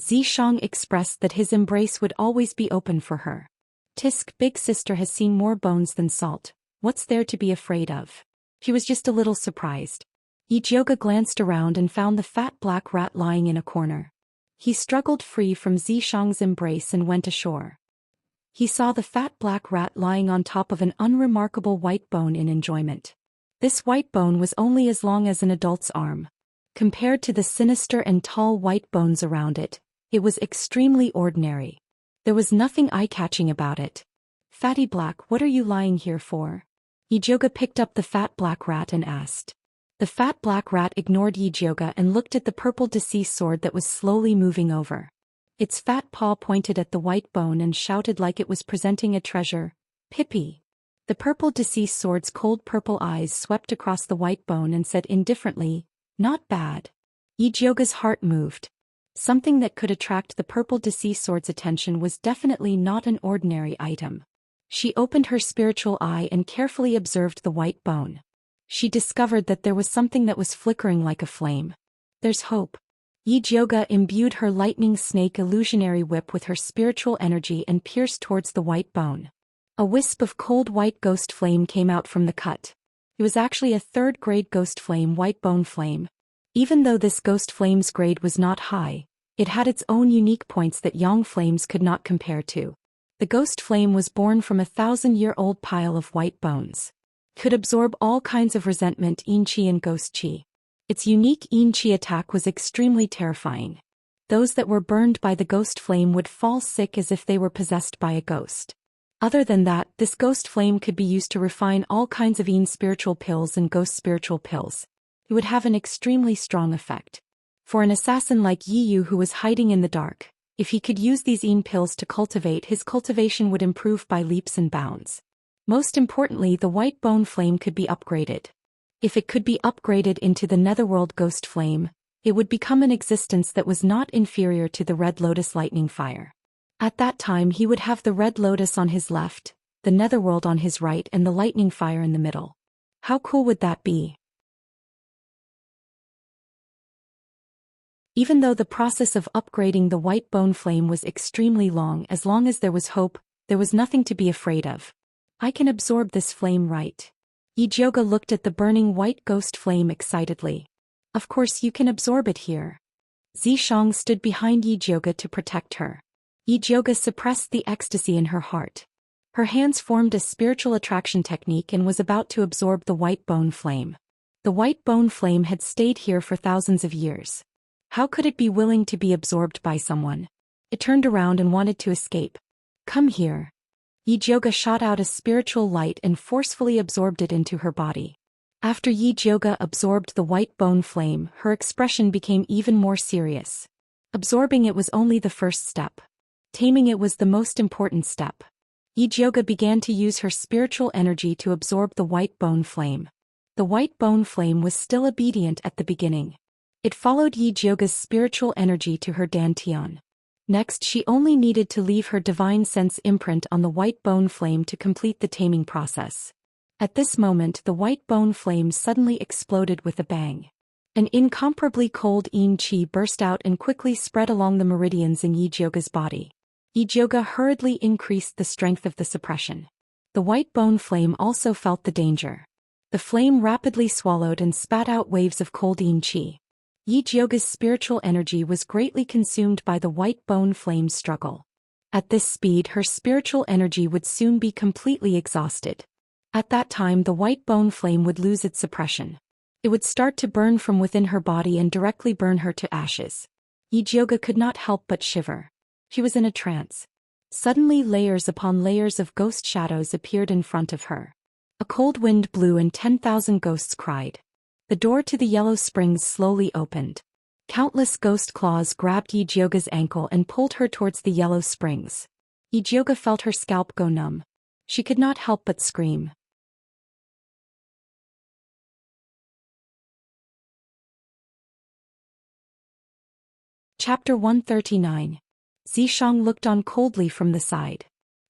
Zishang expressed that his embrace would always be open for her. "Tisk, big sister has seen more bones than salt. What's there to be afraid of?" She was just a little surprised. Yijioga glanced around and found the fat black rat lying in a corner. He struggled free from Zishang's embrace and went ashore. He saw the fat black rat lying on top of an unremarkable white bone in enjoyment. This white bone was only as long as an adult's arm. Compared to the sinister and tall white bones around it, it was extremely ordinary. There was nothing eye-catching about it. "Fatty Black, what are you lying here for?" Yijioga picked up the fat black rat and asked. The fat black rat ignored Yijioga and looked at the purple deceased sword that was slowly moving over. Its fat paw pointed at the white bone and shouted like it was presenting a treasure, "Pippi." The purple deceased sword's cold purple eyes swept across the white bone and said indifferently, "Not bad." Yijioga's heart moved. Something that could attract the purple deceased sword's attention was definitely not an ordinary item. She opened her spiritual eye and carefully observed the white bone. She discovered that there was something that was flickering like a flame. "There's hope." Yijioga imbued her lightning snake illusionary whip with her spiritual energy and pierced towards the white bone. A wisp of cold white ghost flame came out from the cut. It was actually a third-grade ghost flame, white bone flame. Even though this ghost flame's grade was not high, it had its own unique points that yang flames could not compare to. The ghost flame was born from a 1,000-year-old pile of white bones. Could absorb all kinds of resentment, yin qi and ghost qi. Its unique yin qi attack was extremely terrifying. Those that were burned by the ghost flame would fall sick as if they were possessed by a ghost. Other than that, this ghost flame could be used to refine all kinds of yin spiritual pills and ghost spiritual pills. It would have an extremely strong effect. For an assassin like Yi Yu who was hiding in the dark, if he could use these yin pills to cultivate, his cultivation would improve by leaps and bounds. Most importantly, the white bone flame could be upgraded. If it could be upgraded into the netherworld ghost flame, it would become an existence that was not inferior to the red lotus lightning fire. At that time he would have the red lotus on his left, the netherworld on his right, and the lightning fire in the middle. How cool would that be? Even though the process of upgrading the white bone flame was extremely long as there was hope, there was nothing to be afraid of. "I can absorb this flame, right?" Yijioga looked at the burning white ghost flame excitedly. "Of course you can absorb it here." Zishang stood behind Yijioga to protect her. Yijioga suppressed the ecstasy in her heart. Her hands formed a spiritual attraction technique and was about to absorb the white bone flame. The white bone flame had stayed here for thousands of years. How could it be willing to be absorbed by someone? It turned around and wanted to escape. "Come here." Yijioga shot out a spiritual light and forcefully absorbed it into her body. After Yijioga absorbed the white bone flame, her expression became even more serious. Absorbing it was only the first step. Taming it was the most important step. Yijioga began to use her spiritual energy to absorb the white bone flame. The white bone flame was still obedient at the beginning. It followed Yijioga's spiritual energy to her dantian. Next, she only needed to leave her divine sense imprint on the white bone flame to complete the taming process. At this moment, the white bone flame suddenly exploded with a bang. An incomparably cold yin qi burst out and quickly spread along the meridians in Yijioga's body. Yijioga hurriedly increased the strength of the suppression. The white bone flame also felt the danger. The flame rapidly swallowed and spat out waves of cold yin qi. Yijioga's spiritual energy was greatly consumed by the white bone flame's struggle. At this speed, her spiritual energy would soon be completely exhausted. At that time, the white bone flame would lose its suppression. It would start to burn from within her body and directly burn her to ashes. Yijioga could not help but shiver. She was in a trance. Suddenly, layers upon layers of ghost shadows appeared in front of her. A cold wind blew and 10,000 ghosts cried. The door to the yellow springs slowly opened. Countless ghost claws grabbed Yijioga's ankle and pulled her towards the yellow springs. Yijioga felt her scalp go numb. She could not help but scream. Chapter 139. Xianxia looked on coldly from the side.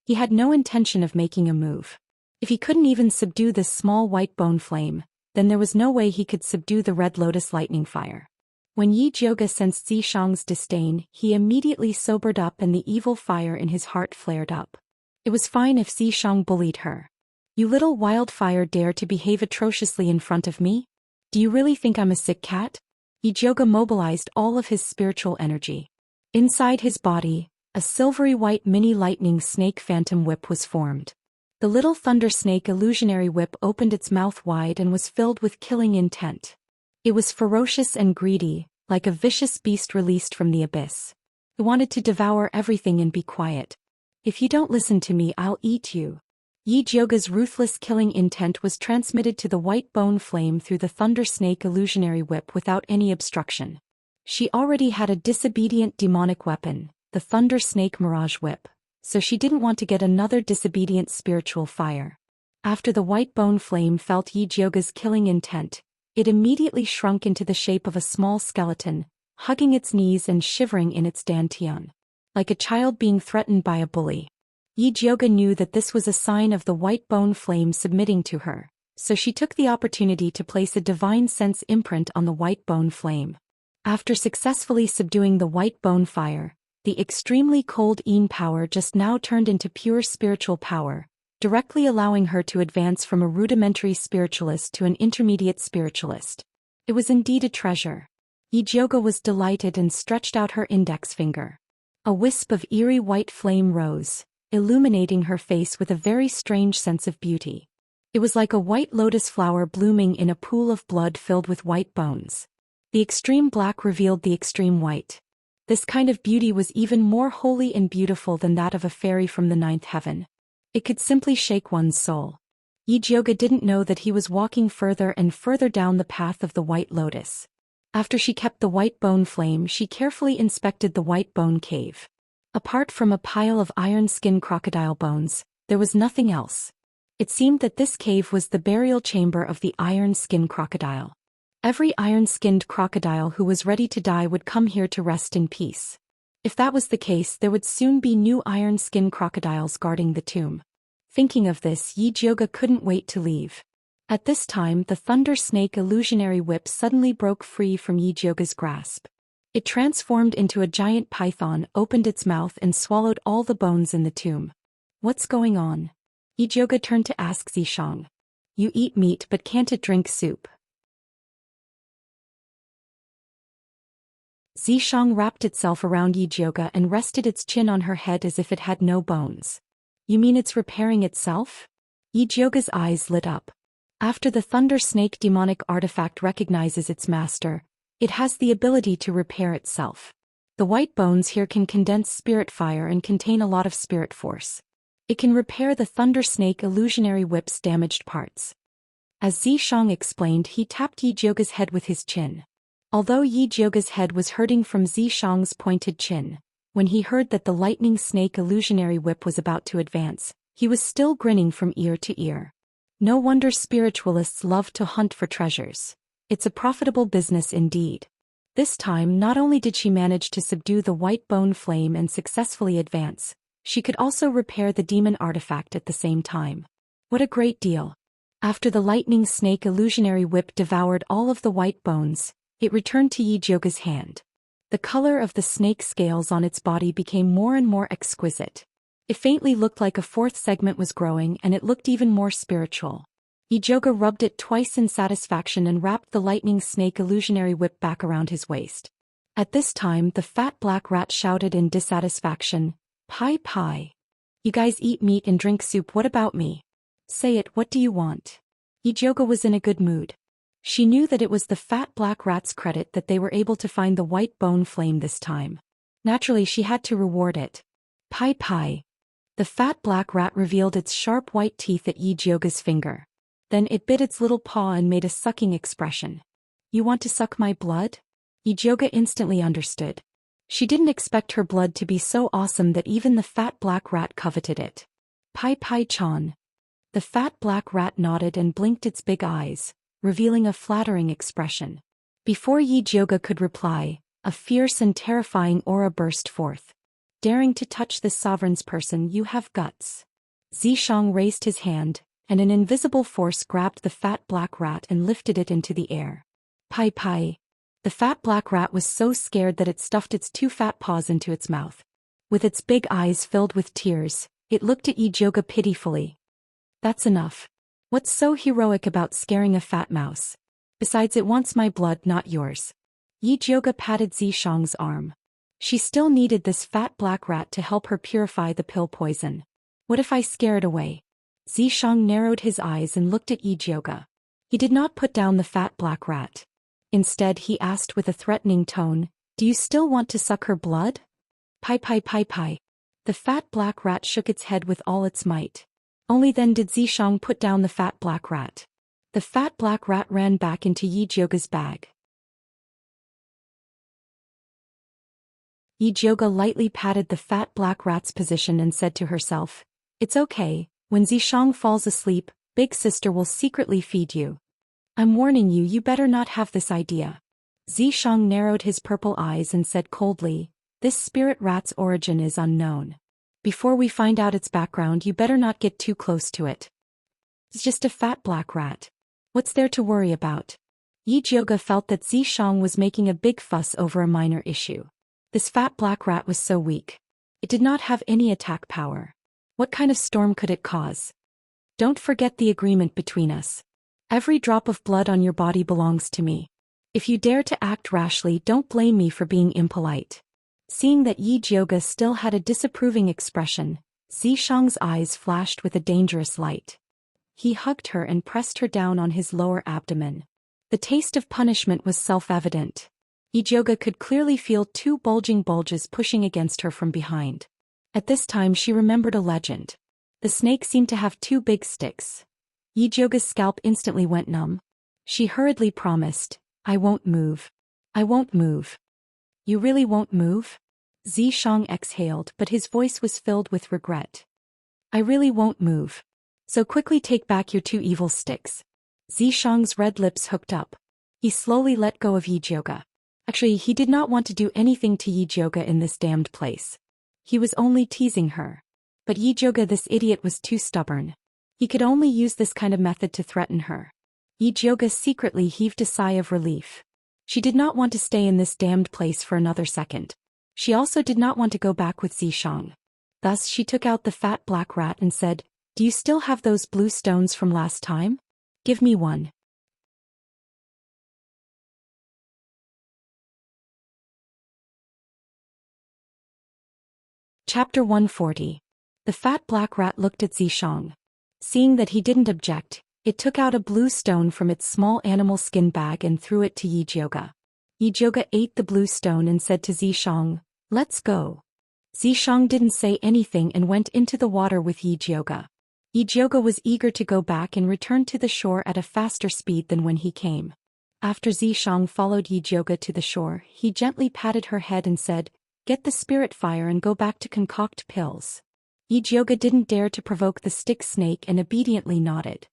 He had no intention of making a move. If he couldn't even subdue this small white bone flame, then there was no way he could subdue the red lotus lightning fire. When Yijioga sensed Xianxia's disdain, he immediately sobered up and the evil fire in his heart flared up. It was fine if Xianxia bullied her. You little wildfire dare to behave atrociously in front of me? Do you really think I'm a sick cat? Yijioga mobilized all of his spiritual energy. Inside his body, a silvery white mini lightning snake phantom whip was formed. The little thunder snake illusionary whip opened its mouth wide and was filled with killing intent. It was ferocious and greedy, like a vicious beast released from the abyss. It wanted to devour everything and be quiet. If you don't listen to me, I'll eat you. Yijioga's ruthless killing intent was transmitted to the white bone flame through the thunder snake illusionary whip without any obstruction. She already had a disobedient demonic weapon, the thunder snake mirage whip, so she didn't want to get another disobedient spiritual fire. After the white bone flame felt Yijioga's killing intent, it immediately shrunk into the shape of a small skeleton, hugging its knees and shivering in its dantian. Like a child being threatened by a bully. Yijioga knew that this was a sign of the white bone flame submitting to her, so she took the opportunity to place a divine sense imprint on the white bone flame. After successfully subduing the white bone fire, the extremely cold yin power just now turned into pure spiritual power, directly allowing her to advance from a rudimentary spiritualist to an intermediate spiritualist. It was indeed a treasure. Yijioga was delighted and stretched out her index finger. A wisp of eerie white flame rose, illuminating her face with a very strange sense of beauty. It was like a white lotus flower blooming in a pool of blood filled with white bones. The extreme black revealed the extreme white. This kind of beauty was even more holy and beautiful than that of a fairy from the ninth heaven. It could simply shake one's soul. Yijioga didn't know that he was walking further and further down the path of the white lotus. After she kept the white bone flame, she carefully inspected the white bone cave. Apart from a pile of iron skin crocodile bones, there was nothing else. It seemed that this cave was the burial chamber of the iron skin crocodile. Every iron-skinned crocodile who was ready to die would come here to rest in peace. If that was the case, there would soon be new iron-skin crocodiles guarding the tomb. Thinking of this, Yijioga couldn't wait to leave. At this time, the thunder snake illusionary whip suddenly broke free from Yijioga's grasp. It transformed into a giant python, opened its mouth and swallowed all the bones in the tomb. What's going on? Yijioga turned to ask Xianxia. You eat meat but can't it drink soup? Xianxia wrapped itself around Yijioga and rested its chin on her head as if it had no bones. You mean it's repairing itself? Yijioga's eyes lit up. After the thunder snake demonic artifact recognizes its master, it has the ability to repair itself. The white bones here can condense spirit fire and contain a lot of spirit force. It can repair the thunder snake illusionary whip's damaged parts. As Xianxia explained, he tapped Yijioga's head with his chin. Although Yijioga's head was hurting from Xianxia's pointed chin, when he heard that the lightning snake illusionary whip was about to advance, he was still grinning from ear to ear. No wonder spiritualists love to hunt for treasures. It's a profitable business indeed. This time not only did she manage to subdue the white bone flame and successfully advance, she could also repair the demon artifact at the same time. What a great deal. After the lightning snake illusionary whip devoured all of the white bones, it returned to Yi Jioga's hand. The color of the snake scales on its body became more and more exquisite. It faintly looked like a fourth segment was growing, and it looked even more spiritual. Yi Jioga rubbed it twice in satisfaction and wrapped the lightning snake illusionary whip back around his waist. At this time the fat black rat shouted in dissatisfaction, "Pie pie. You guys eat meat and drink soup, what about me? Say it, what do you want?" Yi Jioga was in a good mood. She knew that it was the fat black rat's credit that they were able to find the white bone flame this time. Naturally she had to reward it. "Pie pie." The fat black rat revealed its sharp white teeth at Yi Jioga's finger. Then it bit its little paw and made a sucking expression. "You want to suck my blood?" Yi Jioga instantly understood. She didn't expect her blood to be so awesome that even the fat black rat coveted it. "Pai Pai Chan." The fat black rat nodded and blinked its big eyes, revealing a flattering expression. Before Yi Jioga could reply, a fierce and terrifying aura burst forth. "Daring to touch this sovereign's person, you have guts." Xianxia raised his hand, and an invisible force grabbed the fat black rat and lifted it into the air. "Pai Pai." The fat black rat was so scared that it stuffed its two fat paws into its mouth. With its big eyes filled with tears, it looked at Yi Jioga pitifully. "That's enough. What's so heroic about scaring a fat mouse? Besides, it wants my blood, not yours." Yi Jioga patted Xianxia's arm. She still needed this fat black rat to help her purify the pill poison. "What if I scare it away?" Xianxia narrowed his eyes and looked at Yi Jioga. He did not put down the fat black rat. Instead he asked with a threatening tone, "Do you still want to suck her blood?" "Pai Pai Pai Pai." The fat black rat shook its head with all its might. Only then did Xianxia put down the fat black rat. The fat black rat ran back into Yi Jioga's bag. Yi Jioga lightly patted the fat black rat's position and said to herself, "It's okay, when Xianxia falls asleep, Big Sister will secretly feed you. I'm warning you, you better not have this idea." Xianxia narrowed his purple eyes and said coldly, "This spirit rat's origin is unknown. Before we find out its background, you better not get too close to it. It's just a fat black rat. What's there to worry about?" Yi Jioga felt that Xianxia was making a big fuss over a minor issue. This fat black rat was so weak. It did not have any attack power. What kind of storm could it cause? "Don't forget the agreement between us. Every drop of blood on your body belongs to me. If you dare to act rashly, don't blame me for being impolite." Seeing that Yi Jioga still had a disapproving expression, Xianxia's eyes flashed with a dangerous light. He hugged her and pressed her down on his lower abdomen. The taste of punishment was self-evident. Yi Jioga could clearly feel two bulging bulges pushing against her from behind. At this time she remembered a legend. The snake seemed to have two big sticks. Yi Jioga's scalp instantly went numb. She hurriedly promised, "I won't move. I won't move." "You really won't move?" Xianxia exhaled, but his voice was filled with regret. "I really won't move. So quickly take back your two evil sticks." Xianxia's red lips hooked up. He slowly let go of Yi Jioga. Actually, he did not want to do anything to Yi Jioga in this damned place. He was only teasing her. But Yi Jioga, this idiot, was too stubborn. He could only use this kind of method to threaten her. Yi Jioga secretly heaved a sigh of relief. She did not want to stay in this damned place for another second. She also did not want to go back with Xianxia. Thus she took out the fat black rat and said, "Do you still have those blue stones from last time? Give me one." Chapter 140. The fat black rat looked at Xianxia. Seeing that he didn't object, it took out a blue stone from its small animal skin bag and threw it to Yi Jioga. Yi Jioga ate the blue stone and said to Xianxia, "Let's go." Xianxia didn't say anything and went into the water with Yi Jioga. Yi Jioga was eager to go back and return to the shore at a faster speed than when he came. After Xianxia followed Yi Jioga to the shore, he gently patted her head and said, "Get the spirit fire and go back to concoct pills." Yi Jioga didn't dare to provoke the stick snake and obediently nodded.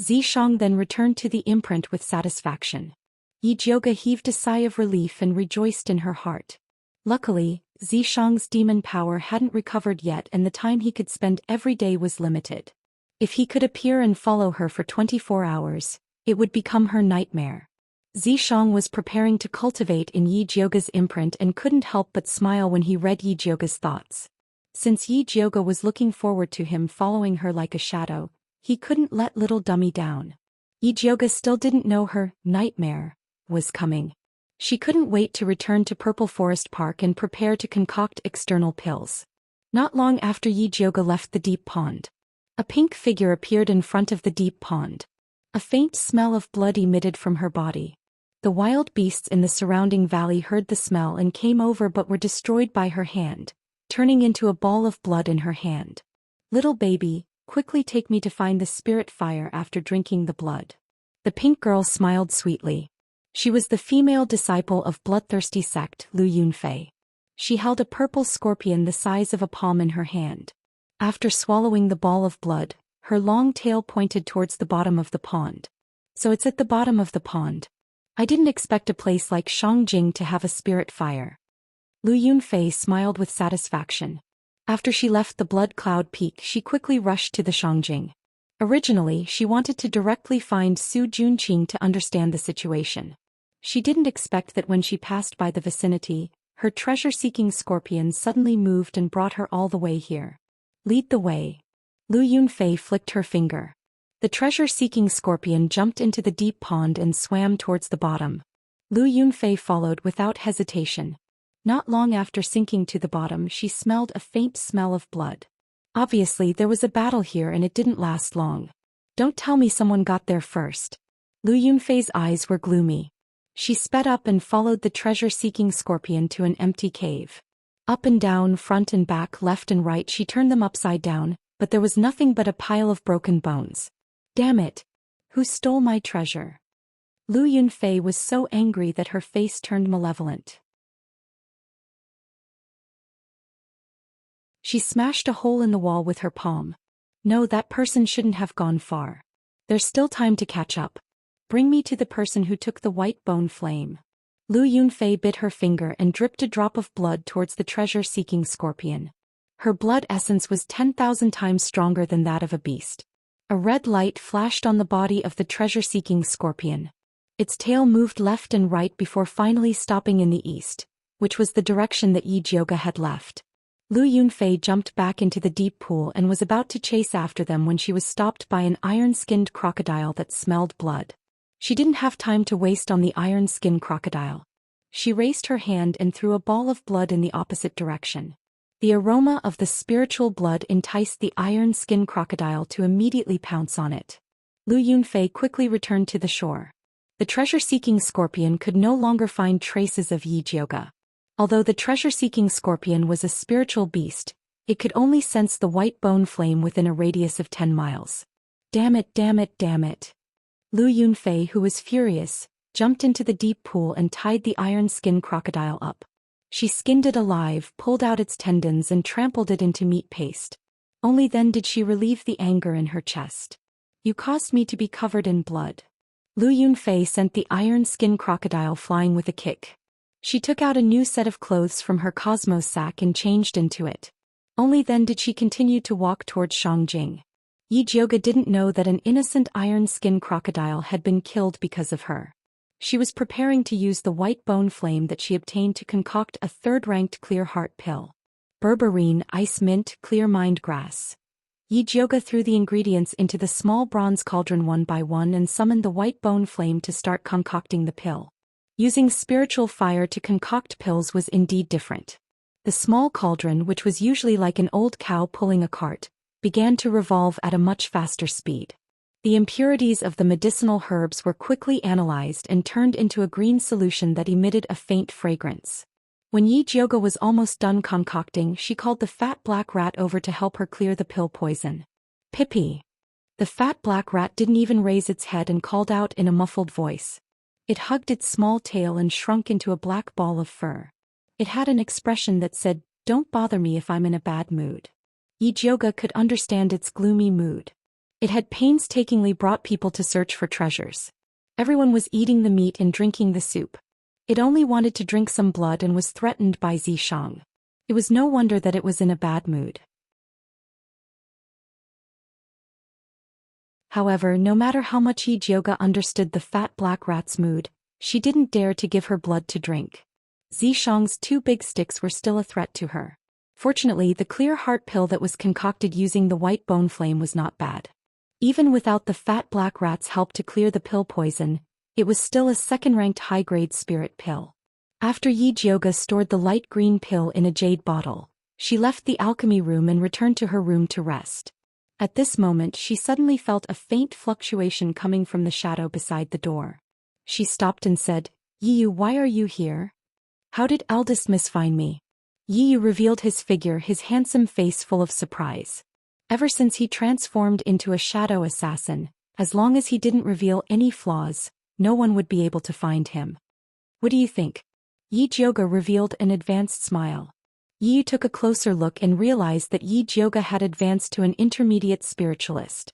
Xianxia then returned to the imprint with satisfaction. Yi heaved a sigh of relief and rejoiced in her heart. Luckily, Zishang's demon power hadn't recovered yet and the time he could spend every day was limited. If he could appear and follow her for 24 hours, it would become her nightmare. Zishang was preparing to cultivate in Yi-Jioga's imprint and couldn't help but smile when he read Yi-Jioga's thoughts. Since Yi-Jioga was looking forward to him following her like a shadow, he couldn't let little dummy down. Yi-Jioga still didn't know her nightmare was coming. She couldn't wait to return to Purple Forest Park and prepare to concoct external pills. Not long after Yi-Jioga left the deep pond, a pink figure appeared in front of the deep pond. A faint smell of blood emitted from her body. The wild beasts in the surrounding valley heard the smell and came over but were destroyed by her hand, turning into a ball of blood in her hand. Little baby, quickly take me to find the spirit fire after drinking the blood. The pink girl smiled sweetly. She was the female disciple of bloodthirsty sect Lu Yunfei. She held a purple scorpion the size of a palm in her hand. After swallowing the ball of blood, her long tail pointed towards the bottom of the pond. So it's at the bottom of the pond. I didn't expect a place like Shangjing to have a spirit fire. Lu Yunfei smiled with satisfaction. After she left the Blood Cloud Peak, she quickly rushed to the Shangjing. Originally, she wanted to directly find Su Junqing to understand the situation. She didn't expect that when she passed by the vicinity, her treasure-seeking scorpion suddenly moved and brought her all the way here. Lead the way. Lu Yunfei flicked her finger. The treasure-seeking scorpion jumped into the deep pond and swam towards the bottom. Lu Yunfei followed without hesitation. Not long after sinking to the bottom, she smelled a faint smell of blood. Obviously, there was a battle here and it didn't last long. Don't tell me someone got there first. Lu Yunfei's eyes were gloomy. She sped up and followed the treasure-seeking scorpion to an empty cave. Up and down, front and back, left and right, she turned them upside down, but there was nothing but a pile of broken bones. Damn it! Who stole my treasure? Lu Yunfei was so angry that her face turned malevolent. She smashed a hole in the wall with her palm. No, that person shouldn't have gone far. There's still time to catch up. Bring me to the person who took the white bone flame. Lu Yunfei bit her finger and dripped a drop of blood towards the treasure-seeking scorpion. Her blood essence was 10,000 times stronger than that of a beast. A red light flashed on the body of the treasure-seeking scorpion. Its tail moved left and right before finally stopping in the east, which was the direction that Yi-Jioga had left. Lu Yunfei jumped back into the deep pool and was about to chase after them when she was stopped by an iron-skinned crocodile that smelled blood. She didn't have time to waste on the iron-skinned crocodile. She raised her hand and threw a ball of blood in the opposite direction. The aroma of the spiritual blood enticed the iron-skinned crocodile to immediately pounce on it. Lu Yunfei quickly returned to the shore. The treasure-seeking scorpion could no longer find traces of Yi-Jioga. Although the treasure-seeking scorpion was a spiritual beast, it could only sense the white bone flame within a radius of 10 miles. Damn it, damn it, damn it. Lu Yunfei, who was furious, jumped into the deep pool and tied the iron-skinned crocodile up. She skinned it alive, pulled out its tendons and trampled it into meat paste. Only then did she relieve the anger in her chest. You caused me to be covered in blood. Lu Yunfei sent the iron-skinned crocodile flying with a kick. She took out a new set of clothes from her cosmos sack and changed into it. Only then did she continue to walk towards Shangjing. Yi-Jioga didn't know that an innocent iron-skinned crocodile had been killed because of her. She was preparing to use the white bone flame that she obtained to concoct a third-ranked clear heart pill. Berberine, ice mint, clear mind grass. Yi-Jioga threw the ingredients into the small bronze cauldron one by one and summoned the white bone flame to start concocting the pill. Using spiritual fire to concoct pills was indeed different. The small cauldron, which was usually like an old cow pulling a cart, began to revolve at a much faster speed. The impurities of the medicinal herbs were quickly analyzed and turned into a green solution that emitted a faint fragrance. When Yi-Jioga was almost done concocting, she called the fat black rat over to help her clear the pill poison. Pippi. The fat black rat didn't even raise its head and called out in a muffled voice. It hugged its small tail and shrunk into a black ball of fur. It had an expression that said, "Don't bother me if I'm in a bad mood." Yi-Jioga could understand its gloomy mood. It had painstakingly brought people to search for treasures. Everyone was eating the meat and drinking the soup. It only wanted to drink some blood and was threatened by Zhou Xian. It was no wonder that it was in a bad mood. However, no matter how much Zhou understood the fat black rat's mood, she didn't dare to give her blood to drink. Zhou Xian's 2 big sticks were still a threat to her. Fortunately, the clear heart pill that was concocted using the white bone flame was not bad. Even without the fat black rat's help to clear the pill poison, it was still a second-ranked high-grade spirit pill. After Zhou stored the light green pill in a jade bottle, she left the alchemy room and returned to her room to rest. At this moment she suddenly felt a faint fluctuation coming from the shadow beside the door. She stopped and said, "Yiyu, why are you here? How did eldest miss find me?" Yiyu revealed his figure, his handsome face full of surprise. Ever since he transformed into a shadow assassin, as long as he didn't reveal any flaws, no one would be able to find him. "What do you think?" Zhou revealed an advanced smile. Yiyu took a closer look and realized that Zhou had advanced to an intermediate spiritualist.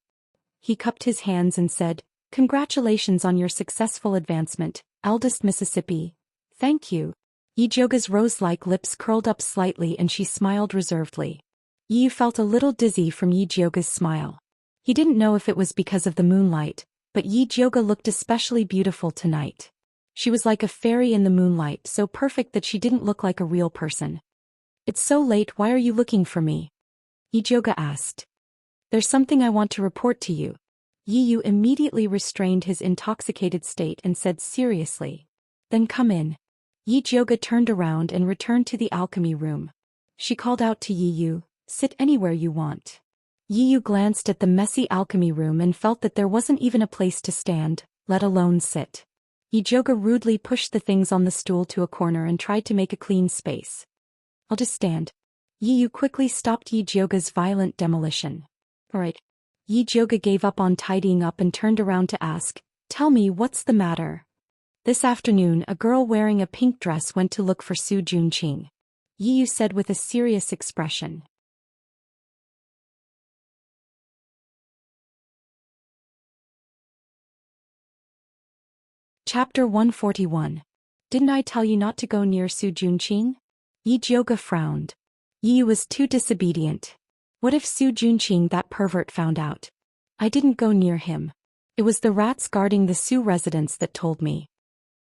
He cupped his hands and said, "Congratulations on your successful advancement, eldest Mississippi." "Thank you." Zhou's rose-like lips curled up slightly and she smiled reservedly. Yiyu felt a little dizzy from Zhou's smile. He didn't know if it was because of the moonlight, but Zhou looked especially beautiful tonight. She was like a fairy in the moonlight, so perfect that she didn't look like a real person. "It's so late, why are you looking for me?" Zhou asked. "There's something I want to report to you." Yiyu immediately restrained his intoxicated state and said seriously. "Then come in." Zhou turned around and returned to the alchemy room. She called out to Yiyu, "Sit anywhere you want." Yiyu glanced at the messy alchemy room and felt that there wasn't even a place to stand, let alone sit. Zhou rudely pushed the things on the stool to a corner and tried to make a clean space. "I'll just stand." Yiyu quickly stopped Zhou's violent demolition. "Alright." Zhou gave up on tidying up and turned around to ask, "Tell me, what's the matter?" This afternoon a girl wearing a pink dress went to look for Su Junqing. Yiyu said with a serious expression. Chapter 141. Didn't I tell you not to go near Su Junqing? Zhou frowned. Yiyu was too disobedient. What if Su Junqing, that pervert, found out? "I didn't go near him. It was the rats guarding the Su residence that told me."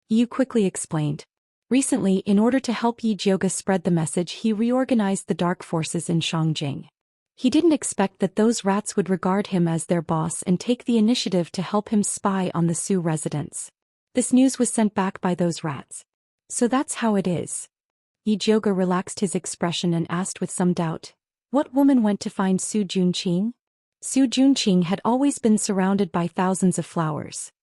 Yiyu quickly explained. Recently, in order to help Zhou spread the message, he reorganized the dark forces in Shangjing. He didn't expect that those rats would regard him as their boss and take the initiative to help him spy on the Su residence. This news was sent back by those rats. "So that's how it is." Zhou relaxed his expression and asked with some doubt, "What woman went to find Su Junqing?" Su Junqing had always been surrounded by thousands of flowers.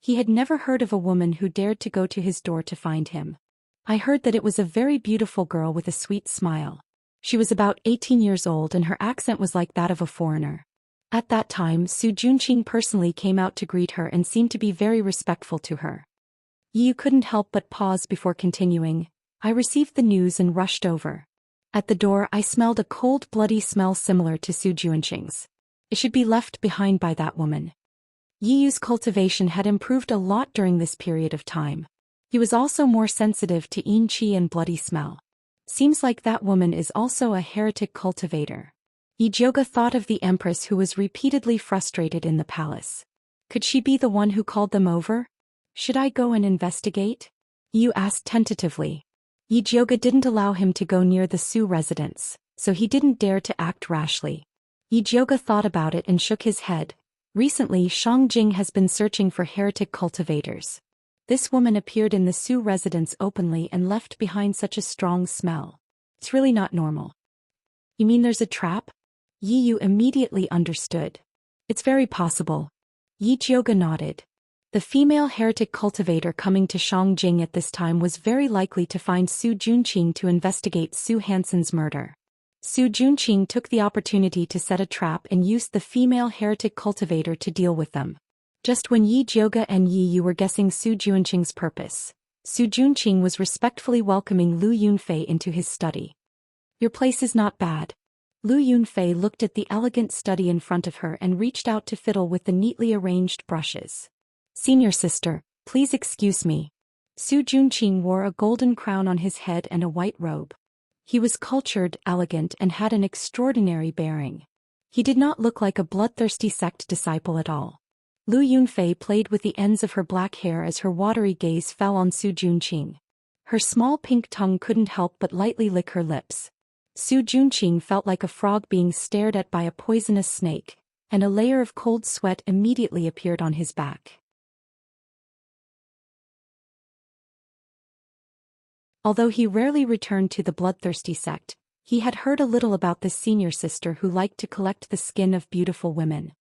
He had never heard of a woman who dared to go to his door to find him. "I heard that it was a very beautiful girl with a sweet smile. She was about 18 years old and her accent was like that of a foreigner." At that time, Su Junqing personally came out to greet her and seemed to be very respectful to her. Yiyu couldn't help but pause before continuing. "I received the news and rushed over. At the door I smelled a cold, bloody smell similar to Su Junqing's. It should be left behind by that woman." Yiyu's cultivation had improved a lot during this period of time. He was also more sensitive to yin qi and bloody smell. Seems like that woman is also a heretic cultivator. Zhou thought of the empress who was repeatedly frustrated in the palace. Could she be the one who called them over? "Should I go and investigate?" Yiyu asked tentatively. Zhou didn't allow him to go near the Su residence, so he didn't dare to act rashly. Zhou thought about it and shook his head. Recently, Shangjing has been searching for heretic cultivators. This woman appeared in the Su residence openly and left behind such a strong smell. It's really not normal. "You mean there's a trap?" Yiyu immediately understood. "It's very possible." Zhou nodded. The female heretic cultivator coming to Shangjing at this time was very likely to find Su Junqing to investigate Su Hansen's murder. Su Junqing took the opportunity to set a trap and used the female heretic cultivator to deal with them. Just when Zhou and Yiyu were guessing Su Junqing's purpose, Su Junqing was respectfully welcoming Lu Yunfei into his study. "Your place is not bad." Lu Yunfei looked at the elegant study in front of her and reached out to fiddle with the neatly arranged brushes. Senior sister, please excuse me. Su Junqing wore a golden crown on his head and a white robe. He was cultured, elegant, and had an extraordinary bearing. He did not look like a bloodthirsty sect disciple at all. Lu Yunfei played with the ends of her black hair as her watery gaze fell on Su Junqing. Her small pink tongue couldn't help but lightly lick her lips. Su Junqing felt like a frog being stared at by a poisonous snake, and a layer of cold sweat immediately appeared on his back. Although he rarely returned to the bloodthirsty sect, he had heard a little about this senior sister who liked to collect the skin of beautiful women.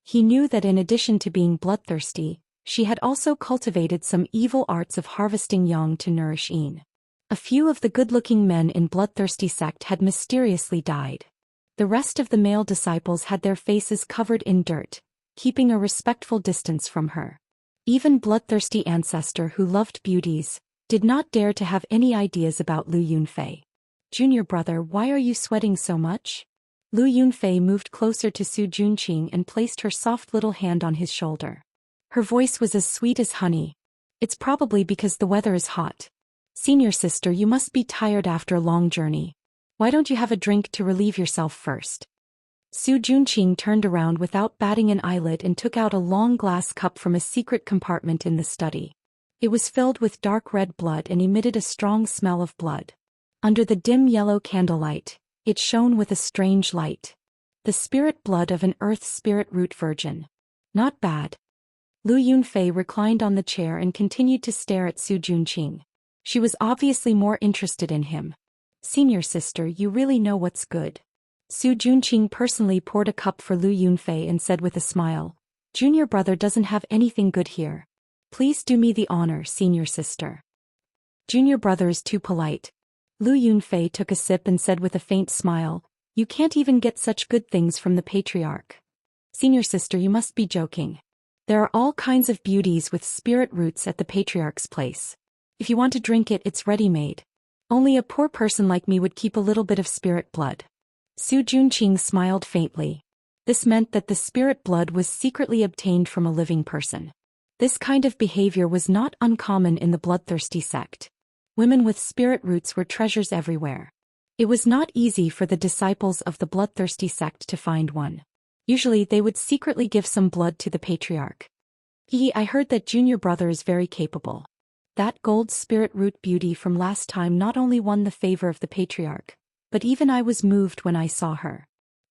He knew that in addition to being bloodthirsty, she had also cultivated some evil arts of harvesting yang to nourish yin. A few of the good-looking men in bloodthirsty sect had mysteriously died. The rest of the male disciples had their faces covered in dirt, keeping a respectful distance from her. Even bloodthirsty ancestor who loved beauties did not dare to have any ideas about Lu Yunfei. Junior brother, why are you sweating so much? Lu Yunfei moved closer to Su Junqing and placed her soft little hand on his shoulder. Her voice was as sweet as honey. It's probably because the weather is hot. Senior sister, you must be tired after a long journey. Why don't you have a drink to relieve yourself first? Su Junqing turned around without batting an eyelid and took out a long glass cup from a secret compartment in the study. It was filled with dark red blood and emitted a strong smell of blood. Under the dim yellow candlelight, it shone with a strange light. The spirit blood of an earth spirit root virgin. Not bad. Lu Yunfei reclined on the chair and continued to stare at Su Junqing. She was obviously more interested in him. Senior sister, you really know what's good. Su Junqing personally poured a cup for Lu Yunfei and said with a smile, Junior brother doesn't have anything good here. Please do me the honor, senior sister. Junior brother is too polite. Lu Yunfei took a sip and said with a faint smile, you can't even get such good things from the patriarch. Senior sister, you must be joking. There are all kinds of beauties with spirit roots at the patriarch's place. If you want to drink it, it's ready-made. Only a poor person like me would keep a little bit of spirit blood. Su Junqing smiled faintly. This meant that the spirit blood was secretly obtained from a living person. This kind of behavior was not uncommon in the bloodthirsty sect. Women with spirit roots were treasures everywhere. It was not easy for the disciples of the bloodthirsty sect to find one. Usually they would secretly give some blood to the patriarch. I heard that junior brother is very capable. That gold spirit root beauty from last time not only won the favor of the patriarch, but even I was moved when I saw her.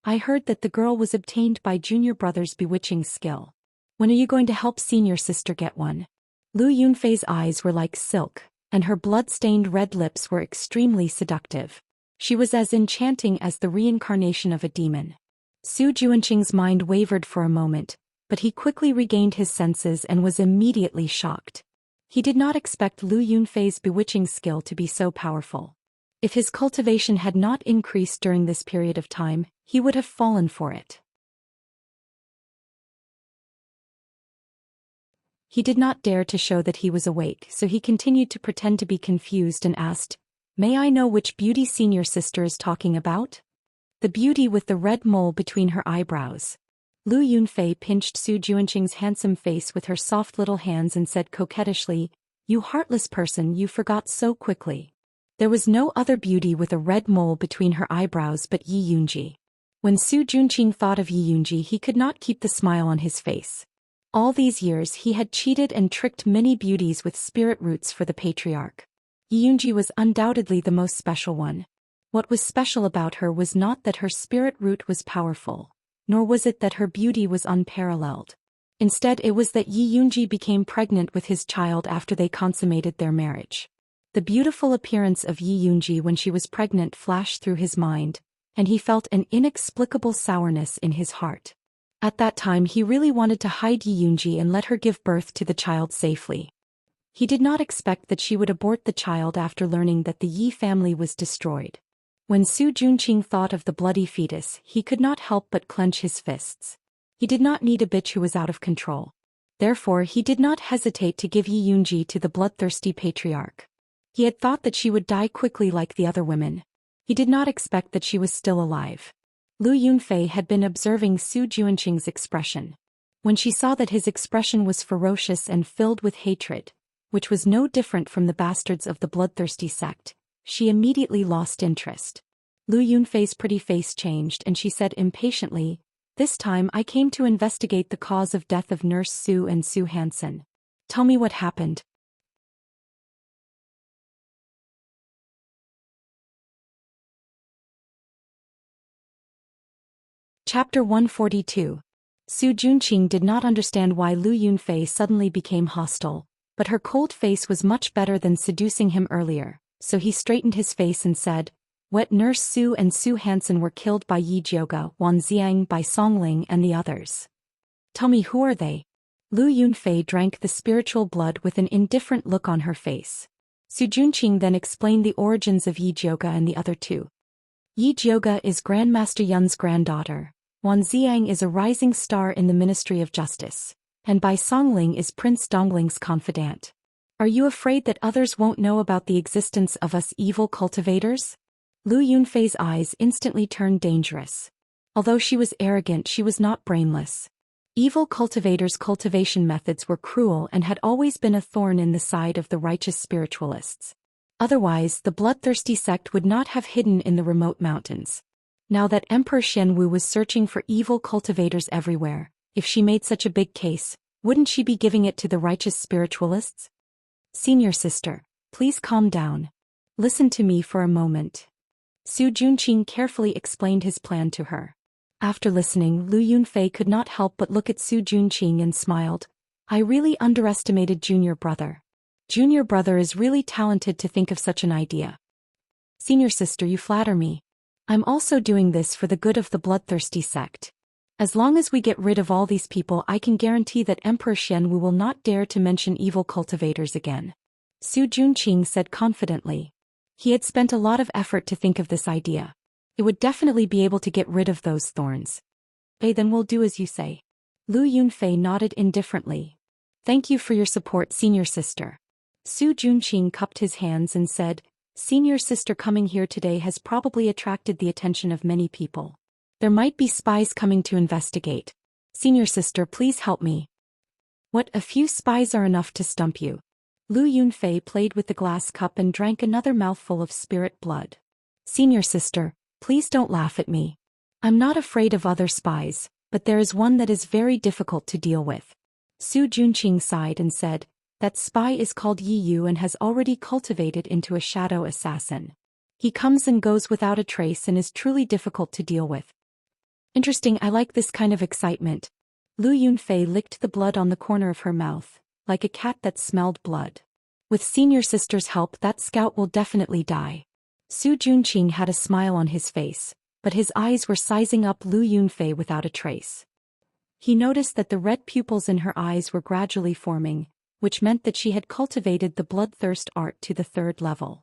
I heard that the girl was obtained by junior brother's bewitching skill. When are you going to help senior sister get one? Lu Yunfei's eyes were like silk, and her blood-stained red lips were extremely seductive. She was as enchanting as the reincarnation of a demon. Su Junqing's mind wavered for a moment, but he quickly regained his senses and was immediately shocked. He did not expect Lu Yunfei's bewitching skill to be so powerful. If his cultivation had not increased during this period of time, he would have fallen for it. He did not dare to show that he was awake, so he continued to pretend to be confused and asked, May I know which beauty senior sister is talking about? The beauty with the red mole between her eyebrows. Lu Yunfei pinched Su Junqing's handsome face with her soft little hands and said coquettishly, You heartless person, you forgot so quickly. There was no other beauty with a red mole between her eyebrows but Yi Yunji. When Su Junqing thought of Yi Yunji, he could not keep the smile on his face. All these years he had cheated and tricked many beauties with spirit roots for the patriarch. Yi Yunji was undoubtedly the most special one. What was special about her was not that her spirit root was powerful, nor was it that her beauty was unparalleled. Instead, it was that Yi Yunji became pregnant with his child after they consummated their marriage. The beautiful appearance of Yi Yunji when she was pregnant flashed through his mind, and he felt an inexplicable sourness in his heart. At that time he really wanted to hide Yi Yunji and let her give birth to the child safely. He did not expect that she would abort the child after learning that the Yi family was destroyed. When Su Junqing thought of the bloody fetus, he could not help but clench his fists. He did not need a bitch who was out of control. Therefore he did not hesitate to give Yi Yunji to the bloodthirsty patriarch. He had thought that she would die quickly like the other women. He did not expect that she was still alive. Lu Yunfei had been observing Su Junqing's expression. When she saw that his expression was ferocious and filled with hatred, which was no different from the bastards of the bloodthirsty sect, she immediately lost interest. Lu Yunfei's pretty face changed and she said impatiently, "This time I came to investigate the cause of death of Nurse Su and Su Hansen. Tell me what happened." Chapter 142. Su Junqing did not understand why Lu Yunfei suddenly became hostile, but her cold face was much better than seducing him earlier, so he straightened his face and said, "What? Nurse Su and Su Hansen were killed by Yi Jioga, Wan Xiang by Songling and the others. Tell me, who are they?" Lu Yunfei drank the spiritual blood with an indifferent look on her face. Su Junqing then explained the origins of Yi Jioga and the other two. Yi Jioga is Grandmaster Yun's granddaughter, Wan Xiang is a rising star in the Ministry of Justice, and Bai Songling is Prince Dongling's confidant. Are you afraid that others won't know about the existence of us evil cultivators? Lu Yunfei's eyes instantly turned dangerous. Although she was arrogant, she was not brainless. Evil cultivators' cultivation methods were cruel and had always been a thorn in the side of the righteous spiritualists. Otherwise, the bloodthirsty sect would not have hidden in the remote mountains. Now that Emperor Xianwu was searching for evil cultivators everywhere, if she made such a big case, wouldn't she be giving it to the righteous spiritualists? "Senior sister, please calm down. Listen to me for a moment." Su Junqing carefully explained his plan to her. After listening, Lu Yunfei could not help but look at Su Junqing and smiled. "I really underestimated Junior Brother. Junior Brother is really talented to think of such an idea." "Senior sister, you flatter me. I'm also doing this for the good of the bloodthirsty sect. As long as we get rid of all these people, I can guarantee that Emperor Xianwu will not dare to mention evil cultivators again," Su Junqing said confidently. He had spent a lot of effort to think of this idea. It would definitely be able to get rid of those thorns. Then we'll do as you say." Lu Yunfei nodded indifferently. "Thank you for your support, senior sister." Su Junqing cupped his hands and said, "Senior sister coming here today has probably attracted the attention of many people. There might be spies coming to investigate. Senior sister, please help me." "What, a few spies are enough to stump you?" Lu Yunfei played with the glass cup and drank another mouthful of spirit blood. "Senior sister, please don't laugh at me. I'm not afraid of other spies, but there is one that is very difficult to deal with." Su Junqing sighed and said, "That spy is called Yi Yu and has already cultivated into a shadow assassin. He comes and goes without a trace and is truly difficult to deal with." "Interesting, I like this kind of excitement." Lu Yunfei licked the blood on the corner of her mouth, like a cat that smelled blood. "With senior sister's help, that scout will definitely die." Su Junqing had a smile on his face, but his eyes were sizing up Lu Yunfei without a trace. He noticed that the red pupils in her eyes were gradually forming, which meant that she had cultivated the bloodthirst art to the 3rd level.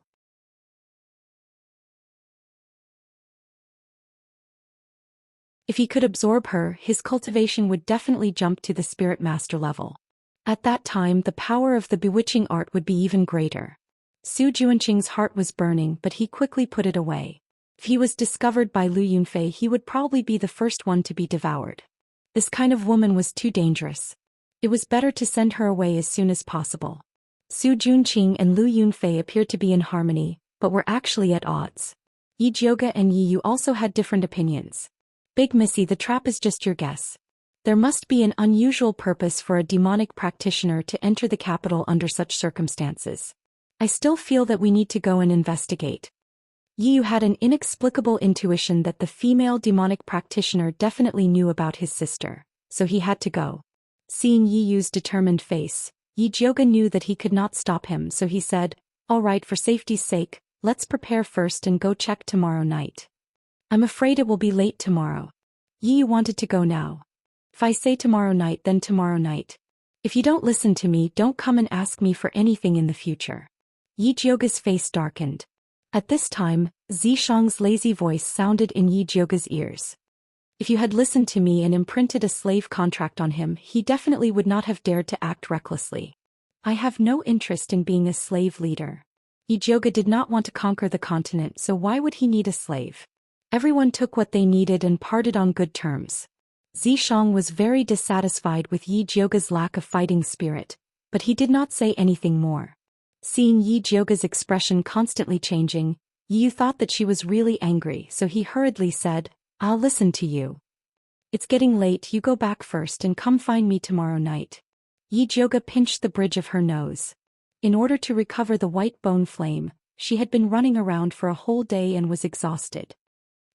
If he could absorb her, his cultivation would definitely jump to the spirit master level. At that time, the power of the bewitching art would be even greater. Su Junqing's heart was burning, but he quickly put it away. If he was discovered by Lu Yunfei, he would probably be the first one to be devoured. This kind of woman was too dangerous. It was better to send her away as soon as possible. Su Junqing and Lu Yunfei appeared to be in harmony, but were actually at odds. Yi Jioga and Yi Yu also had different opinions. "Big Missy, the trap is just your guess. There must be an unusual purpose for a demonic practitioner to enter the capital under such circumstances. I still feel that we need to go and investigate." Yi Yu had an inexplicable intuition that the female demonic practitioner definitely knew about his sister, so he had to go. Seeing Yi Yu's determined face, Yi Jioga knew that he could not stop him, so he said, "All right, for safety's sake, let's prepare first and go check tomorrow night." "I'm afraid it will be late tomorrow." Yi Yu wanted to go now. "If I say tomorrow night, then tomorrow night. If you don't listen to me, don't come and ask me for anything in the future." Yi Jioga's face darkened. At this time, Zishang's lazy voice sounded in Yi Jioga's ears. "If you had listened to me and imprinted a slave contract on him, he definitely would not have dared to act recklessly. I have no interest in being a slave leader." Yi Jioga did not want to conquer the continent, so why would he need a slave? Everyone took what they needed and parted on good terms. Zhishang was very dissatisfied with Yi Jiuge's lack of fighting spirit, but he did not say anything more. Seeing Yi Jiuge's expression constantly changing, Yi Yu thought that she was really angry, so he hurriedly said, "I'll listen to you. It's getting late, you go back first and come find me tomorrow night." Yi Jiuge pinched the bridge of her nose. In order to recover the white bone flame, she had been running around for a whole day and was exhausted.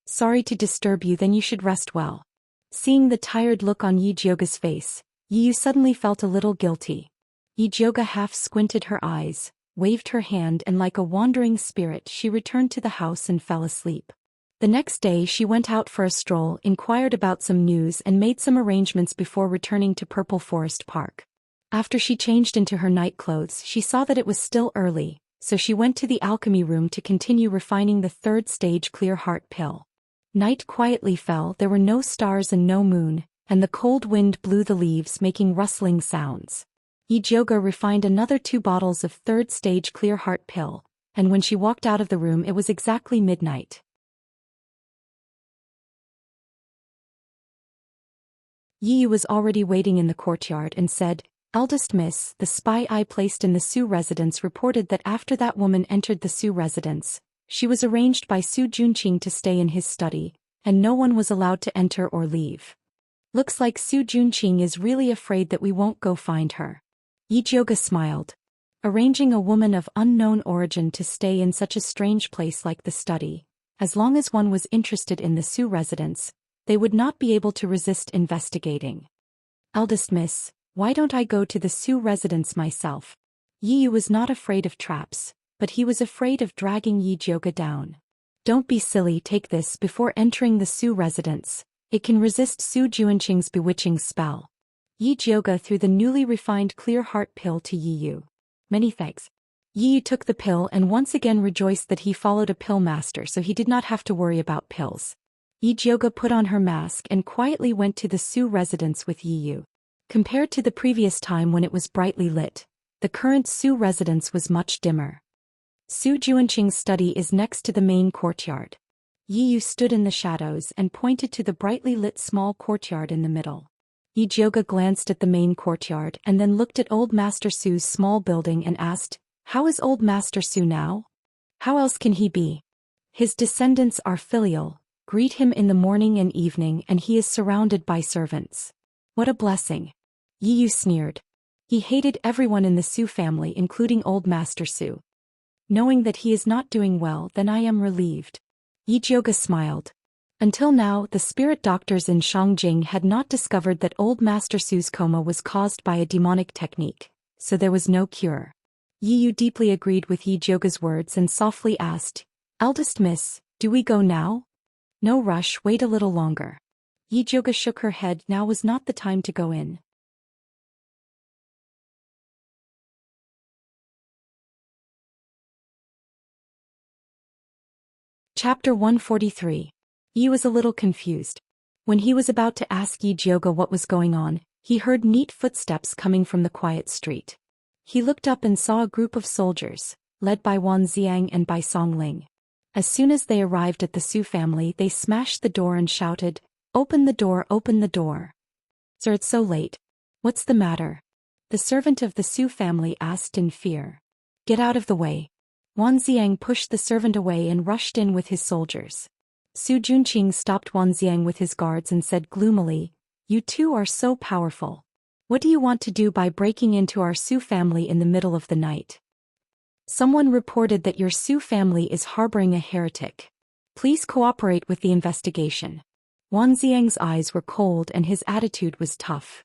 "Sorry to disturb you, then you should rest well." Seeing the tired look on Yi Jiuge's face, Yi Yu suddenly felt a little guilty. Yi Jiuge half squinted her eyes, waved her hand, and like a wandering spirit she returned to the house and fell asleep. The next day she went out for a stroll, inquired about some news and made some arrangements before returning to Purple Forest Park. After she changed into her night clothes, she saw that it was still early, so she went to the alchemy room to continue refining the third stage clear heart pill. Night quietly fell, there were no stars and no moon, and the cold wind blew the leaves making rustling sounds. Yi Jiuge refined another 2 bottles of third stage clear heart pill, and when she walked out of the room it was exactly midnight. Yi Yu was already waiting in the courtyard and said, "Eldest miss, the spy I placed in the Su residence reported that after that woman entered the Su residence, she was arranged by Su Junqing to stay in his study, and no one was allowed to enter or leave. Looks like Su Junqing is really afraid that we won't go find her." Yi Jiuge smiled. Arranging a woman of unknown origin to stay in such a strange place like the study, as long as one was interested in the Su residence, they would not be able to resist investigating. "Eldest miss, why don't I go to the Su residence myself?" Yi Yu was not afraid of traps, but he was afraid of dragging Yi Jiuge down. "Don't be silly, take this before entering the Su residence. It can resist Su Junqing's bewitching spell." Yi Jiuge threw the newly refined clear heart pill to Yi Yu. "Many thanks." Yi Yu took the pill and once again rejoiced that he followed a pill master, so he did not have to worry about pills. Yi Jiuge put on her mask and quietly went to the Su residence with Yi Yu. Compared to the previous time when it was brightly lit, the current Su residence was much dimmer. Su Junqing's study is next to the main courtyard. Yi Yu stood in the shadows and pointed to the brightly lit small courtyard in the middle. Yi Jiuge glanced at the main courtyard and then looked at Old Master Su's small building and asked, "How is Old Master Su now? How else can he be? His descendants are filial, greet him in the morning and evening, and he is surrounded by servants. What a blessing." Yi Yu sneered. He hated everyone in the Su family, including Old Master Su. "Knowing that he is not doing well, then I am relieved." Yi Jiuge smiled. Until now, the spirit doctors in Shangjing had not discovered that Old Master Su's coma was caused by a demonic technique, so there was no cure. Yi Yu deeply agreed with Yi Jiuge's words and softly asked, "Eldest miss, do we go now?" "No rush, wait a little longer." Yi Jiuge shook her head, now was not the time to go in. Chapter 143. Yi was a little confused. When he was about to ask Yi Jiuge what was going on, he heard neat footsteps coming from the quiet street. He looked up and saw a group of soldiers, led by Wan Xiang and by Songling. As soon as they arrived at the Su family, they smashed the door and shouted, "Open the door, open the door." "Sir, it's so late. What's the matter?" the servant of the Su family asked in fear. "Get out of the way." Wan Xiang pushed the servant away and rushed in with his soldiers. Su Junqing stopped Wan Xiang with his guards and said gloomily, "You two are so powerful. What do you want to do by breaking into our Su family in the middle of the night?" "Someone reported that your Su family is harboring a heretic. Please cooperate with the investigation." Wan Xiang's eyes were cold and his attitude was tough.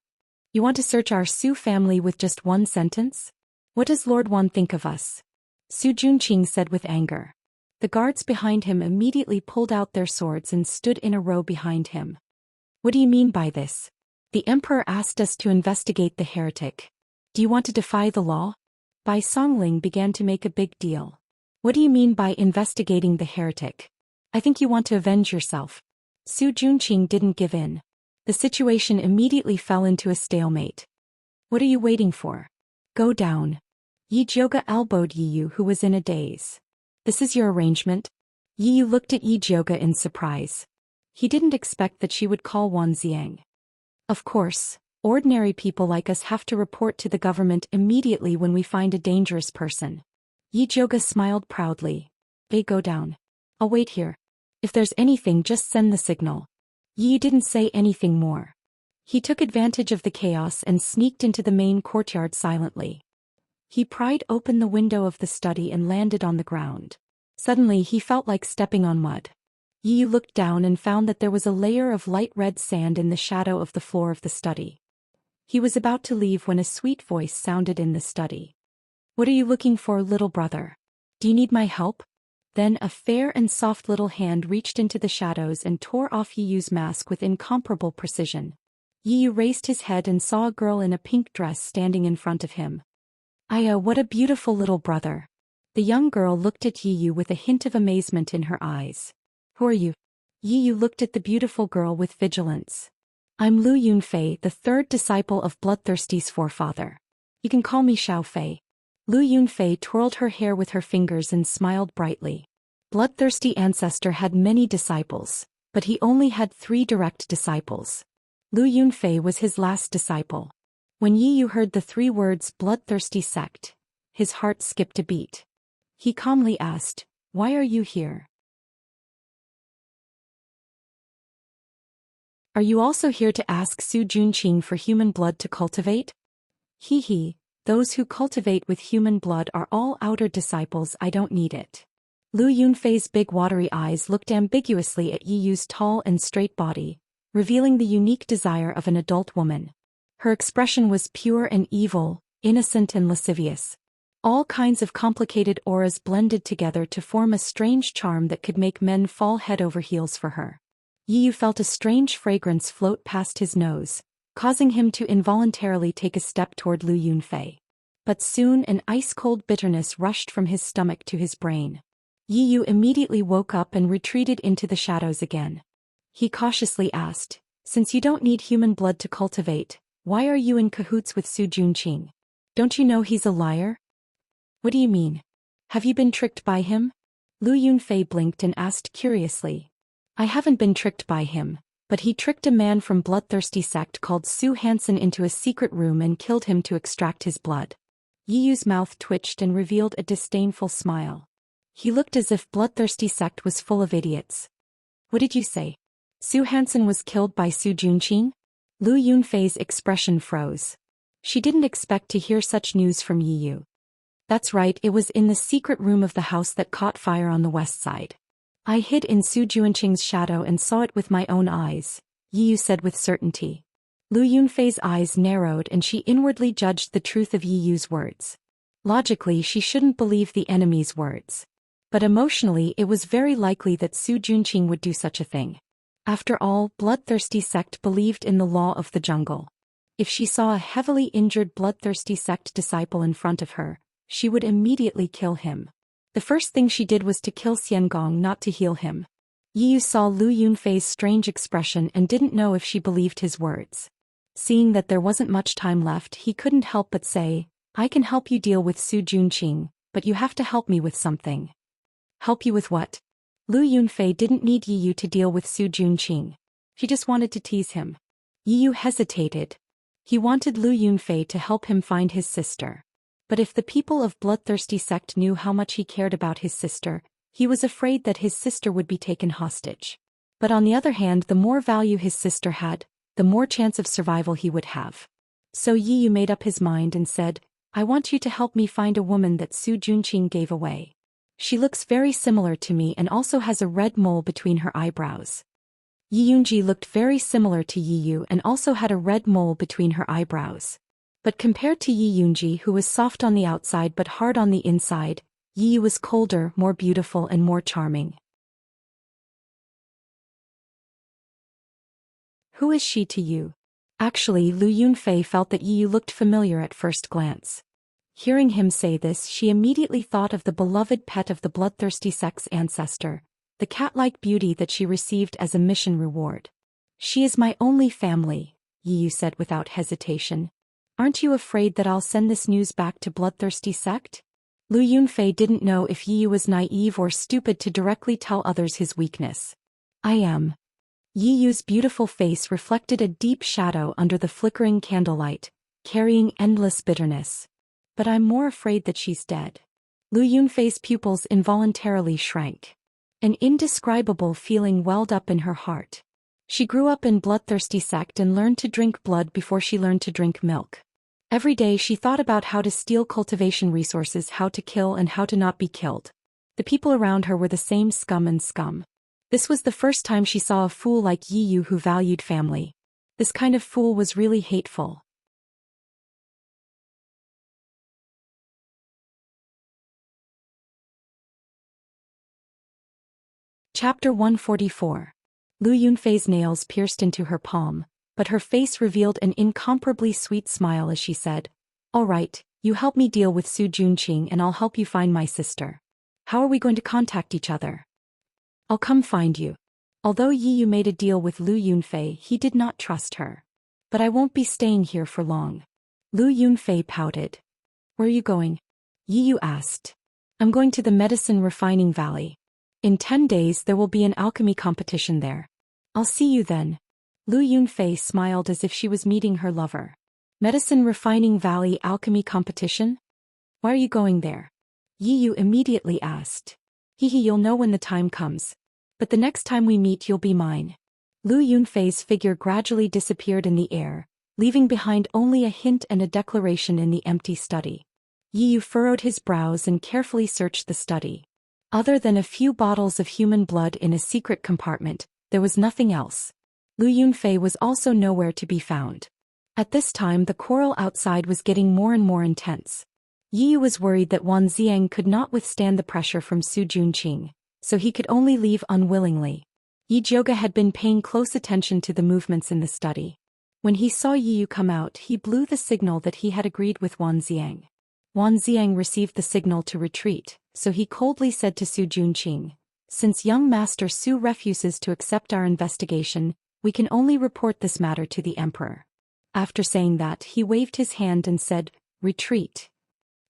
"You want to search our Su family with just one sentence? What does Lord Wan think of us?" Su Junqing said with anger. The guards behind him immediately pulled out their swords and stood in a row behind him. "What do you mean by this?" "The emperor asked us to investigate the heretic. Do you want to defy the law?" Bai Songling began to make a big deal. "What do you mean by investigating the heretic? I think you want to avenge yourself." Su Junqing didn't give in. The situation immediately fell into a stalemate. "What are you waiting for? Go down." Yi Jiuge elbowed Yi Yu, who was in a daze. "This is your arrangement?" Yi Yu looked at Yi Jiuge in surprise. He didn't expect that she would call Wan Xiang. Of course, ordinary people like us have to report to the government immediately when we find a dangerous person. Yi Zhouge smiled proudly. They go down. I'll wait here. If there's anything, just send the signal. Yi didn't say anything more. He took advantage of the chaos and sneaked into the main courtyard silently. He pried open the window of the study and landed on the ground. Suddenly he felt like stepping on mud. Yi looked down and found that there was a layer of light red sand in the shadow of the floor of the study. He was about to leave when a sweet voice sounded in the study. What are you looking for, little brother? Do you need my help? Then a fair and soft little hand reached into the shadows and tore off Yi's mask with incomparable precision. Yi raised his head and saw a girl in a pink dress standing in front of him. Aya, what a beautiful little brother. The young girl looked at Yi with a hint of amazement in her eyes. Who are you? Yi looked at the beautiful girl with vigilance. I'm Lu Yunfei, the third disciple of Bloodthirsty's forefather. You can call me Xiao Fei. Lu Yunfei twirled her hair with her fingers and smiled brightly. Bloodthirsty ancestor had many disciples, but he only had 3 direct disciples. Lu Yunfei was his last disciple. When Yi heard the 3 words bloodthirsty sect, his heart skipped a beat. He calmly asked, why are you here? Are you also here to ask Su Junqing for human blood to cultivate? He, those who cultivate with human blood are all outer disciples, I don't need it. Lu Yunfei's big watery eyes looked ambiguously at Yi's tall and straight body, revealing the unique desire of an adult woman. Her expression was pure and evil, innocent and lascivious. All kinds of complicated auras blended together to form a strange charm that could make men fall head over heels for her. Yi felt a strange fragrance float past his nose, causing him to involuntarily take a step toward Lu Yunfei. But soon an ice-cold bitterness rushed from his stomach to his brain. Yi immediately woke up and retreated into the shadows again. He cautiously asked, since you don't need human blood to cultivate, why are you in cahoots with Su Junqing? Don't you know he's a liar? What do you mean? Have you been tricked by him? Lu Yunfei blinked and asked curiously. I haven't been tricked by him, but he tricked a man from Bloodthirsty sect called Su Hansen into a secret room and killed him to extract his blood. Yi's mouth twitched and revealed a disdainful smile. He looked as if Bloodthirsty sect was full of idiots. What did you say? Su Hansen was killed by Su Junqing? Lu Yunfei's expression froze. She didn't expect to hear such news from Yi. That's right, it was in the secret room of the house that caught fire on the west side. I hid in Su Junqing's shadow and saw it with my own eyes, Yi said with certainty. Lu Yunfei's eyes narrowed and she inwardly judged the truth of Yi's words. Logically, she shouldn't believe the enemy's words. But emotionally, it was very likely that Su Junqing would do such a thing. After all, Bloodthirsty sect believed in the law of the jungle. If she saw a heavily injured Bloodthirsty sect disciple in front of her, she would immediately kill him. The first thing she did was to kill Xiangong, not to heal him. Yi saw Lu Yunfei's strange expression and didn't know if she believed his words. Seeing that there wasn't much time left, he couldn't help but say, I can help you deal with Su Junqing, but you have to help me with something. Help you with what? Lu Yunfei didn't need Yi to deal with Su Junqing. She just wanted to tease him. Yi hesitated. He wanted Lu Yunfei to help him find his sister. But if the people of Bloodthirsty sect knew how much he cared about his sister, he was afraid that his sister would be taken hostage. But on the other hand, the more value his sister had, the more chance of survival he would have. So Yi made up his mind and said, I want you to help me find a woman that Su Junqing gave away. She looks very similar to me and also has a red mole between her eyebrows. Yi Yunji looked very similar to Yi and also had a red mole between her eyebrows. But compared to Yi Yunji, who was soft on the outside but hard on the inside, Yi was colder, more beautiful and more charming. Who is she to you? Actually, Lu Yunfei felt that Yi looked familiar at first glance. Hearing him say this, she immediately thought of the beloved pet of the Bloodthirsty sect's ancestor, the cat-like beauty that she received as a mission reward. She is my only family, Yi said without hesitation. Aren't you afraid that I'll send this news back to Bloodthirsty sect? Lu Yunfei didn't know if Yi was naive or stupid to directly tell others his weakness. I am. Yi Yu's beautiful face reflected a deep shadow under the flickering candlelight, carrying endless bitterness. But I'm more afraid that she's dead. Lu Yunfei's pupils involuntarily shrank. An indescribable feeling welled up in her heart. She grew up in bloodthirsty sect and learned to drink blood before she learned to drink milk. Every day she thought about how to steal cultivation resources, how to kill and how to not be killed. The people around her were the same scum and scum. This was the first time she saw a fool like Yi Yu who valued family. This kind of fool was really hateful. Chapter 144. Lu Yunfei's nails pierced into her palm, but her face revealed an incomparably sweet smile as she said, "All right, you help me deal with Su Junqing and I'll help you find my sister. How are we going to contact each other?" "I'll come find you." Although Yi Yu made a deal with Lu Yunfei, he did not trust her. "But I won't be staying here for long." Lu Yunfei pouted. "Where are you going?" Yi Yu asked. "I'm going to the Medicine Refining Valley. In 10 days there will be an alchemy competition there. I'll see you then." Lu Yunfei smiled as if she was meeting her lover. Medicine Refining Valley alchemy competition? Why are you going there? Yi Yu immediately asked. You'll know when the time comes. But the next time we meet you'll be mine." Lu Yunfei's figure gradually disappeared in the air, leaving behind only a hint and a declaration in the empty study. Yi Yu furrowed his brows and carefully searched the study. Other than a few bottles of human blood in a secret compartment, there was nothing else. Lu Yunfei was also nowhere to be found. At this time the quarrel outside was getting more and more intense. Yi Yu was worried that Wan Xiang could not withstand the pressure from Su Junqing, so he could only leave unwillingly. Yi Jioga had been paying close attention to the movements in the study. When he saw Yi Yu come out, he blew the signal that he had agreed with Wan Xiang. Wan Xiang received the signal to retreat, so he coldly said to Su Junqing, "Since young Master Su refuses to accept our investigation, we can only report this matter to the Emperor." After saying that, he waved his hand and said, "Retreat."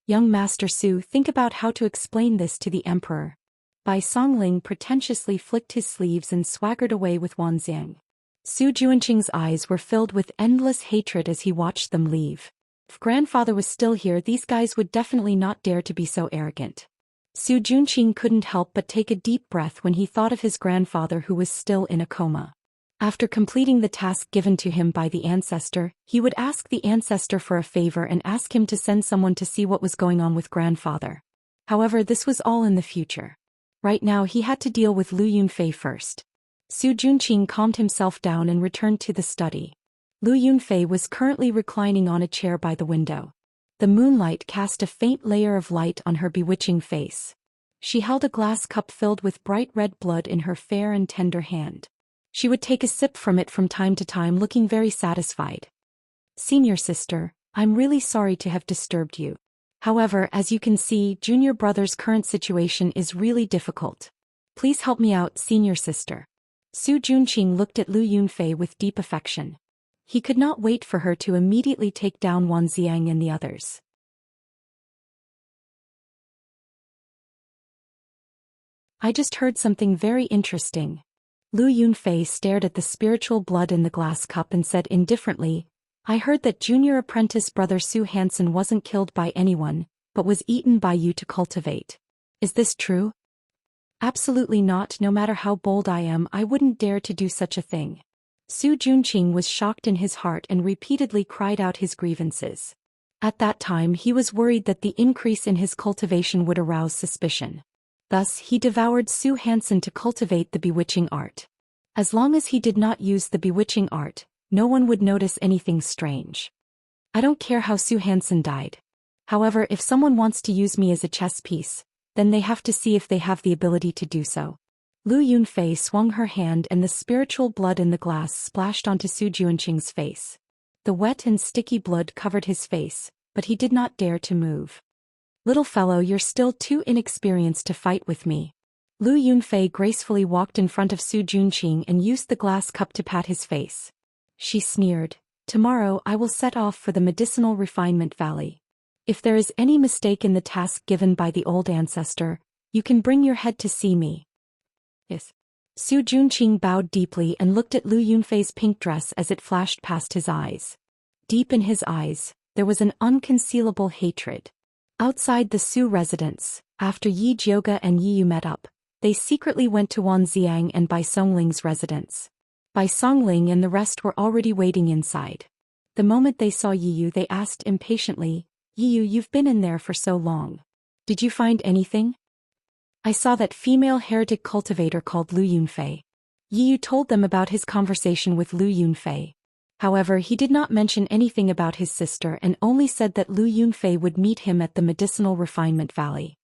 Young Master Su, think about how to explain this to the Emperor. Bai Songling pretentiously flicked his sleeves and swaggered away with Wan Xiang. Su Junqing's eyes were filled with endless hatred as he watched them leave. If grandfather was still here, these guys would definitely not dare to be so arrogant. Su Junqing couldn't help but take a deep breath when he thought of his grandfather who was still in a coma. After completing the task given to him by the ancestor, he would ask the ancestor for a favor and ask him to send someone to see what was going on with grandfather. However, this was all in the future. Right now he had to deal with Lu Yunfei first. Su Junqing calmed himself down and returned to the study. Lu Yunfei was currently reclining on a chair by the window. The moonlight cast a faint layer of light on her bewitching face. She held a glass cup filled with bright red blood in her fair and tender hand. She would take a sip from it from time to time, looking very satisfied. "Senior sister, I'm really sorry to have disturbed you. However, as you can see, junior brother's current situation is really difficult. Please help me out, senior sister." Su Junqing looked at Lu Yunfei with deep affection. He could not wait for her to immediately take down Wan Xiang and the others. "I just heard something very interesting." Lu Yunfei stared at the spiritual blood in the glass cup and said indifferently, "I heard that junior apprentice brother Su Hansen wasn't killed by anyone, but was eaten by you to cultivate. Is this true?" "Absolutely not. No matter how bold I am, I wouldn't dare to do such a thing." Su Junqing was shocked in his heart and repeatedly cried out his grievances. At that time he was worried that the increase in his cultivation would arouse suspicion. Thus he devoured Su Hansen to cultivate the bewitching art. As long as he did not use the bewitching art, no one would notice anything strange. "I don't care how Su Hansen died. However, if someone wants to use me as a chess piece, then they have to see if they have the ability to do so." Lu Yunfei swung her hand and the spiritual blood in the glass splashed onto Su Junqing's face. The wet and sticky blood covered his face, but he did not dare to move. "Little fellow, you're still too inexperienced to fight with me." Lu Yunfei gracefully walked in front of Su Junqing and used the glass cup to pat his face. She sneered, "Tomorrow I will set off for the Medicinal Refinement Valley. If there is any mistake in the task given by the old ancestor, you can bring your head to see me." "Yes." Su Junqing bowed deeply and looked at Lu Yunfei's pink dress as it flashed past his eyes. Deep in his eyes, there was an unconcealable hatred. Outside the Su residence, after Yi Jiuge and Yi Yu met up, they secretly went to Wan Xiang and Bai Songling's residence. Bai Songling and the rest were already waiting inside. The moment they saw Yi Yu, they asked impatiently, "Yi Yu, you've been in there for so long. Did you find anything?" "I saw that female heretic cultivator called Lu Yunfei." Yi Yu told them about his conversation with Lu Yunfei. However, he did not mention anything about his sister and only said that Lu Yunfei would meet him at the Medicinal Refinement Valley.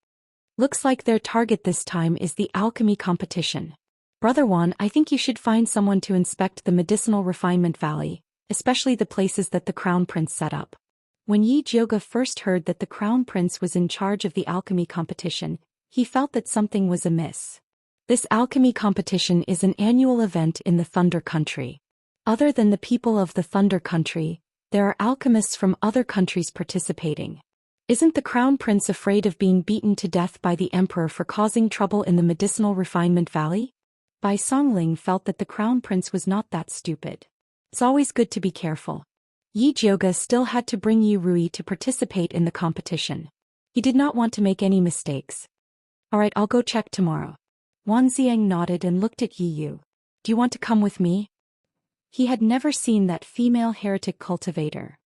Looks like their target this time is the alchemy competition. Brother Wan, I think you should find someone to inspect the Medicinal Refinement Valley, especially the places that the Crown Prince set up. When Yi Jiuge first heard that the Crown Prince was in charge of the alchemy competition, he felt that something was amiss. This alchemy competition is an annual event in the Thunder Country. Other than the people of the Thunder Country, there are alchemists from other countries participating. Isn't the Crown Prince afraid of being beaten to death by the Emperor for causing trouble in the Medicinal Refinement Valley? Bai Songling felt that the Crown Prince was not that stupid. It's always good to be careful. Yi Jiuge still had to bring Yi Rui to participate in the competition. He did not want to make any mistakes. "Alright, I'll go check tomorrow." Wan Xiang nodded and looked at Yi Yu. "Do you want to come with me?" He had never seen that female heretic cultivator.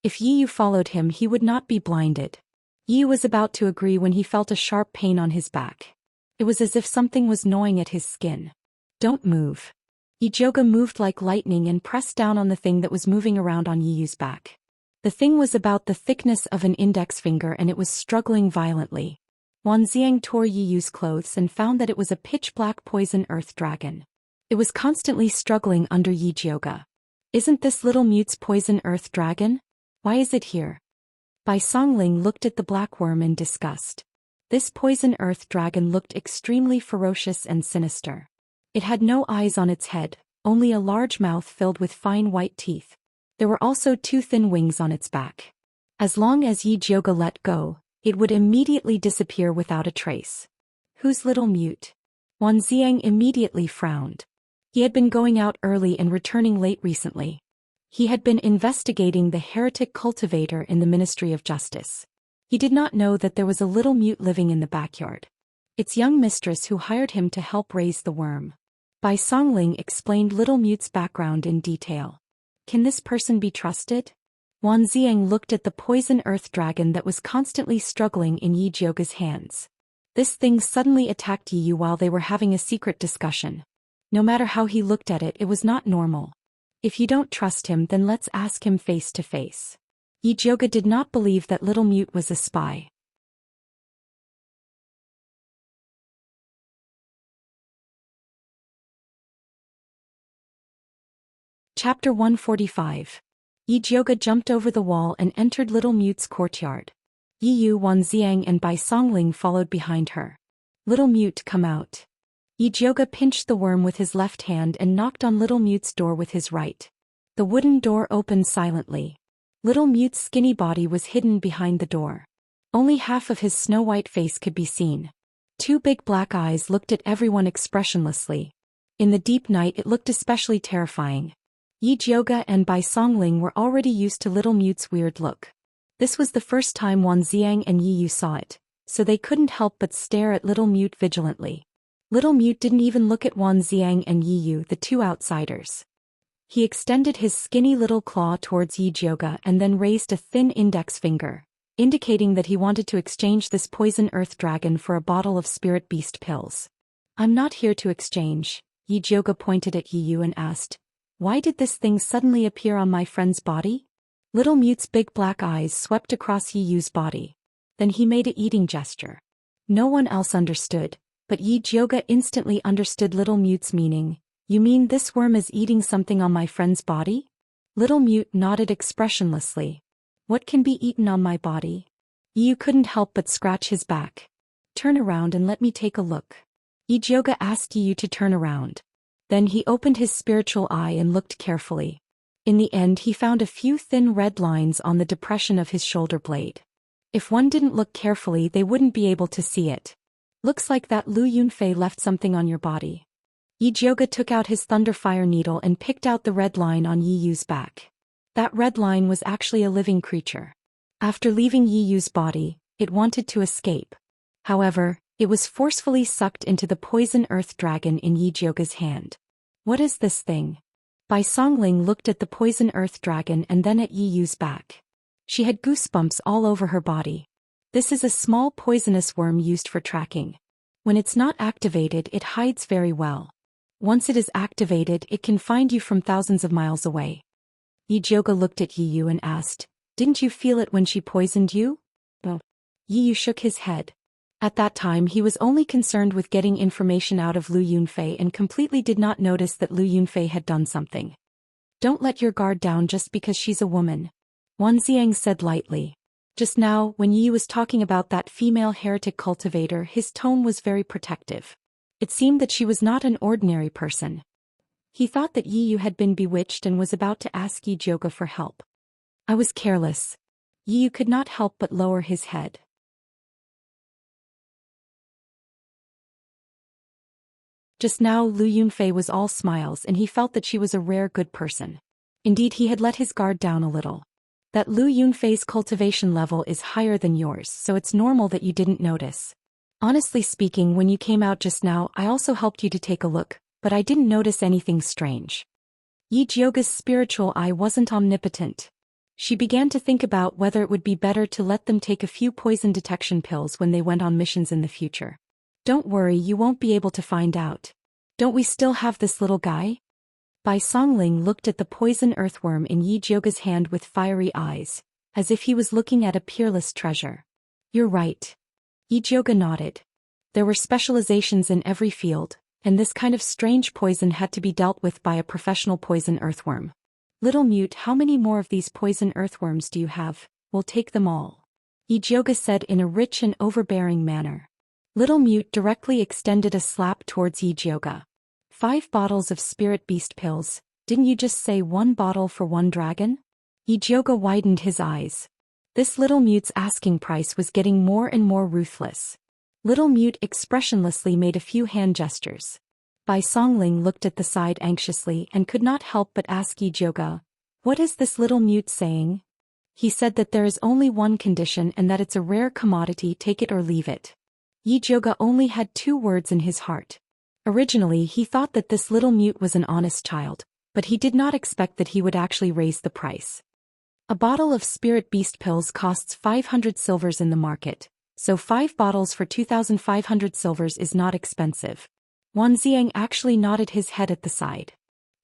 If Yi Yu followed him, he would not be blinded. Yi Yu was about to agree when he felt a sharp pain on his back. It was as if something was gnawing at his skin. "Don't move." Yi Jiuge moved like lightning and pressed down on the thing that was moving around on Yi Yu's back. The thing was about the thickness of an index finger and it was struggling violently. Wan Xiang tore Yi Yu's clothes and found that it was a pitch-black poison earth dragon. It was constantly struggling under Yi Jiuge. "Isn't this little mute's poison earth dragon? Why is it here?" Bai Songling looked at the black worm in disgust. This poison earth dragon looked extremely ferocious and sinister. It had no eyes on its head, only a large mouth filled with fine white teeth. There were also 2 thin wings on its back. As long as Yi Jiuge let go, it would immediately disappear without a trace. "Who's little mute?" Wan Xiang immediately frowned. He had been going out early and returning late recently. He had been investigating the heretic cultivator in the Ministry of Justice. He did not know that there was a little mute living in the backyard. Its young mistress who hired him to help raise the worm. Bai Songling explained little mute's background in detail. Can this person be trusted? Wan Xiang looked at the poison earth dragon that was constantly struggling in Yi Jiuge's hands. This thing suddenly attacked Yi Yu while they were having a secret discussion. No matter how he looked at it, it was not normal. If you don't trust him, then let's ask him face to face. Yi Jiuge did not believe that little mute was a spy. Chapter 145. Yi Jiuge jumped over the wall and entered little mute's courtyard. Yi Yu, Wan Xiang and Bai Songling followed behind her. "Little mute, come out." Yi Jiuge pinched the worm with his left hand and knocked on little mute's door with his right. The wooden door opened silently. Little mute's skinny body was hidden behind the door. Only half of his snow-white face could be seen. 2 big black eyes looked at everyone expressionlessly. In the deep night, it looked especially terrifying. Yi Jiuge and Bai Songling were already used to little mute's weird look. This was the first time Wan Xiang and Yi Yu saw it, so they couldn't help but stare at little mute vigilantly. Little mute didn't even look at Wan Xiang and Yi Yu, the 2 outsiders. He extended his skinny little claw towards Yi Jiuge and then raised a thin index finger, indicating that he wanted to exchange this poison earth dragon for a bottle of spirit beast pills. "I'm not here to exchange." Yi Jiuge pointed at Yi Yu and asked, "Why did this thing suddenly appear on my friend's body?" Little mute's big black eyes swept across Yi Yu's body. Then he made an eating gesture. No one else understood, but Yi Jiuge instantly understood little mute's meaning. "You mean this worm is eating something on my friend's body?" Little mute nodded expressionlessly. "What can be eaten on my body?" Yi Yu couldn't help but scratch his back. "Turn around and let me take a look." Yi Jiuge asked Yi Yu to turn around. Then he opened his spiritual eye and looked carefully. In the end, he found a few thin red lines on the depression of his shoulder blade. If one didn't look carefully, they wouldn't be able to see it. Looks like that Lu Yunfei left something on your body. Yi Jioge took out his thunderfire needle and picked out the red line on Yi Yu's back. That red line was actually a living creature. After leaving Yi Yu's body, it wanted to escape. However, it was forcefully sucked into the poison earth dragon in Yi Jioge's hand. What is this thing? Bai Songling looked at the poison earth dragon and then at Yi Yu's back. She had goosebumps all over her body. This is a small poisonous worm used for tracking. When it's not activated, it hides very well. Once it is activated, it can find you from thousands of miles away. Yi Jioge looked at Yi Yu and asked, "Didn't you feel it when she poisoned you?" "No." Yi Yu shook his head. At that time he was only concerned with getting information out of Lu Yunfei and completely did not notice that Lu Yunfei had done something. "Don't let your guard down just because she's a woman," Wan Xiang said lightly. Just now, when Yi was talking about that female heretic cultivator, his tone was very protective. It seemed that she was not an ordinary person. He thought that Yi Yu had been bewitched and was about to ask Yi Jioge for help. "I was careless." Yi Yu could not help but lower his head. Just now Lu Yunfei was all smiles and he felt that she was a rare good person. Indeed, he had let his guard down a little. That Lu Yunfei's cultivation level is higher than yours, so it's normal that you didn't notice. Honestly speaking, when you came out just now, I also helped you to take a look, but I didn't notice anything strange. Yi Jioge's spiritual eye wasn't omnipotent. She began to think about whether it would be better to let them take a few poison detection pills when they went on missions in the future. "Don't worry, you won't be able to find out. Don't we still have this little guy?" Bai Songling looked at the poison earthworm in Yi Jioge's hand with fiery eyes, as if he was looking at a peerless treasure. "You're right." Yi Jioge nodded. There were specializations in every field, and this kind of strange poison had to be dealt with by a professional poison earthworm. "Little Mute, how many more of these poison earthworms do you have? We'll take them all," Yi Jioge said in a rich and overbearing manner. Little Mute directly extended a slap towards Yi Jioge. 5 bottles of spirit beast pills, didn't you just say 1 bottle for 1 dragon? Yi Jioge widened his eyes. This Little Mute's asking price was getting more and more ruthless. Little Mute expressionlessly made a few hand gestures. Bai Songling looked at the side anxiously and could not help but ask Yi Jioge, "What is this Little Mute saying?" He said that there is only one condition and that it's a rare commodity, take it or leave it. Yi Jioge only had 2 words in his heart. Originally he thought that this Little Mute was an honest child, but he did not expect that he would actually raise the price. A bottle of spirit beast pills costs 500 silvers in the market, so 5 bottles for 2,500 silvers is not expensive. Wan Xiang actually nodded his head at the side.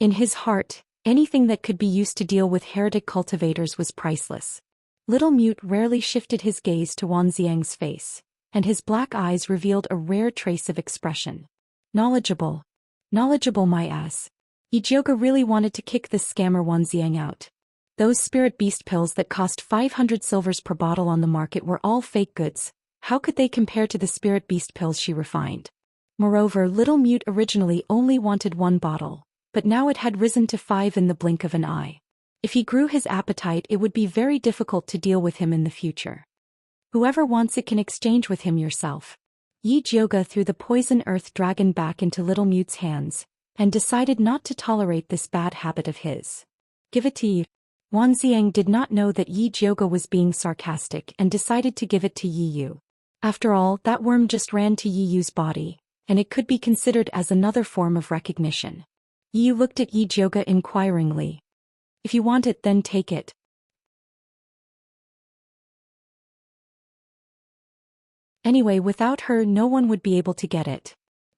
In his heart, anything that could be used to deal with heretic cultivators was priceless. Little Mute rarely shifted his gaze to Wan Xiang's face, and his black eyes revealed a rare trace of expression. Knowledgeable. Knowledgeable my ass. Yi Jioge really wanted to kick this scammer Wan Xiang out. Those spirit beast pills that cost 500 silvers per bottle on the market were all fake goods. How could they compare to the spirit beast pills she refined? Moreover, Little Mute originally only wanted 1 bottle, but now it had risen to 5 in the blink of an eye. If he grew his appetite, it would be very difficult to deal with him in the future. Whoever wants it can exchange with him yourself. Yi Jioge threw the poison earth dragon back into Little Mute's hands, and decided not to tolerate this bad habit of his. "Give it to you." Wan Xiang did not know that Yi Jioge was being sarcastic and decided to give it to Yi Yu. After all, that worm just ran to Yi Yu's body, and it could be considered as another form of recognition. Yi Yu looked at Yi Jioge inquiringly. "If you want it, then take it." "Anyway, without her no one would be able to get it."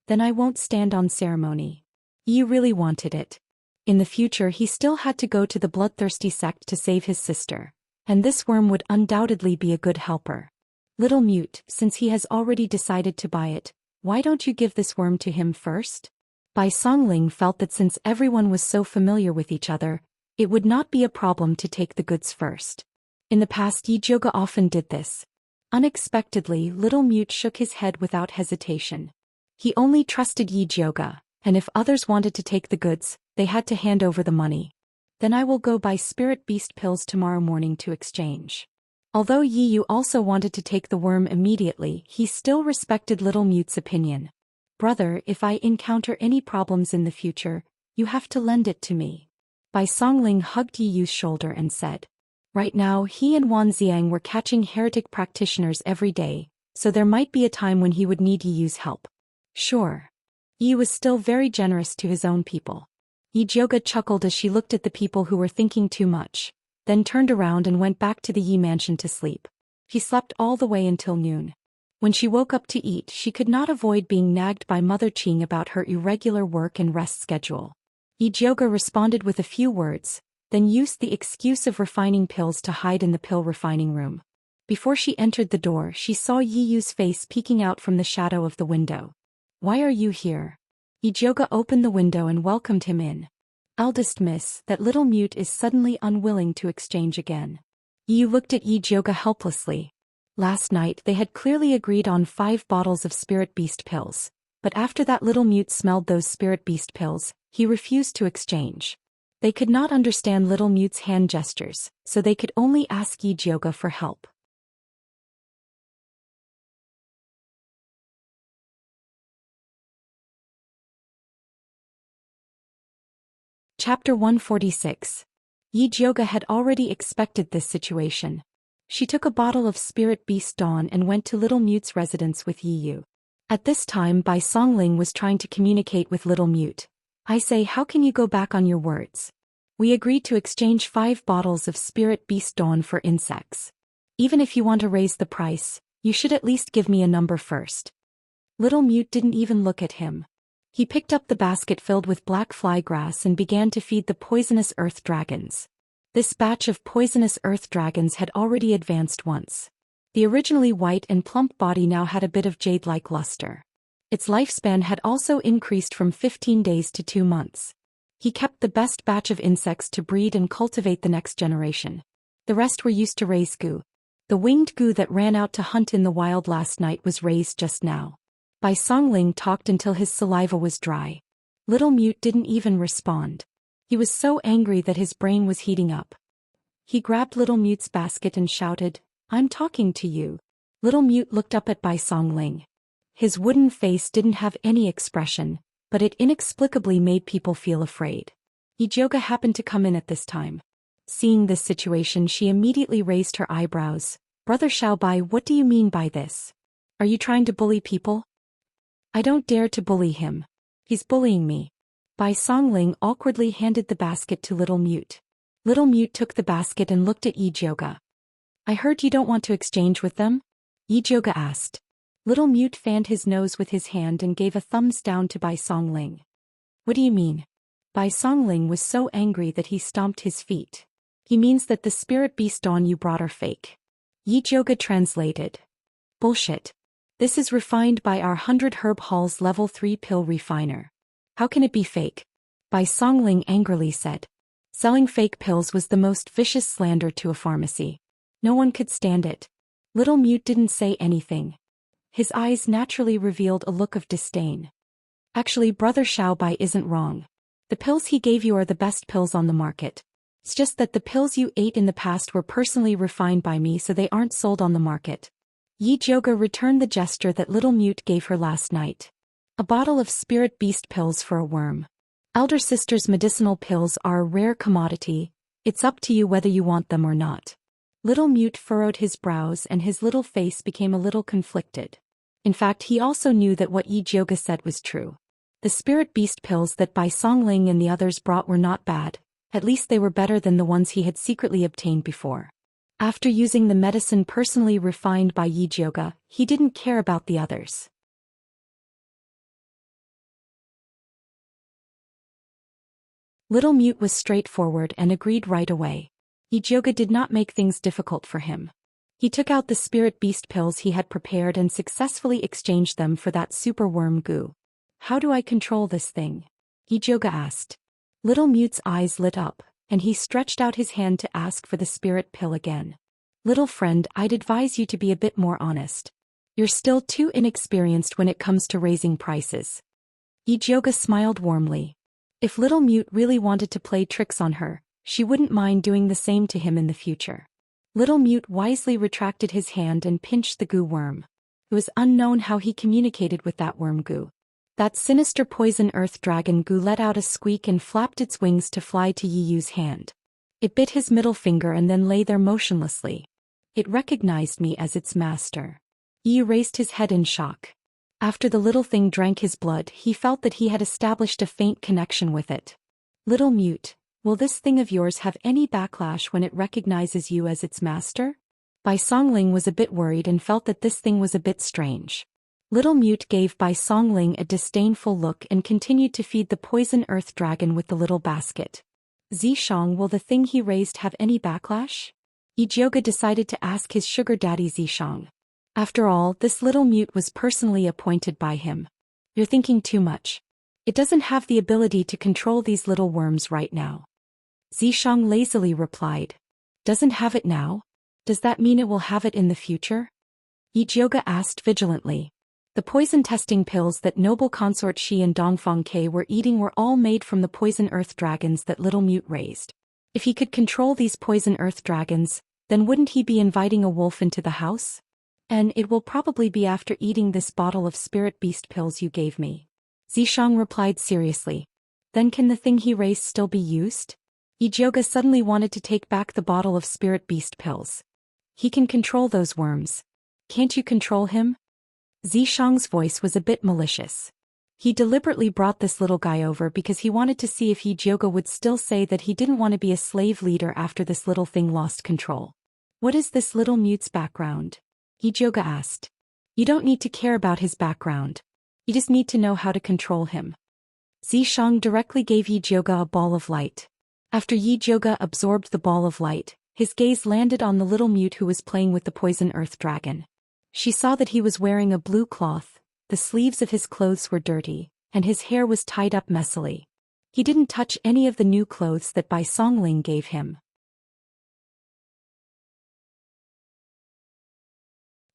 "Then I won't stand on ceremony." Yi Yu really wanted it. In the future he still had to go to the bloodthirsty sect to save his sister, and this worm would undoubtedly be a good helper. "Little Mute, since he has already decided to buy it, why don't you give this worm to him first?" Bai Songling felt that since everyone was so familiar with each other, it would not be a problem to take the goods first. In the past Yi Jioge often did this. Unexpectedly, Little Mute shook his head without hesitation. He only trusted Yi Jioge, and if others wanted to take the goods, they had to hand over the money. "Then I will go buy spirit beast pills tomorrow morning to exchange." Although Yi Yu also wanted to take the worm immediately, he still respected Little Mute's opinion. Brother, if I encounter any problems in the future, you have to lend it to me. Bai Songling hugged Yi Yu's shoulder and said. Right now he and Wan Xiang were catching heretic practitioners every day, so there might be a time when he would need Yi Yu's help. Sure. Yi was still very generous to his own people. Yi Jioga chuckled as she looked at the people who were thinking too much, then turned around and went back to the Yi mansion to sleep. He slept all the way until noon. When she woke up to eat, she could not avoid being nagged by Mother Qing about her irregular work and rest schedule. Yi Jioga responded with a few words, then used the excuse of refining pills to hide in the pill refining room. Before she entered the door, she saw Yi Yu's face peeking out from the shadow of the window. Why are you here? Yi Jioga opened the window and welcomed him in. Eldest miss, that Little Mute is suddenly unwilling to exchange again. Yi looked at Yi Jioga helplessly. Last night they had clearly agreed on 5 bottles of Spirit Beast pills, but after that Little Mute smelled those Spirit Beast pills, he refused to exchange. They could not understand Little Mute's hand gestures, so they could only ask Yi Jioga for help. Chapter 146. Yi Jioga had already expected this situation. She took a bottle of Spirit Beast Dawn and went to Little Mute's residence with Yi Yu. At this time Bai Songling was trying to communicate with Little Mute. I say, how can you go back on your words? We agreed to exchange 5 bottles of Spirit Beast Dawn for insects. Even if you want to raise the price, you should at least give me a number first. Little Mute didn't even look at him. He picked up the basket filled with black fly grass and began to feed the poisonous earth dragons. This batch of poisonous earth dragons had already advanced once. The originally white and plump body now had a bit of jade-like luster. Its lifespan had also increased from 15 days to 2 months. He kept the best batch of insects to breed and cultivate the next generation. The rest were used to raise goo. The winged goo that ran out to hunt in the wild last night was raised just now. Bai Songling talked until his saliva was dry. Little Mute didn't even respond. He was so angry that his brain was heating up. He grabbed Little Mute's basket and shouted, I'm talking to you. Little Mute looked up at Bai Songling. His wooden face didn't have any expression, but it inexplicably made people feel afraid. Yi Jioga happened to come in at this time. Seeing this situation, she immediately raised her eyebrows. Brother Xiaobai, what do you mean by this? Are you trying to bully people? I don't dare to bully him. He's bullying me. Bai Songling awkwardly handed the basket to Little Mute. Little Mute took the basket and looked at Yi Jioga. I heard you don't want to exchange with them? Yi Jioga asked. Little Mute fanned his nose with his hand and gave a thumbs down to Bai Songling. What do you mean? Bai Songling was so angry that he stomped his feet. He means that the Spirit Beast Dawn you brought are fake. Yi Jioga translated. Bullshit. This is refined by our 100 Herb Hall's level 3 pill refiner. How can it be fake? Bai Songling angrily said. Selling fake pills was the most vicious slander to a pharmacy. No one could stand it. Little Mute didn't say anything. His eyes naturally revealed a look of disdain. Actually, Brother Xiaobai isn't wrong. The pills he gave you are the best pills on the market. It's just that the pills you ate in the past were personally refined by me, so they aren't sold on the market. Yi Jioga returned the gesture that Little Mute gave her last night. A bottle of Spirit Beast pills for a worm. Elder sister's medicinal pills are a rare commodity. It's up to you whether you want them or not. Little Mute furrowed his brows and his little face became a little conflicted. In fact, he also knew that what Yi Jioga said was true. The Spirit Beast pills that Bai Songling and the others brought were not bad. At least they were better than the ones he had secretly obtained before. After using the medicine personally refined by Yi Jioga, he didn't care about the others. Little Mute was straightforward and agreed right away. Yi Jioga did not make things difficult for him. He took out the Spirit Beast pills he had prepared and successfully exchanged them for that super worm goo. How do I control this thing? Yi Jioga asked. Little Mute's eyes lit up, and he stretched out his hand to ask for the spirit pill again. Little friend, I'd advise you to be a bit more honest. You're still too inexperienced when it comes to raising prices. Yi Jioga smiled warmly. If Little Mute really wanted to play tricks on her, she wouldn't mind doing the same to him in the future. Little Mute wisely retracted his hand and pinched the goo worm. It was unknown how he communicated with that worm goo. That sinister poison earth dragon goo let out a squeak and flapped its wings to fly to Yi Yu's hand. It bit his middle finger and then lay there motionlessly. It recognized me as its master. Yi Yu raised his head in shock. After the little thing drank his blood, he felt that he had established a faint connection with it. Little Mute, will this thing of yours have any backlash when it recognizes you as its master? Bai Songling was a bit worried and felt that this thing was a bit strange. Little Mute gave Bai Songling a disdainful look and continued to feed the poison earth dragon with the little basket. Zishang, will the thing he raised have any backlash? Yijioga decided to ask his sugar daddy Zishang. After all, this Little Mute was personally appointed by him. You're thinking too much. It doesn't have the ability to control these little worms right now. Zishang lazily replied. Doesn't have it now? Does that mean it will have it in the future? Yijioga asked vigilantly. The poison testing pills that noble consort Shi and Dongfang Ke were eating were all made from the poison earth dragons that Little Mute raised. If he could control these poison earth dragons, then wouldn't he be inviting a wolf into the house? And it will probably be after eating this bottle of spirit beast pills you gave me. Zishang replied seriously. Then can the thing he raised still be used? Yijioga suddenly wanted to take back the bottle of spirit beast pills. He can control those worms. Can't you control him? Zishang's voice was a bit malicious. He deliberately brought this little guy over because he wanted to see if Yijioga would still say that he didn't want to be a slave leader after this little thing lost control. What is this Little Mute's background? Yijioga asked. You don't need to care about his background. You just need to know how to control him. Zishang directly gave Yijioga a ball of light. After Yijioga absorbed the ball of light, his gaze landed on the Little Mute who was playing with the poison earth dragon. She saw that he was wearing a blue cloth, the sleeves of his clothes were dirty, and his hair was tied up messily. He didn't touch any of the new clothes that Bai Songling gave him.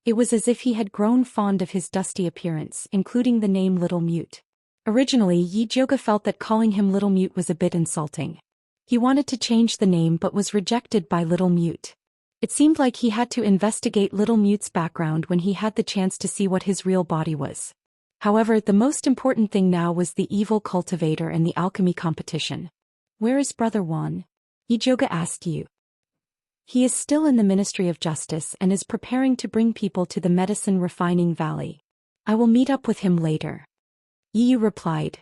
It was as if he had grown fond of his dusty appearance, including the name Little Mute. Originally, Yijioga felt that calling him Little Mute was a bit insulting. He wanted to change the name but was rejected by Little Mute. It seemed like he had to investigate Little Mute's background when he had the chance to see what his real body was. However, the most important thing now was the evil cultivator and the alchemy competition. Where is Brother Wan? Yijioga asked Yu. He is still in the Ministry of Justice and is preparing to bring people to the medicine refining valley. I will meet up with him later. Yu replied.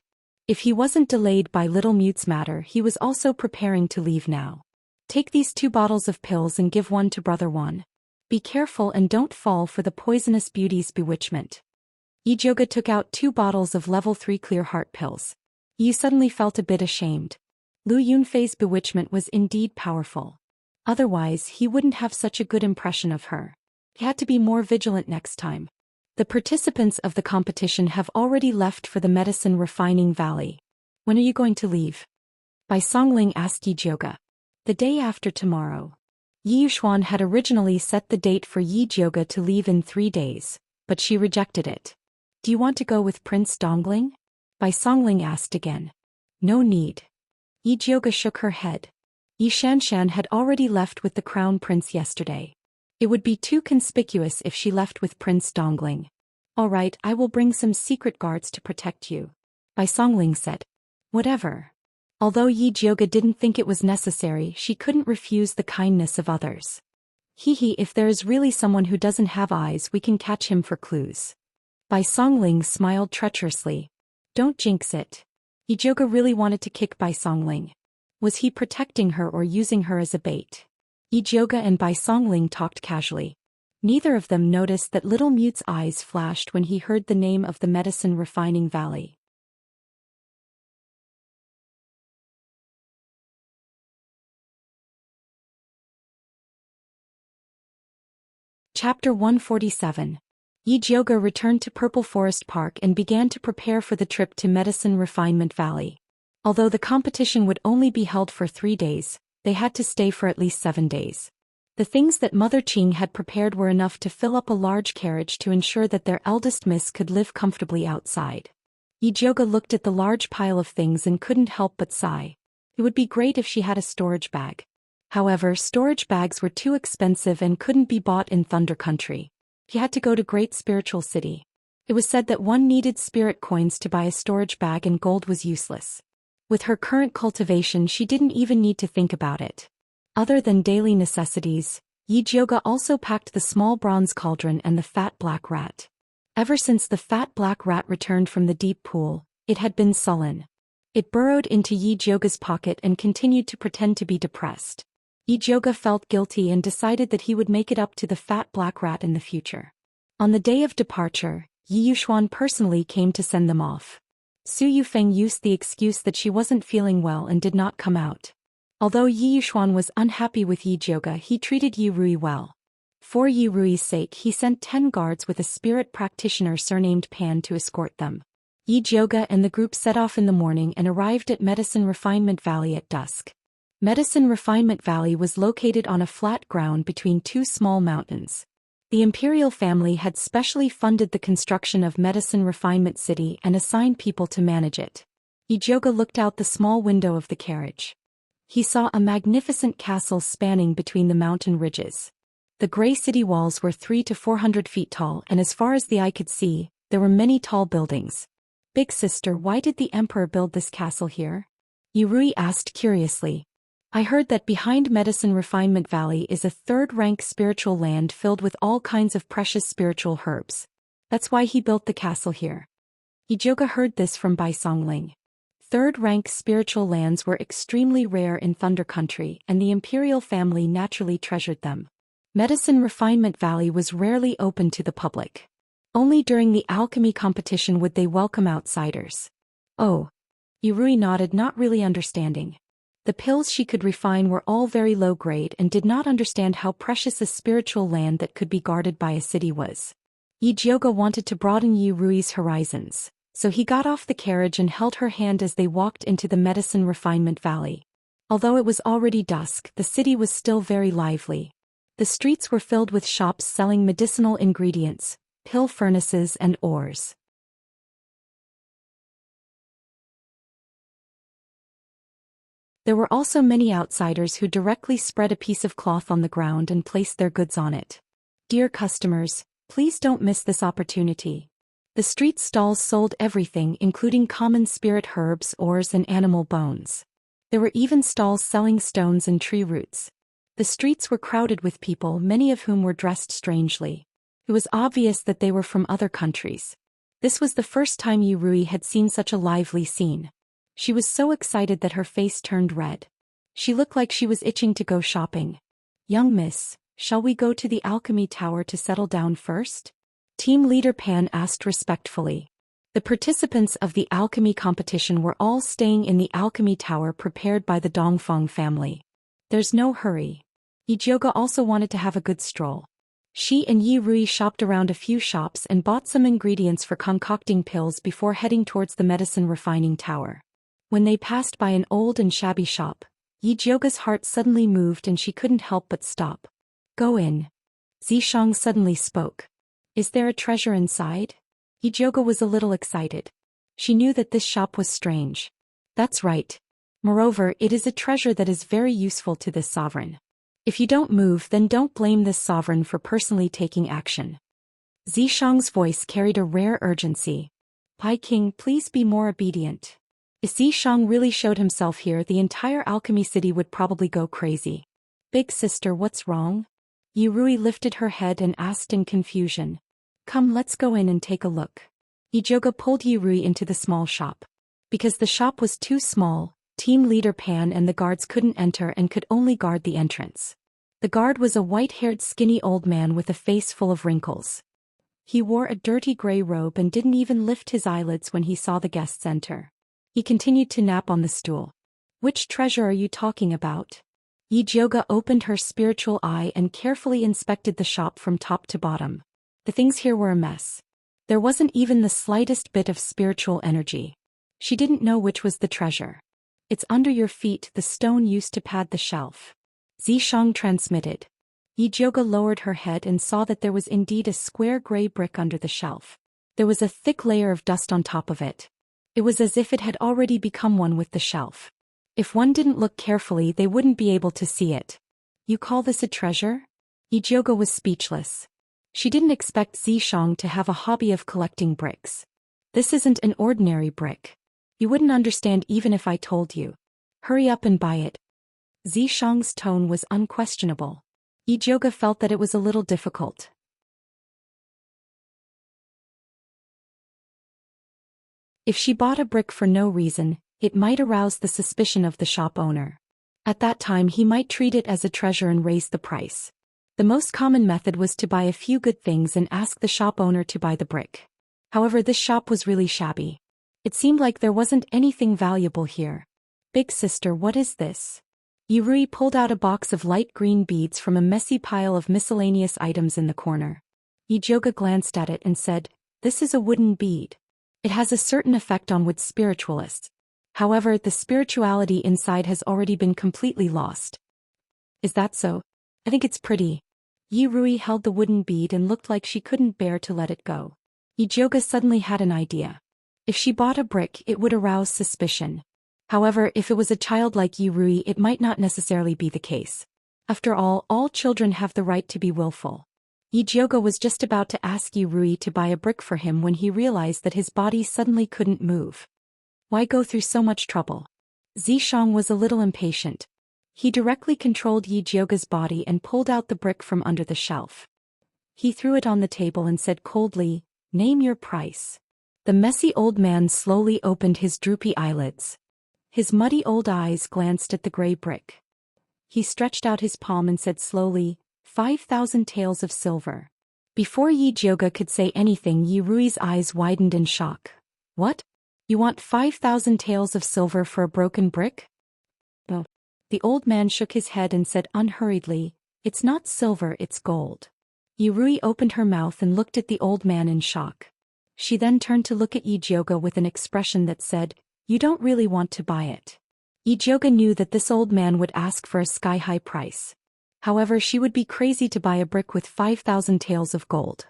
If he wasn't delayed by Little Mute's matter, he was also preparing to leave now. Take these 2 bottles of pills and give one to Brother Wan. Be careful and don't fall for the poisonous beauty's bewitchment. Yijioga took out 2 bottles of level 3 clear heart pills. Yu suddenly felt a bit ashamed. Lu Yunfei's bewitchment was indeed powerful. Otherwise, he wouldn't have such a good impression of her. He had to be more vigilant next time. The participants of the competition have already left for the medicine refining valley. When are you going to leave? Bai Songling asked Yijioga. The day after tomorrow. Yi Yuxuan had originally set the date for Yijioga to leave in 3 days, but she rejected it. Do you want to go with Prince Dongling? Bai Songling asked again. No need. Yijioga shook her head. Xianxia had already left with the crown prince yesterday. It would be too conspicuous if she left with Prince Dongling. All right, I will bring some secret guards to protect you. Bai Songling said. Whatever. Although Yijioga didn't think it was necessary, she couldn't refuse the kindness of others. If there is really someone who doesn't have eyes, we can catch him for clues. Bai Songling smiled treacherously. Don't jinx it. Yijioga really wanted to kick Bai Songling. Was he protecting her or using her as a bait? Yijioga and Bai Songling talked casually. Neither of them noticed that Little Mute's eyes flashed when he heard the name of the medicine refining valley. Chapter 147. Yijioga returned to Purple Forest Park and began to prepare for the trip to Medicine Refinement Valley. Although the competition would only be held for 3 days, they had to stay for at least 7 days. The things that Mother Qing had prepared were enough to fill up a large carriage to ensure that their eldest miss could live comfortably outside. Yijioga looked at the large pile of things and couldn't help but sigh. It would be great if she had a storage bag. However, storage bags were too expensive and couldn't be bought in Thunder Country. He had to go to Great Spiritual City. It was said that one needed spirit coins to buy a storage bag and gold was useless. With her current cultivation, she didn't even need to think about it. Other than daily necessities, Yijioga also packed the small bronze cauldron and the fat black rat. Ever since the fat black rat returned from the deep pool, it had been sullen. It burrowed into Yijioga's pocket and continued to pretend to be depressed. Yijioga felt guilty and decided that he would make it up to the fat black rat in the future. On the day of departure, Yi Yuxuan personally came to send them off. Su Yufeng used the excuse that she wasn't feeling well and did not come out. Although Yi Yuxuan was unhappy with Yijioga, he treated Yi Rui well. For Yi Rui's sake, he sent 10 guards with a spirit practitioner surnamed Pan to escort them. Yijioga and the group set off in the morning and arrived at Medicine Refinement Valley at dusk. Medicine Refinement Valley was located on a flat ground between two small mountains. The imperial family had specially funded the construction of Medicine Refinement City and assigned people to manage it. Yijioga looked out the small window of the carriage. He saw a magnificent castle spanning between the mountain ridges. The gray city walls were 300 to 400 feet tall, and as far as the eye could see, there were many tall buildings. Big sister, why did the emperor build this castle here? Yurui asked curiously. I heard that behind Medicine Refinement Valley is a third-rank spiritual land filled with all kinds of precious spiritual herbs. That's why he built the castle here. Yijioga heard this from Bai Songling. Third-rank spiritual lands were extremely rare in Thunder Country, and the imperial family naturally treasured them. Medicine Refinement Valley was rarely open to the public. Only during the alchemy competition would they welcome outsiders. Oh. Yurui nodded, not really understanding. The pills she could refine were all very low grade and did not understand how precious a spiritual land that could be guarded by a city was. Yijioga wanted to broaden Yurui's horizons, so he got off the carriage and held her hand as they walked into the Medicine Refinement Valley. Although it was already dusk, the city was still very lively. The streets were filled with shops selling medicinal ingredients, pill furnaces and ores. There were also many outsiders who directly spread a piece of cloth on the ground and placed their goods on it. Dear customers, please don't miss this opportunity. The street stalls sold everything, including common spirit herbs, ores and animal bones. There were even stalls selling stones and tree roots. The streets were crowded with people, many of whom were dressed strangely. It was obvious that they were from other countries. This was the first time Yurui had seen such a lively scene. She was so excited that her face turned red. She looked like she was itching to go shopping. Young miss, shall we go to the Alchemy Tower to settle down first? Team leader Pan asked respectfully. The participants of the alchemy competition were all staying in the Alchemy Tower prepared by the Dongfeng family. There's no hurry. Yijioga also wanted to have a good stroll. She and Yi Rui shopped around a few shops and bought some ingredients for concocting pills before heading towards the medicine refining tower. When they passed by an old and shabby shop, Yijioga's heart suddenly moved and she couldn't help but stop. Go in. Zishang suddenly spoke. Is there a treasure inside? Yijioga was a little excited. She knew that this shop was strange. That's right. Moreover, it is a treasure that is very useful to this sovereign. If you don't move, then don't blame this sovereign for personally taking action. Zishang's voice carried a rare urgency. Pai King, please be more obedient. If Zishang really showed himself here, the entire alchemy city would probably go crazy. Big sister, what's wrong? Yurui lifted her head and asked in confusion. Come, let's go in and take a look. Yijioga pulled Yurui into the small shop. Because the shop was too small, team leader Pan and the guards couldn't enter and could only guard the entrance. The guard was a white-haired skinny old man with a face full of wrinkles. He wore a dirty gray robe and didn't even lift his eyelids when he saw the guests enter. He continued to nap on the stool. Which treasure are you talking about? Yijioga opened her spiritual eye and carefully inspected the shop from top to bottom. The things here were a mess. There wasn't even the slightest bit of spiritual energy. She didn't know which was the treasure. It's under your feet, the stone used to pad the shelf. Zishang transmitted. Yijioga lowered her head and saw that there was indeed a square gray brick under the shelf. There was a thick layer of dust on top of it. It was as if it had already become one with the shelf. If one didn't look carefully, they wouldn't be able to see it. You call this a treasure? Ijoga was speechless. She didn't expect Zhishang to have a hobby of collecting bricks. This isn't an ordinary brick. You wouldn't understand even if I told you. Hurry up and buy it. Zhishang's tone was unquestionable. Ijoga felt that it was a little difficult. If she bought a brick for no reason, it might arouse the suspicion of the shop owner. At that time he might treat it as a treasure and raise the price. The most common method was to buy a few good things and ask the shop owner to buy the brick. However, this shop was really shabby. It seemed like there wasn't anything valuable here. Big sister, what is this? Yurui pulled out a box of light green beads from a messy pile of miscellaneous items in the corner. Ijoga glanced at it and said, "This is a wooden bead. It has a certain effect on wood spiritualists. However, the spirituality inside has already been completely lost." Is that so? I think it's pretty. Yurui held the wooden bead and looked like she couldn't bear to let it go. Ijoga suddenly had an idea. If she bought a brick, it would arouse suspicion. However, if it was a child like Yurui, it might not necessarily be the case. After all children have the right to be willful. Ijoga was just about to ask Yurui to buy a brick for him when he realized that his body suddenly couldn't move. Why go through so much trouble? Zhishang was a little impatient. He directly controlled Ijoga's body and pulled out the brick from under the shelf. He threw it on the table and said coldly, "Name your price." The messy old man slowly opened his droopy eyelids. His muddy old eyes glanced at the gray brick. He stretched out his palm and said slowly, 5,000 taels of silver. Before Ijoga could say anything, Yurui's eyes widened in shock. What? You want 5,000 taels of silver for a broken brick? Oh. The old man shook his head and said unhurriedly, "It's not silver, it's gold." Yurui opened her mouth and looked at the old man in shock. She then turned to look at Ijoga with an expression that said, "You don't really want to buy it." Ijoga knew that this old man would ask for a sky-high price. However, she would be crazy to buy a brick with 5,000 taels of gold.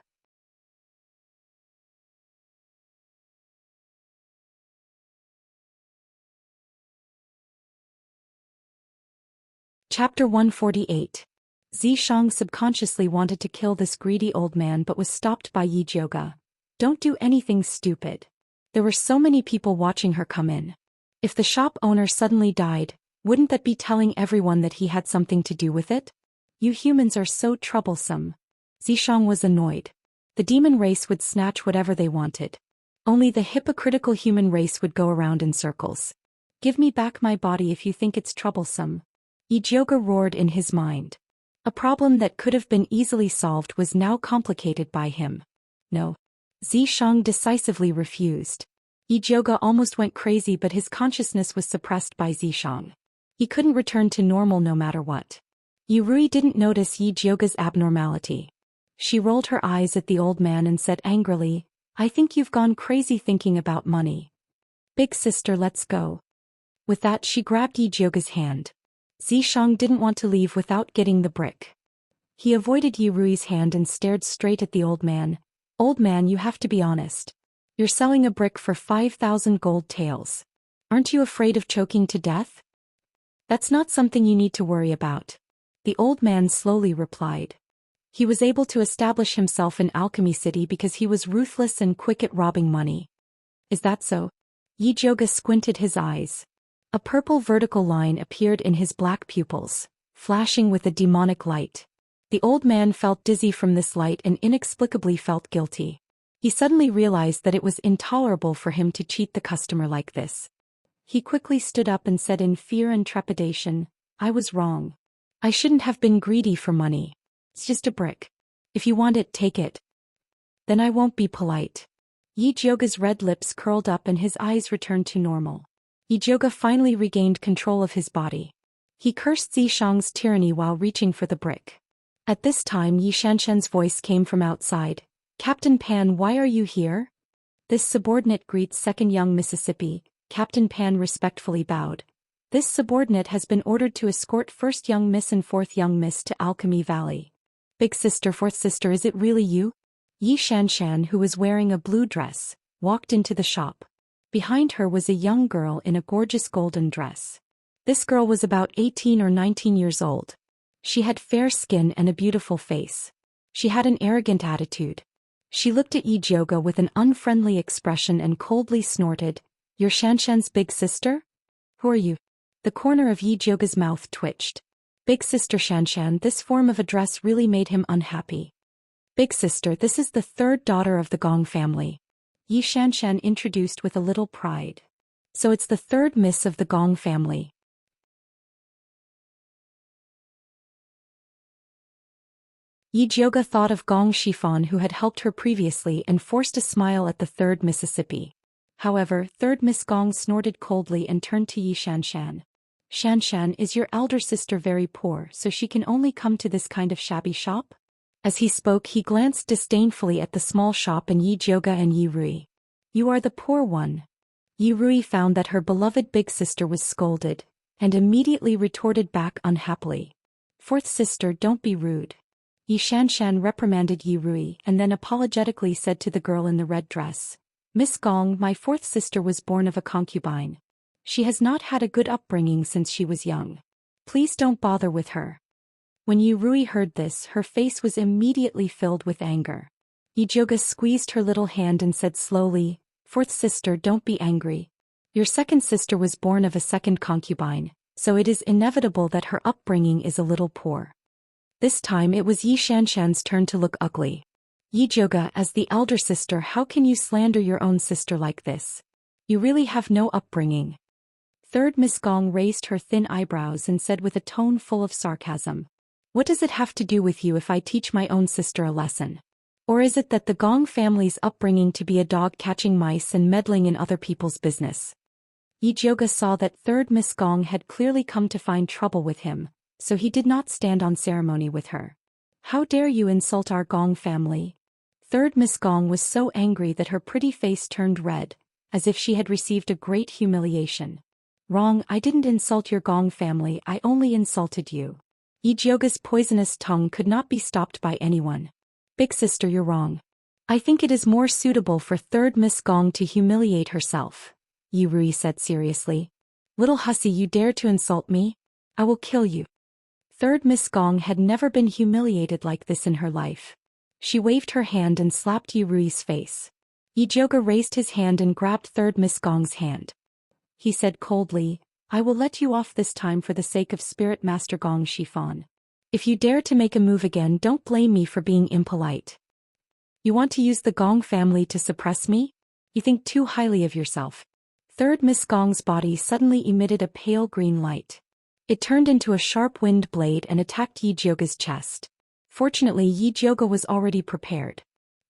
Chapter 148. Zhishang subconsciously wanted to kill this greedy old man but was stopped by Ijoga. Don't do anything stupid. There were so many people watching her come in. If the shop owner suddenly died, wouldn't that be telling everyone that he had something to do with it? You humans are so troublesome. Zhishang was annoyed. The demon race would snatch whatever they wanted. Only the hypocritical human race would go around in circles. Give me back my body if you think it's troublesome. Ijoga roared in his mind. A problem that could have been easily solved was now complicated by him. No. Zhishang decisively refused. Ijoga almost went crazy, but his consciousness was suppressed by Zhishang. He couldn't return to normal no matter what. Yurui didn't notice Ijoga's abnormality. She rolled her eyes at the old man and said angrily, "I think you've gone crazy thinking about money. Big sister, let's go." With that, she grabbed Ijoga's hand. Zhishang didn't want to leave without getting the brick. He avoided Yurui's hand and stared straight at the old man. "Old man, you have to be honest. You're selling a brick for 5,000 gold taels. Aren't you afraid of choking to death?" "That's not something you need to worry about," the old man slowly replied. He was able to establish himself in Alchemy City because he was ruthless and quick at robbing money. "Is that so?" Ijoga squinted his eyes. A purple vertical line appeared in his black pupils, flashing with a demonic light. The old man felt dizzy from this light and inexplicably felt guilty. He suddenly realized that it was intolerable for him to cheat the customer like this. He quickly stood up and said in fear and trepidation, "I was wrong. I shouldn't have been greedy for money. It's just a brick. If you want it, take it. Then I won't be polite." Ijoga's red lips curled up and his eyes returned to normal. Ijoga finally regained control of his body. He cursed Zhishang's tyranny while reaching for the brick. At this time, Xianxia's voice came from outside. "Captain Pan, why are you here?" "This subordinate greets second young Mississippi." Captain Pan respectfully bowed. "This subordinate has been ordered to escort first young miss and fourth young miss to Alchemy Valley." "Big sister, fourth sister, is it really you?" Xianxia, who was wearing a blue dress, walked into the shop. Behind her was a young girl in a gorgeous golden dress. This girl was about 18 or 19 years old. She had fair skin and a beautiful face. She had an arrogant attitude. She looked at Yi Jioge with an unfriendly expression and coldly snorted, "You're Xianxian's big sister? Who are you?" The corner of Yi Jioge's mouth twitched. Big sister Xianxian, this form of address really made him unhappy. Big sister, this is the third daughter of the Gong family. Yi Xianxian introduced with a little pride. So it's the third miss of the Gong family. Yi Jioge thought of Gong Shifan who had helped her previously and forced a smile at the third Mississippi. However, third Miss Gong snorted coldly and turned to Yi Xianxian. "Xianxian, is your elder sister very poor so she can only come to this kind of shabby shop?" As he spoke he glanced disdainfully at the small shop and Yi Jioge and Yi Rui. "You are the poor one." Yi Rui found that her beloved big sister was scolded, and immediately retorted back unhappily. "Fourth sister, don't be rude." Yi Xianxian reprimanded Yi Rui and then apologetically said to the girl in the red dress, "Miss Gong, my fourth sister was born of a concubine. She has not had a good upbringing since she was young. Please don't bother with her." When Yi Rui heard this, her face was immediately filled with anger. Yi Jioge squeezed her little hand and said slowly, "Fourth sister, don't be angry. Your second sister was born of a second concubine, so it is inevitable that her upbringing is a little poor." This time it was Yi Xianxian's turn to look ugly. "Yi Jioge, as the elder sister, how can you slander your own sister like this? You really have no upbringing." Third Miss Gong raised her thin eyebrows and said with a tone full of sarcasm, "What does it have to do with you if I teach my own sister a lesson? Or is it that the Gong family's upbringing to be a dog catching mice and meddling in other people's business?" Yi Jioge saw that third Miss Gong had clearly come to find trouble with him, so he did not stand on ceremony with her. "How dare you insult our Gong family?" Third Miss Gong was so angry that her pretty face turned red, as if she had received a great humiliation. "Wrong, I didn't insult your Gong family, I only insulted you." Yi Jioge's poisonous tongue could not be stopped by anyone. "Big sister, you're wrong. I think it is more suitable for third Miss Gong to humiliate herself," Yi Rui said seriously. "Little hussy, you dare to insult me? I will kill you." Third Miss Gong had never been humiliated like this in her life. She waved her hand and slapped Yi Rui's face. Yi Jioge raised his hand and grabbed third Miss Gong's hand. He said coldly, "I will let you off this time for the sake of Spirit Master Gong Shifan. If you dare to make a move again, don't blame me for being impolite. You want to use the Gong family to suppress me? You think too highly of yourself." Third Miss Gong's body suddenly emitted a pale green light. It turned into a sharp winged blade and attacked Yi Jioge's chest. Fortunately, Yi Jioge was already prepared.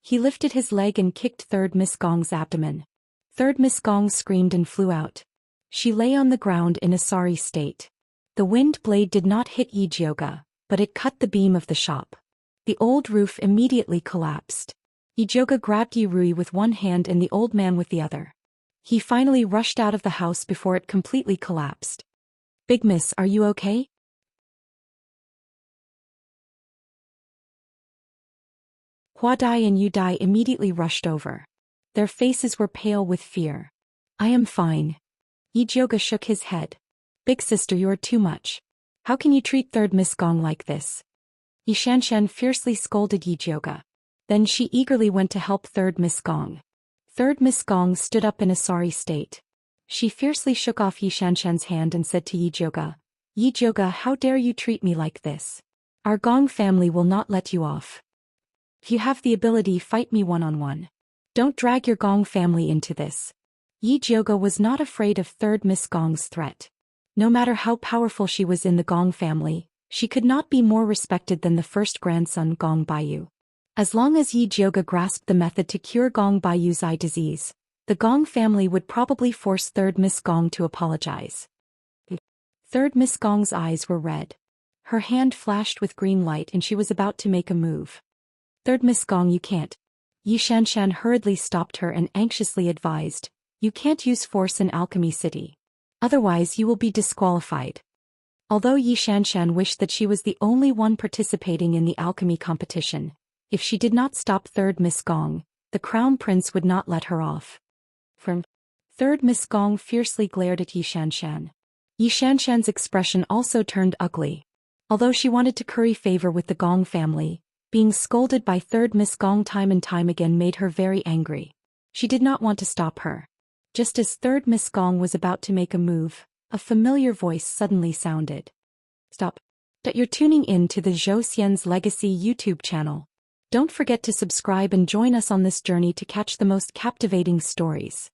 He lifted his leg and kicked third Miss Gong's abdomen. Third Miss Gong screamed and flew out. She lay on the ground in a sorry state. The wind blade did not hit Yi Jioge, but it cut the beam of the shop. The old roof immediately collapsed. Yi Jioge grabbed Yi Rui with one hand and the old man with the other. He finally rushed out of the house before it completely collapsed. "Big Miss, are you okay?" Hua Dai and Yu Dai immediately rushed over. Their faces were pale with fear. "I am fine." Yi Jioge shook his head. "Big sister, you are too much. How can you treat third Miss Gong like this?" Yi Xianxian fiercely scolded Yi Jioge. Then she eagerly went to help third Miss Gong. Third Miss Gong stood up in a sorry state. She fiercely shook off Yi Xianxian's hand and said to Yi Jioge, "Yi Jioge, how dare you treat me like this? Our Gong family will not let you off. If you have the ability, fight me one-on-one. Don't drag your Gong family into this." Yi Jioge was not afraid of third Miss Gong's threat. No matter how powerful she was in the Gong family, she could not be more respected than the first grandson Gong Baiyu. As long as Yi Jioge grasped the method to cure Gong Baiyu's eye disease, the Gong family would probably force third Miss Gong to apologize. Third Miss Gong's eyes were red. Her hand flashed with green light and she was about to make a move. "Third Miss Gong, you can't." Yi Xianxian hurriedly stopped her and anxiously advised, "You can't use force in Alchemy City. Otherwise you will be disqualified." Although Yi Xianxian wished that she was the only one participating in the alchemy competition, if she did not stop third Miss Gong, the Crown Prince would not let her off. Third Miss Gong fiercely glared at Yi Xianxian. Yi Xianxian's expression also turned ugly. Although she wanted to curry favor with the Gong family, being scolded by third Miss Gong time and time again made her very angry. She did not want to stop her. Just as third Miss Gong was about to make a move, a familiar voice suddenly sounded. Stop. That you're tuning in to the Zhou Xian's Legacy YouTube channel. Don't forget to subscribe and join us on this journey to catch the most captivating stories.